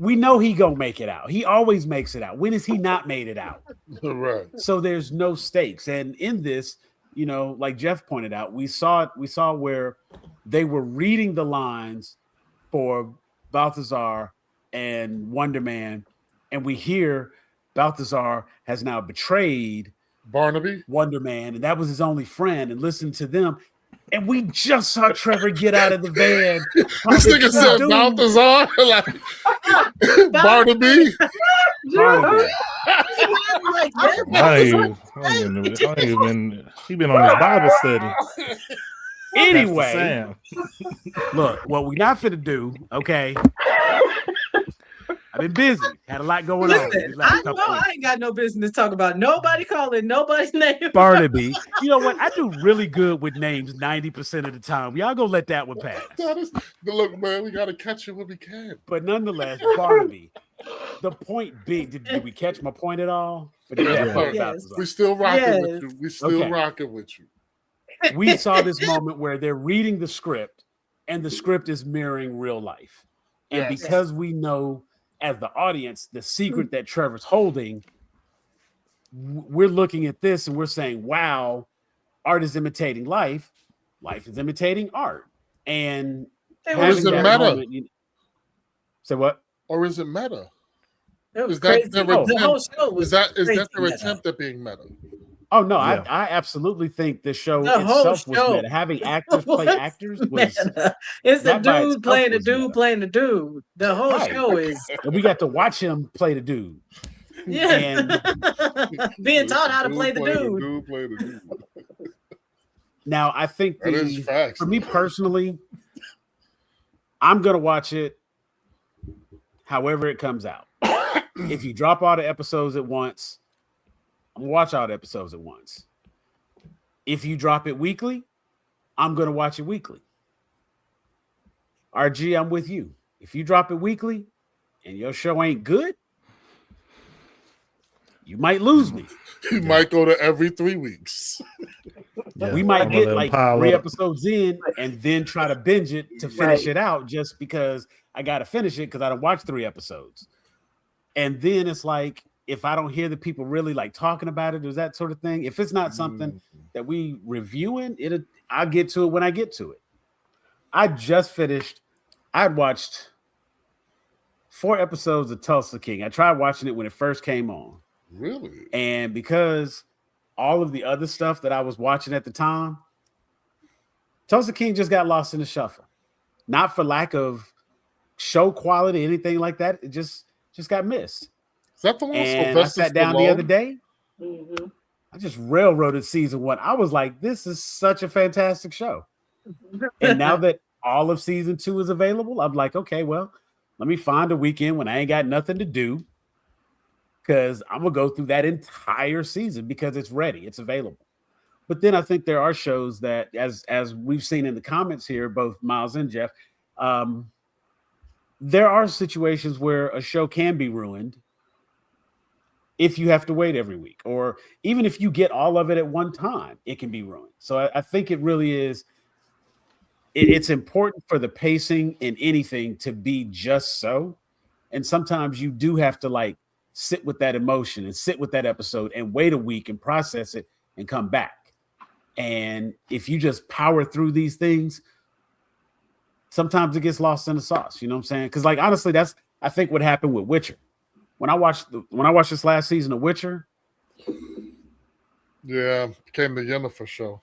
Speaker 1: we know he gonna make it out. He always makes it out. When has he not made it out?
Speaker 2: Right.
Speaker 1: So there's no stakes. And in this, you know, like Jeff pointed out, we saw where they were reading the lines for Balthazar and Wonder Man, and we hear Balthazar has now betrayed
Speaker 2: Barnaby,
Speaker 1: Wonder Man, and that was his only friend, and listen to them. And we just saw Trevor get out of the van.
Speaker 2: This nigga said Balthazar, like Barnaby.
Speaker 1: Barnaby.
Speaker 4: He been on his Bible study.
Speaker 1: Anyway, look, what we not finna do, okay? I've been busy, had a lot going on.
Speaker 5: I know I ain't got no business to talk about nobody calling nobody's name.
Speaker 1: Barnaby. You know what? I do really good with names 90% of the time. Y'all gonna let that one pass.
Speaker 2: Look, man, we gotta catch it when we can.
Speaker 1: But nonetheless, Barnaby. The point being, did we catch my point at all? But
Speaker 5: yes.
Speaker 2: We still rocking with you. We still rocking with you.
Speaker 1: We saw this moment where they're reading the script, and the script is mirroring real life. And because we know, as the audience, the secret that Trevor's holding, we're looking at this and we're saying, wow, art is imitating life. Life is imitating art. And
Speaker 2: is it meta?
Speaker 1: Moment, say what?
Speaker 2: Or is it meta?
Speaker 5: Is that
Speaker 2: their attempt at being meta?
Speaker 1: Oh no, I absolutely think the show itself was meta. Having actors play actors was
Speaker 5: it's the dude playing the dude
Speaker 1: meta.
Speaker 5: playing the dude. The whole show is,
Speaker 1: and we got to watch him play the dude.
Speaker 5: Yeah, and being taught how to play the dude.
Speaker 1: Now I think
Speaker 2: that is facts,
Speaker 1: for me personally, I'm gonna watch it however it comes out. If you drop all the episodes at once, I'm gonna watch all the episodes at once. If you drop it weekly, I'm gonna watch it weekly. RG, I'm with you. If you drop it weekly and your show ain't good, you might lose me.
Speaker 2: You might go to every 3 weeks.
Speaker 1: We might get like 3 episodes in and then try to binge it to finish it out just because I gotta finish it because I don't watch 3 episodes. And then it's like, if I don't hear the people really like talking about it or that sort of thing, if it's not something that we reviewing, I'll get to it when I get to it. I just finished, I'd watched 4 episodes of Tulsa King. I tried watching it when it first came on.
Speaker 2: Really?
Speaker 1: And because all of the other stuff that I was watching at the time, Tulsa King just got lost in the shuffle. Not for lack of show quality, anything like that. It just got missed.
Speaker 2: Is that the one?
Speaker 1: And I sat down the other day. Mm-hmm. I just railroaded season 1. I was like, this is such a fantastic show. And now that all of season 2 is available, I'm like, okay, well, let me find a weekend when I ain't got nothing to do, because I'm gonna go through that entire season because it's ready, it's available. But then I think there are shows that, as we've seen in the comments here, both Miles and Jeff, there are situations where a show can be ruined if you have to wait every week, or even if you get all of it at one time, it can be ruined. So I think it really is. It's important for the pacing in anything to be just so. And sometimes you do have to like sit with that emotion and sit with that episode and wait a week and process it and come back. And if you just power through these things, sometimes it gets lost in the sauce. You know what I'm saying? Because like honestly, that's I think what happened with Witcher. When I watched this last season of Witcher,
Speaker 2: became the Yennefer show.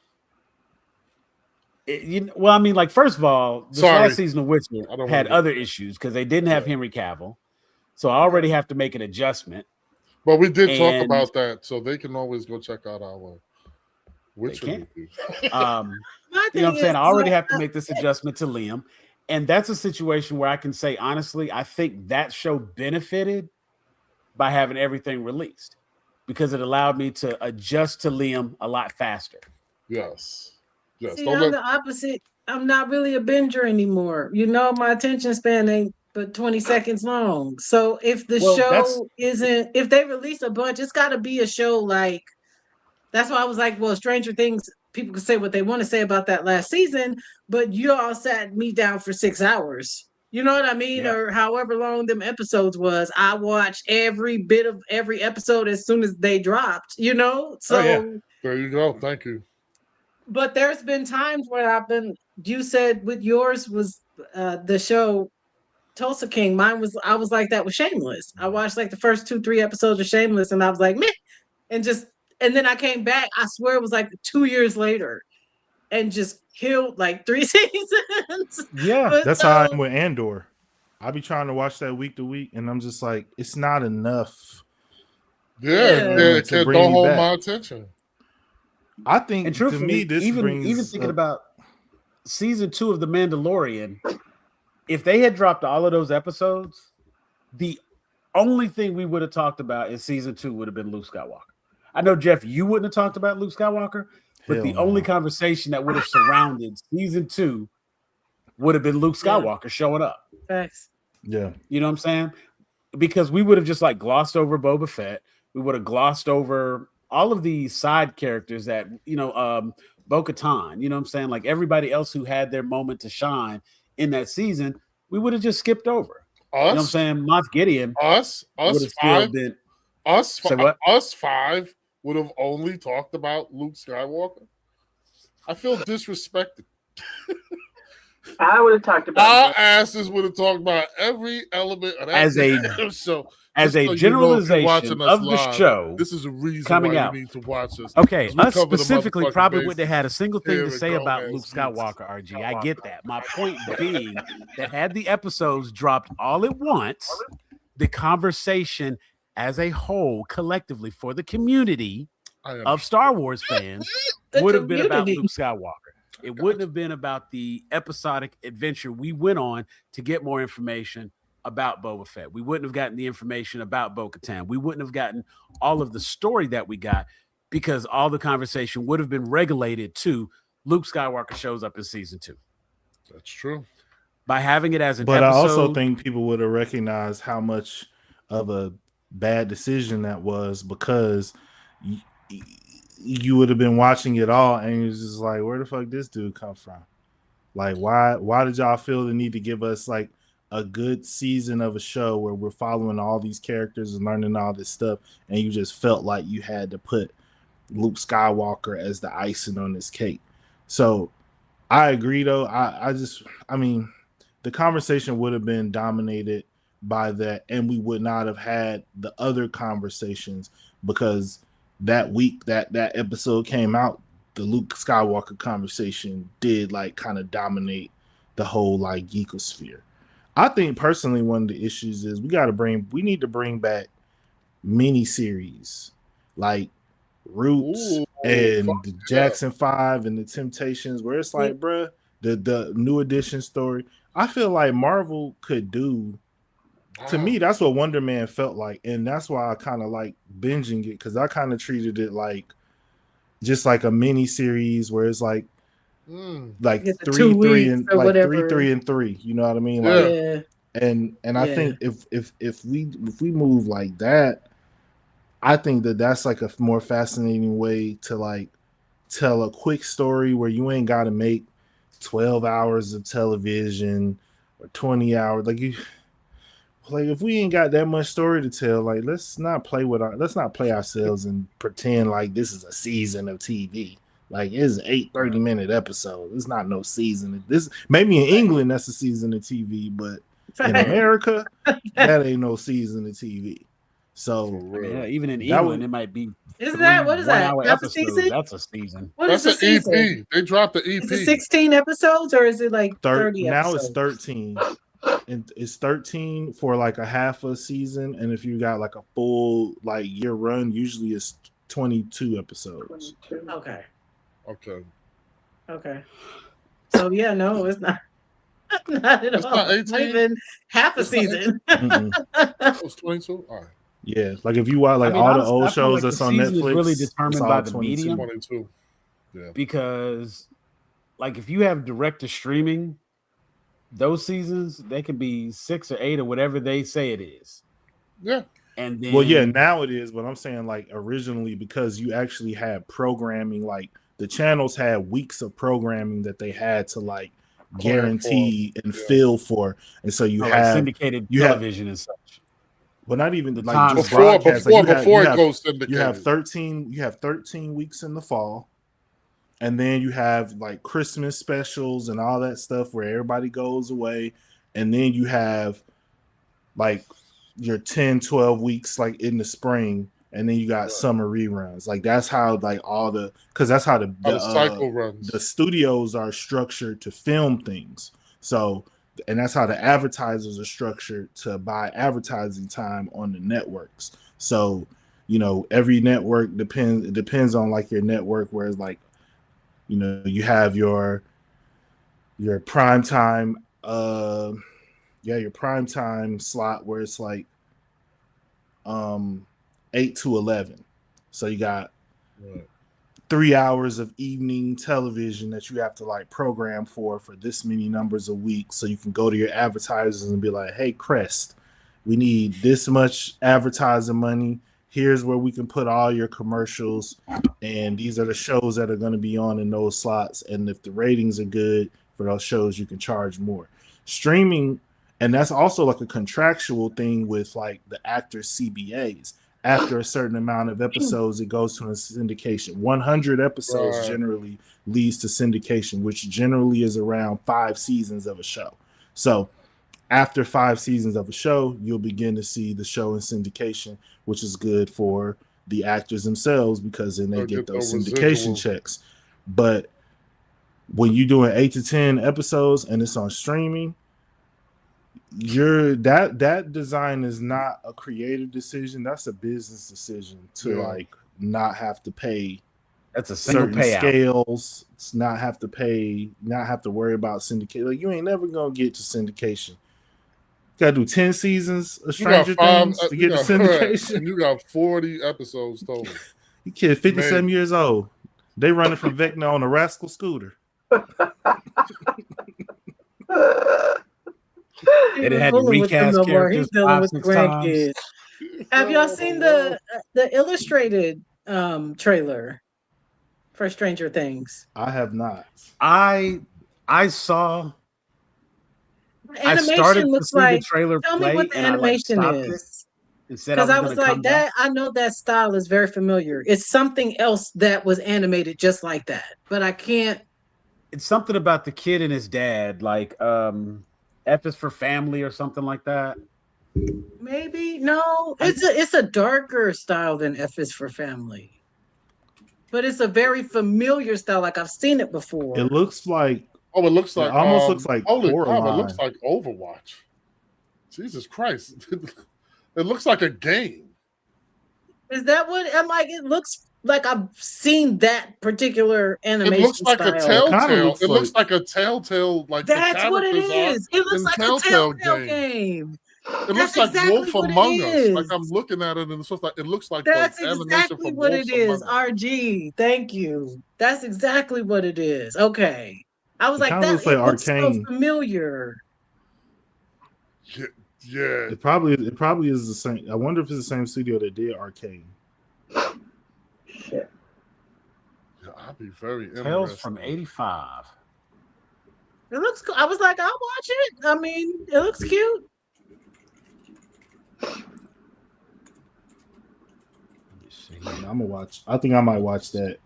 Speaker 1: Well, I mean, like first of all, this last season of Witcher had other issues because they didn't have Henry Cavill, so I already have to make an adjustment.
Speaker 2: But we did talk about that, so they can always go check out our Witcher review.
Speaker 1: You know what I'm saying? I already have to make this adjustment to Liam, and that's a situation where I can say honestly, I think that show benefited by having everything released because it allowed me to adjust to Liam a lot faster.
Speaker 2: Yes.
Speaker 5: See, I'm the opposite. I'm not really a binger anymore. You know, my attention span ain't but 20 seconds long. So if the show isn't, if they release a bunch, it's got to be a show like, that's why I was like, well, Stranger Things, people can say what they want to say about that last season, but you all sat me down for 6 hours. You know what I mean?
Speaker 1: Yeah.
Speaker 5: Or however long them episodes was. I watched every bit of every episode as soon as they dropped, you know? So
Speaker 1: Oh, yeah.
Speaker 2: There you go. Thank you.
Speaker 5: but there's been times where you said with yours was the show Tulsa King. Mine was, I was like that with Shameless. I watched like the first 2-3 episodes of Shameless and I was like, meh. And then I came back, I swear it was like 2 years later and just killed like 3 seasons.
Speaker 1: Yeah.
Speaker 5: But
Speaker 4: That's
Speaker 5: so,
Speaker 4: how I'm with Andor. I be trying to watch that week to week, and I'm just like, it's not enough.
Speaker 2: Yeah,
Speaker 5: Yeah.
Speaker 4: To bring
Speaker 2: don't
Speaker 4: me
Speaker 2: hold
Speaker 4: back.
Speaker 2: my attention.
Speaker 4: I think
Speaker 1: And
Speaker 4: to
Speaker 1: truthfully,
Speaker 4: me, this
Speaker 1: even
Speaker 4: brings
Speaker 1: thinking about season 2 of The Mandalorian, if they had dropped all of those episodes, the only thing we would have talked about in season 2 would have been Luke Skywalker. I know, Jeff, you wouldn't have talked about Luke Skywalker, but
Speaker 4: Hell
Speaker 1: the
Speaker 4: no.
Speaker 1: only conversation that would have surrounded season 2 would have been Luke Skywalker showing up.
Speaker 5: facts.
Speaker 4: Yeah.
Speaker 1: You know what I'm saying? Because we would have just like glossed over Boba Fett. We would have glossed over all of these side characters that, Bo-Katan, you know what I'm saying? Like everybody else who had their moment to shine in that season, we would have just skipped over. You know what I'm
Speaker 2: Us,
Speaker 1: saying? Moff Gideon
Speaker 2: us
Speaker 1: would have still
Speaker 2: five,
Speaker 1: been.
Speaker 2: us,
Speaker 1: Say what?
Speaker 2: us five would have only talked about Luke Skywalker. I feel disrespected.
Speaker 3: I would have talked about
Speaker 2: Our
Speaker 3: that.
Speaker 2: asses would have talked about every element of that
Speaker 1: As a-
Speaker 2: damn show.
Speaker 1: As
Speaker 2: Just
Speaker 1: a
Speaker 2: so you know, if you're
Speaker 1: generalization
Speaker 2: watching us
Speaker 1: of the
Speaker 2: live,
Speaker 1: show,
Speaker 2: this is a reason
Speaker 1: coming
Speaker 2: why
Speaker 1: out.
Speaker 2: you need to watch us.
Speaker 1: Okay,
Speaker 2: 'Cause we
Speaker 1: us
Speaker 2: cover the
Speaker 1: specifically
Speaker 2: motherfucking
Speaker 1: probably
Speaker 2: bases
Speaker 1: wouldn't have had a single thing
Speaker 2: here
Speaker 1: to
Speaker 2: at
Speaker 1: say about
Speaker 2: GrownAGeeks.
Speaker 1: Luke Skywalker, RG. I get that. My point being that had the episodes dropped all at once, the conversation as a whole, collectively, for the community of Star Wars fans
Speaker 5: The
Speaker 1: would have been about
Speaker 5: community.
Speaker 1: Luke Skywalker. It wouldn't have been about the episodic adventure we went on to get more information about Boba Fett. We wouldn't have gotten the information about Bo-Katan. We wouldn't have gotten all of the story that we got because all the conversation would have been regulated to Luke Skywalker shows up in season 2.
Speaker 2: That's true.
Speaker 1: By having it as an
Speaker 4: But
Speaker 1: episode,
Speaker 4: I also think people would have recognized how much of a bad decision that was because you would have been watching it all and you're just like, where the fuck this dude come from? Like, why did y'all feel the need to give us like a good season of a show where we're following all these characters and learning all this stuff, and you just felt like you had to put Luke Skywalker as the icing on this cake? So I agree though. I mean, the conversation would have been dominated by that, and we would not have had the other conversations because that week that episode came out, the Luke Skywalker conversation did like kind of dominate the whole like geekosphere. I think personally one of the issues is we need to bring back mini series like Roots and the Jackson 5 and the Temptations, where it's like, bruh, the new edition story. I feel like Marvel could do. To me, that's what Wonder Man felt like, and that's why I kind of like binging it because I kind of treated it like just like a mini series where it's like three, and 3. You know what I mean? Like,
Speaker 5: Yeah.
Speaker 4: And I think if we move like that, I think that's like a more fascinating way to like tell a quick story where you ain't got to make 12 hours of television or 20 hours. Like if we ain't got that much story to tell, like let's not play ourselves and pretend like this is a season of TV. Like it's an 8 30-minute episode. It's not no season. This maybe in England that's a season of TV, but in America that ain't no season of TV. So
Speaker 1: even in England, it might be.
Speaker 5: Isn't that what is that?
Speaker 1: That's a season. That's a season.
Speaker 5: That's
Speaker 2: an EP. They dropped the EP.
Speaker 5: Is it 16 episodes or is it like 30
Speaker 4: now
Speaker 5: episodes?
Speaker 4: It's 13. And it's 13 for like a half a season, and if you got like a full like year run, usually it's 22 episodes.
Speaker 3: 22.
Speaker 2: Okay.
Speaker 5: So yeah, no, it's not. Not at
Speaker 2: It's
Speaker 5: all.
Speaker 2: not 18?
Speaker 5: Not even half a season.
Speaker 2: It was 22. All right.
Speaker 4: Yeah, like if you watch like all the old shows that's on Netflix,
Speaker 1: is really determined
Speaker 4: it's all
Speaker 1: by the
Speaker 4: 22.
Speaker 1: medium.
Speaker 2: 22. Yeah.
Speaker 1: Because, like, if you have direct to streaming, those seasons they can be 6 or 8 or whatever they say it is.
Speaker 2: Yeah.
Speaker 1: And then,
Speaker 4: Well, yeah, now it is, but I'm saying like originally because you actually had programming, like the channels had weeks of programming that they had to like guarantee and feel for. And so you
Speaker 1: like
Speaker 4: have
Speaker 1: syndicated
Speaker 4: you
Speaker 1: television and such.
Speaker 4: well, not even like
Speaker 1: time
Speaker 4: just
Speaker 2: before
Speaker 4: broadcast.
Speaker 2: before it goes syndicated.
Speaker 4: You have 13 weeks in the fall, and then you have like Christmas specials and all that stuff where everybody goes away, and then you have like your 10, 12 weeks like in the spring, and then you got summer reruns. Like that's how like all the because that's how the
Speaker 2: cycle runs.
Speaker 4: The studios are structured to film things. So and that's how the advertisers are structured to buy advertising time on the networks. So every network depends on like your network, whereas like you have your prime time your prime time slot where it's like 8 to 11. So you got 3 hours of evening television that you have to like program for this many numbers a week, so you can go to your advertisers and be like, hey, Crest, we need this much advertising money. Here's where we can put all your commercials, and these are the shows that are going to be on in those slots, and if the ratings are good for those shows, you can charge more. Streaming, and that's also like a contractual thing with like the actors CBAs. After a certain amount of episodes, it goes to a syndication. 100 episodes generally leads to syndication, which generally is around 5 seasons of a show. So after 5 seasons of a show, you'll begin to see the show in syndication, which is good for the actors themselves because then they get those syndication checks. But when you're doing 8 to 10 episodes and it's on streaming, that design is not a creative decision. That's a business decision to like not have to pay.
Speaker 1: That's a single
Speaker 4: certain
Speaker 1: payout.
Speaker 4: Scales. It's not have to worry about syndicate. Like you ain't never gonna get to syndication. You gotta do 10 seasons of Stranger Things to get to syndication.
Speaker 2: And you got 40 episodes total.
Speaker 4: You kid 57 years old. They running from Vecna on a rascal scooter.
Speaker 1: They didn't have to recast characters.
Speaker 5: He's dealing with the grandkids. Have y'all seen the illustrated trailer for Stranger Things?
Speaker 4: I have not.
Speaker 1: I saw.
Speaker 5: Animation
Speaker 1: I started
Speaker 5: looks
Speaker 1: to see
Speaker 5: like.
Speaker 1: the trailer
Speaker 5: Tell
Speaker 1: play,
Speaker 5: me what the
Speaker 1: and
Speaker 5: animation
Speaker 1: I stopped
Speaker 5: is.
Speaker 1: Because
Speaker 5: I was like that. I know that style is very familiar. It's something else that was animated just like that, but I can't.
Speaker 1: It's something about the kid and his dad, like F is for family or something like that.
Speaker 5: Maybe no. It's a darker style than F is for family, but it's a very familiar style. Like I've seen it before.
Speaker 4: It looks like.
Speaker 2: Oh, it looks like.
Speaker 4: It almost looks like.
Speaker 2: Holy crap! It looks like Overwatch. Jesus Christ! It looks like a game.
Speaker 5: Is that what I'm like? It looks like I've seen that particular animation.
Speaker 2: It looks like
Speaker 5: style.
Speaker 2: a Telltale. It looks like a Telltale. Like
Speaker 5: that's what it is. It looks like a Telltale game.
Speaker 2: It looks like Wolf Among Us. Like I'm looking at it, and it looks like
Speaker 5: that's exactly what it is. RG, thank you. That's exactly what it is. Okay, I was like, that looks like Arcane. So familiar.
Speaker 2: Yeah,
Speaker 4: it probably is the same. I wonder if it's the same studio that did Arcane.
Speaker 3: Shit.
Speaker 2: Yeah, I'd be very interested.
Speaker 1: Tales from '85.
Speaker 5: It looks cool. I was like, I'll watch it. I mean, it looks cute.
Speaker 4: Let me see. I'm gonna watch. I think I might watch that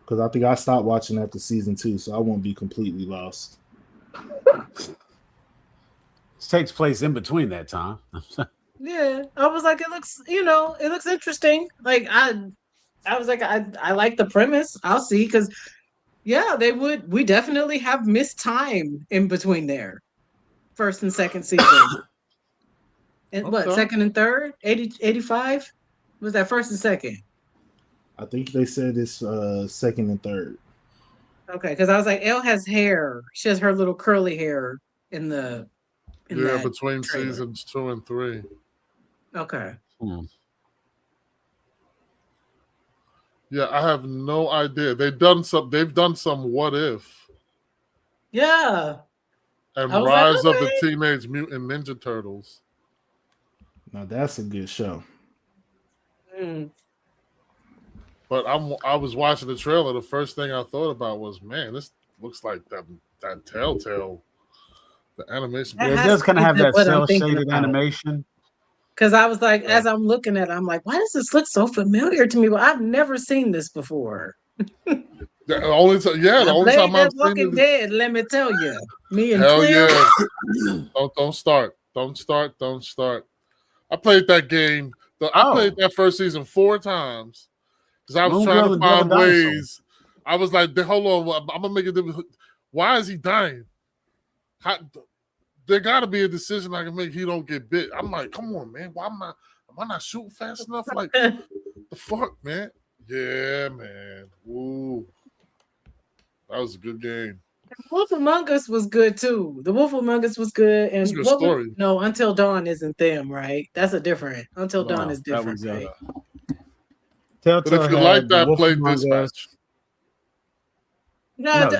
Speaker 4: because I think I stopped watching after season 2, so I won't be completely lost.
Speaker 1: This takes place in between that time.
Speaker 5: Yeah, I was like, it looks interesting. Like I was like, I like the premise. I'll see, because yeah, we definitely have missed time in between there. First and second season. And what, second and third? 85? Was that first and second?
Speaker 4: I think they said it's second and third.
Speaker 5: Okay, because I was like, Elle has hair. She has her little curly hair in
Speaker 2: between trailer. Seasons 2 and 3.
Speaker 5: Okay.
Speaker 2: Yeah, I have no idea. They've done some What If.
Speaker 5: Yeah.
Speaker 2: And Rise of the Teenage Mutant Ninja Turtles.
Speaker 4: Now that's a good show.
Speaker 2: But I was watching the trailer. The first thing I thought about was, man, looks like that Telltale, the animation.
Speaker 1: Yeah, it does kind of have that cell shaded animation.
Speaker 5: Because I was like, as I'm looking at it, I'm like, why does this look so familiar to me? Well, I've never seen this before.
Speaker 2: The only time I've seen
Speaker 5: Walking Dead, let me tell you. Me and
Speaker 2: hell
Speaker 5: Clem.
Speaker 2: yeah. Don't start. I played that game. I played that first season 4 times because I was trying to find ways. I was like, hold on, I'm gonna make it. Why is he dying? There got to be a decision I can make. He don't get bit. I'm like, come on, man. Why am I not shooting fast enough? Like, the fuck, man. Yeah, man. Ooh, that was a good game.
Speaker 5: Wolf Among Us was good too. The Wolf Among Us was good, and
Speaker 2: good story.
Speaker 5: No, Until Dawn isn't them, right? That's a different. Until Dawn is different, right?
Speaker 2: But if you like that, play Dispatch.
Speaker 5: No,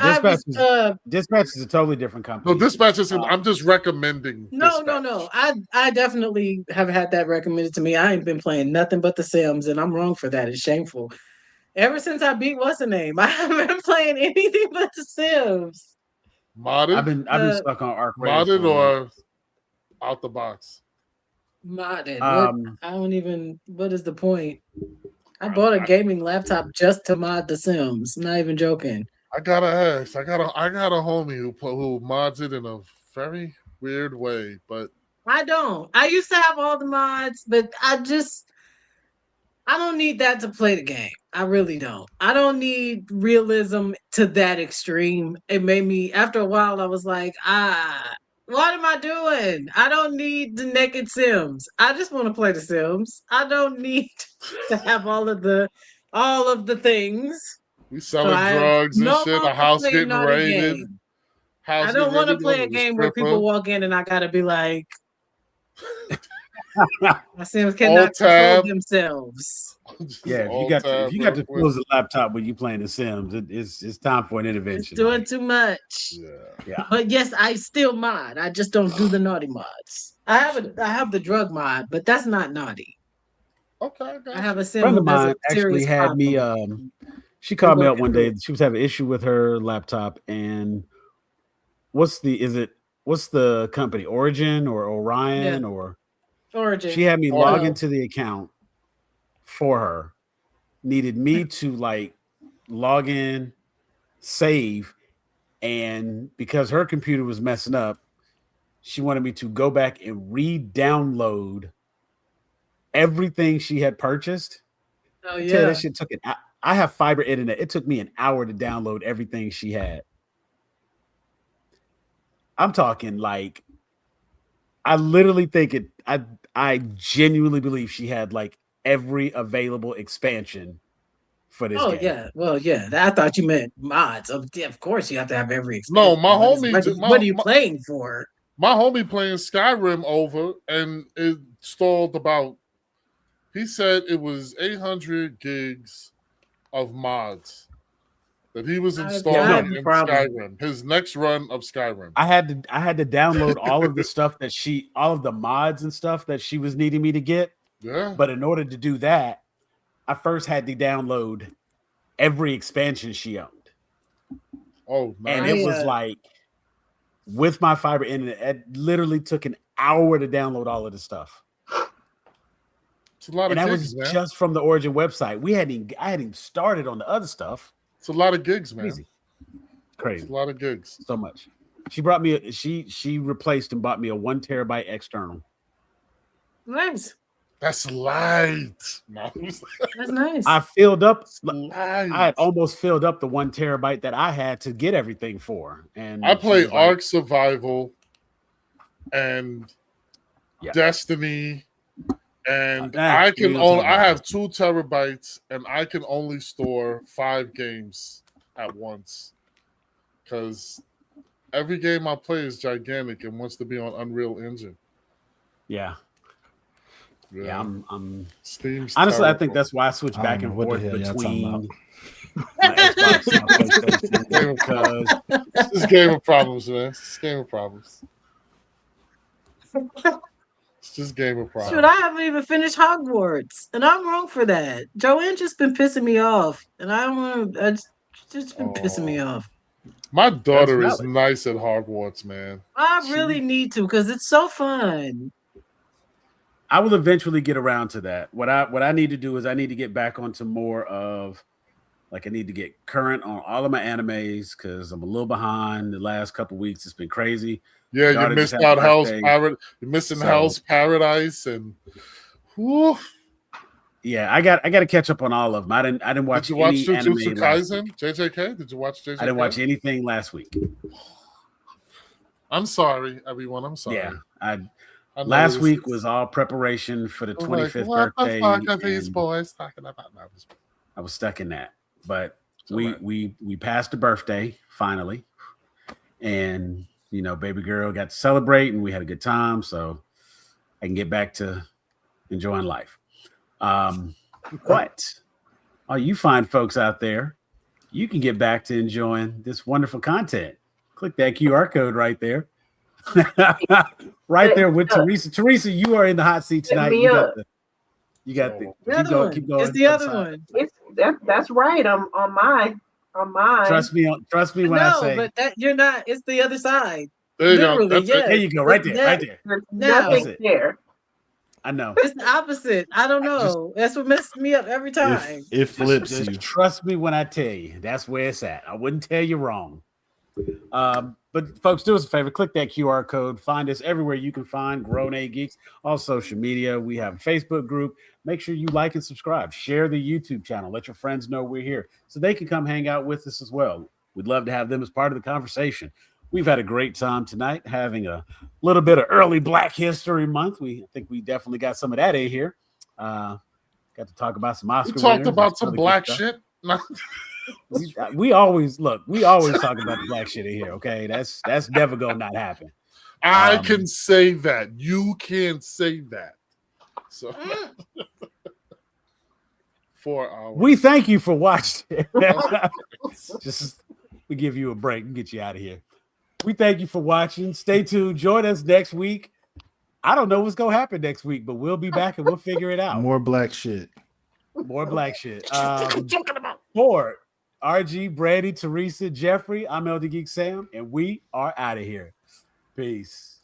Speaker 1: Dispatch is a totally different company.
Speaker 2: No, Dispatch is. I'm just recommending.
Speaker 5: No. I definitely have had that recommended to me. I ain't been playing nothing but The Sims, and I'm wrong for that. It's shameful. Ever since I beat what's the name, I haven't been playing anything but The Sims.
Speaker 2: Modded?
Speaker 1: I've been stuck on Arc Raiders.
Speaker 2: Modded or out the box?
Speaker 5: Modded. I don't even. What is the point? I bought a gaming laptop just to mod The Sims. Not even joking.
Speaker 2: I gotta ask. I got a homie who mods it in a very weird way, but
Speaker 5: I don't. I used to have all the mods, but I don't need that to play the game. I really don't. I don't need realism to that extreme. It made me, after a while, I was like, what am I doing? I don't need the naked Sims. I just want to play the Sims. I don't need to have all of the things.
Speaker 2: We selling drugs and shit. The house getting raided.
Speaker 5: I don't want to play a game where people walk in and I gotta be like, my Sims cannot control themselves.
Speaker 1: Yeah, if you got to close the laptop when you playing The Sims, it's time for an intervention.
Speaker 5: It's doing too much.
Speaker 2: Yeah.
Speaker 5: But yes, I still mod. I just don't do the naughty mods. I have the drug mod, but that's not naughty.
Speaker 2: Okay.
Speaker 5: I have a Sim
Speaker 1: friend of mine actually had me. She called me up one day. She was having an issue with her laptop, and what's the company? Origin or Orion or
Speaker 5: Origin?
Speaker 1: She had me log into the account for her. Needed me to like log in, save, and because her computer was messing up, she wanted me to go back and re-download everything she had purchased.
Speaker 5: Oh yeah,
Speaker 1: that shit took I have fiber internet. It took me an hour to download everything she had. I'm talking like, I literally think I genuinely believe she had like every available expansion for this game.
Speaker 5: Yeah. Well, yeah. I thought you meant mods. Of course, you have to have every expansion.
Speaker 2: No, my homie.
Speaker 5: What are you playing for?
Speaker 2: My homie playing Skyrim over, and it stalled about. He said it was 800 gigs of mods that he was installing in Skyrim. His next run of Skyrim.
Speaker 1: I had to download all of the stuff all of the mods and stuff that she was needing me to get.
Speaker 2: Yeah.
Speaker 1: But in order to do that, I first had to download every expansion she owned.
Speaker 2: Oh, nice.
Speaker 1: And it was like, with my fiber internet, it literally took an hour to download all of the stuff.
Speaker 2: It's a lot
Speaker 1: and
Speaker 2: of
Speaker 1: that
Speaker 2: gigs,
Speaker 1: was
Speaker 2: man.
Speaker 1: Just from the Origin website. I hadn't started on the other stuff.
Speaker 2: It's a lot of gigs, man.
Speaker 1: Crazy.
Speaker 2: It's a lot of gigs.
Speaker 1: So much. She brought me she replaced and bought me a 1 terabyte external.
Speaker 5: Nice.
Speaker 2: That's light.
Speaker 5: That's nice.
Speaker 1: I filled up. I had almost filled up the 1 terabyte that I had to get everything for. And
Speaker 2: I play Ark Survival and Destiny, and I have 2 terabytes, and I can only store 5 games at once because every game I play is gigantic and wants to be on Unreal Engine.
Speaker 1: Yeah. Yeah, I'm
Speaker 2: Steam's
Speaker 1: honestly,
Speaker 2: terrible.
Speaker 1: I think that's why I switch back and forth between my
Speaker 2: Xbox and my PlayStation. Because it's just game of problems, man. It's just game of problems. It's just game of problems.
Speaker 5: Shoot, I haven't even finished Hogwarts, and I'm wrong for that. Joanne just been pissing me off, and I don't want to. It's just been pissing me off.
Speaker 2: My daughter
Speaker 1: That's
Speaker 2: is
Speaker 1: valid.
Speaker 2: nice at Hogwarts, man.
Speaker 5: I really need to because it's so fun.
Speaker 1: I will eventually get around to that. What I need to do is I need to get back onto more of like I need to get current on all of my animes because I'm a little behind the last couple weeks. It's been crazy.
Speaker 2: Yeah, you
Speaker 1: Daughter just
Speaker 2: missed
Speaker 1: had a
Speaker 2: out Hell's
Speaker 1: birthday.
Speaker 2: Paradise. You're missing
Speaker 1: So-
Speaker 2: Hell's Paradise, and whew.
Speaker 1: Yeah, I got to catch up on all of them. I didn't watch
Speaker 2: Did you watch
Speaker 1: any anime
Speaker 2: Jujutsu
Speaker 1: last
Speaker 2: Kaisen?
Speaker 1: week.
Speaker 2: JJK? Did you watch JJK?
Speaker 1: I didn't watch anything last week.
Speaker 2: I'm sorry, everyone. I'm sorry.
Speaker 1: Yeah,
Speaker 2: I know
Speaker 1: last
Speaker 2: this
Speaker 1: week
Speaker 2: is-
Speaker 1: was all preparation for the
Speaker 2: I'm like,
Speaker 1: 25th
Speaker 2: what
Speaker 1: birthday.
Speaker 2: the fuck are these
Speaker 1: and
Speaker 2: boys talking about? No,
Speaker 1: I was stuck in that, but
Speaker 2: It's all right.
Speaker 1: we passed the birthday finally, and you know, baby girl got to celebrate, and we had a good time. So I can get back to enjoying life. But all you fine folks out there, you can get back to enjoying this wonderful content. Click that QR code right there. Right there with Teresa. Teresa, you are in the hot seat tonight. You got the
Speaker 5: The
Speaker 1: keep
Speaker 5: other
Speaker 1: going,
Speaker 5: one.
Speaker 1: keep going.
Speaker 5: It's the
Speaker 1: Other
Speaker 5: other
Speaker 1: side.
Speaker 5: one.
Speaker 3: It's that's right. I'm on mine.
Speaker 1: Trust me when I
Speaker 5: No,
Speaker 1: say
Speaker 5: but that you're not. It's the other side.
Speaker 2: There you go.
Speaker 5: Literally,
Speaker 2: That's
Speaker 5: yes.
Speaker 2: it.
Speaker 1: there you go, right there, right there.
Speaker 3: There's
Speaker 5: Now-
Speaker 3: nothing
Speaker 1: That's it.
Speaker 3: there.
Speaker 1: I know.
Speaker 5: It's the opposite. I don't know. That's what messes me up every time.
Speaker 4: It flips
Speaker 1: Just
Speaker 4: you.
Speaker 1: trust me when I tell you. That's where it's at. I wouldn't tell you wrong. But folks, do us a favor. Click that QR code. Find us everywhere you can find GrownAGeeks. All social media. We have a Facebook group. Make sure you like and subscribe. Share the YouTube channel. Let your friends know we're here so they can come hang out with us as well. We'd love to have them as part of the conversation. We've had a great time tonight having a little bit of early Black History Month. I think we definitely got some of that in here. Got to talk about some Oscar
Speaker 2: We talked
Speaker 1: winners,
Speaker 2: about
Speaker 1: some
Speaker 2: some
Speaker 1: other
Speaker 2: black
Speaker 1: good stuff.
Speaker 2: shit.
Speaker 1: We always talk about the black shit in here. Okay, that's never gonna not happen.
Speaker 2: I
Speaker 1: Um,
Speaker 2: can say that. You can't say that. So 4 hours.
Speaker 1: We thank you for watching. Just we give you a break and get you out of here. We thank you for watching. Stay tuned. Join us next week. I don't know what's gonna happen next week, but we'll be back and we'll figure it out.
Speaker 4: More black shit.
Speaker 1: More black shit. For RG, Brady, Teresa, Jeffrey, I'm Elder Geek Sam, and we are out of here. Peace.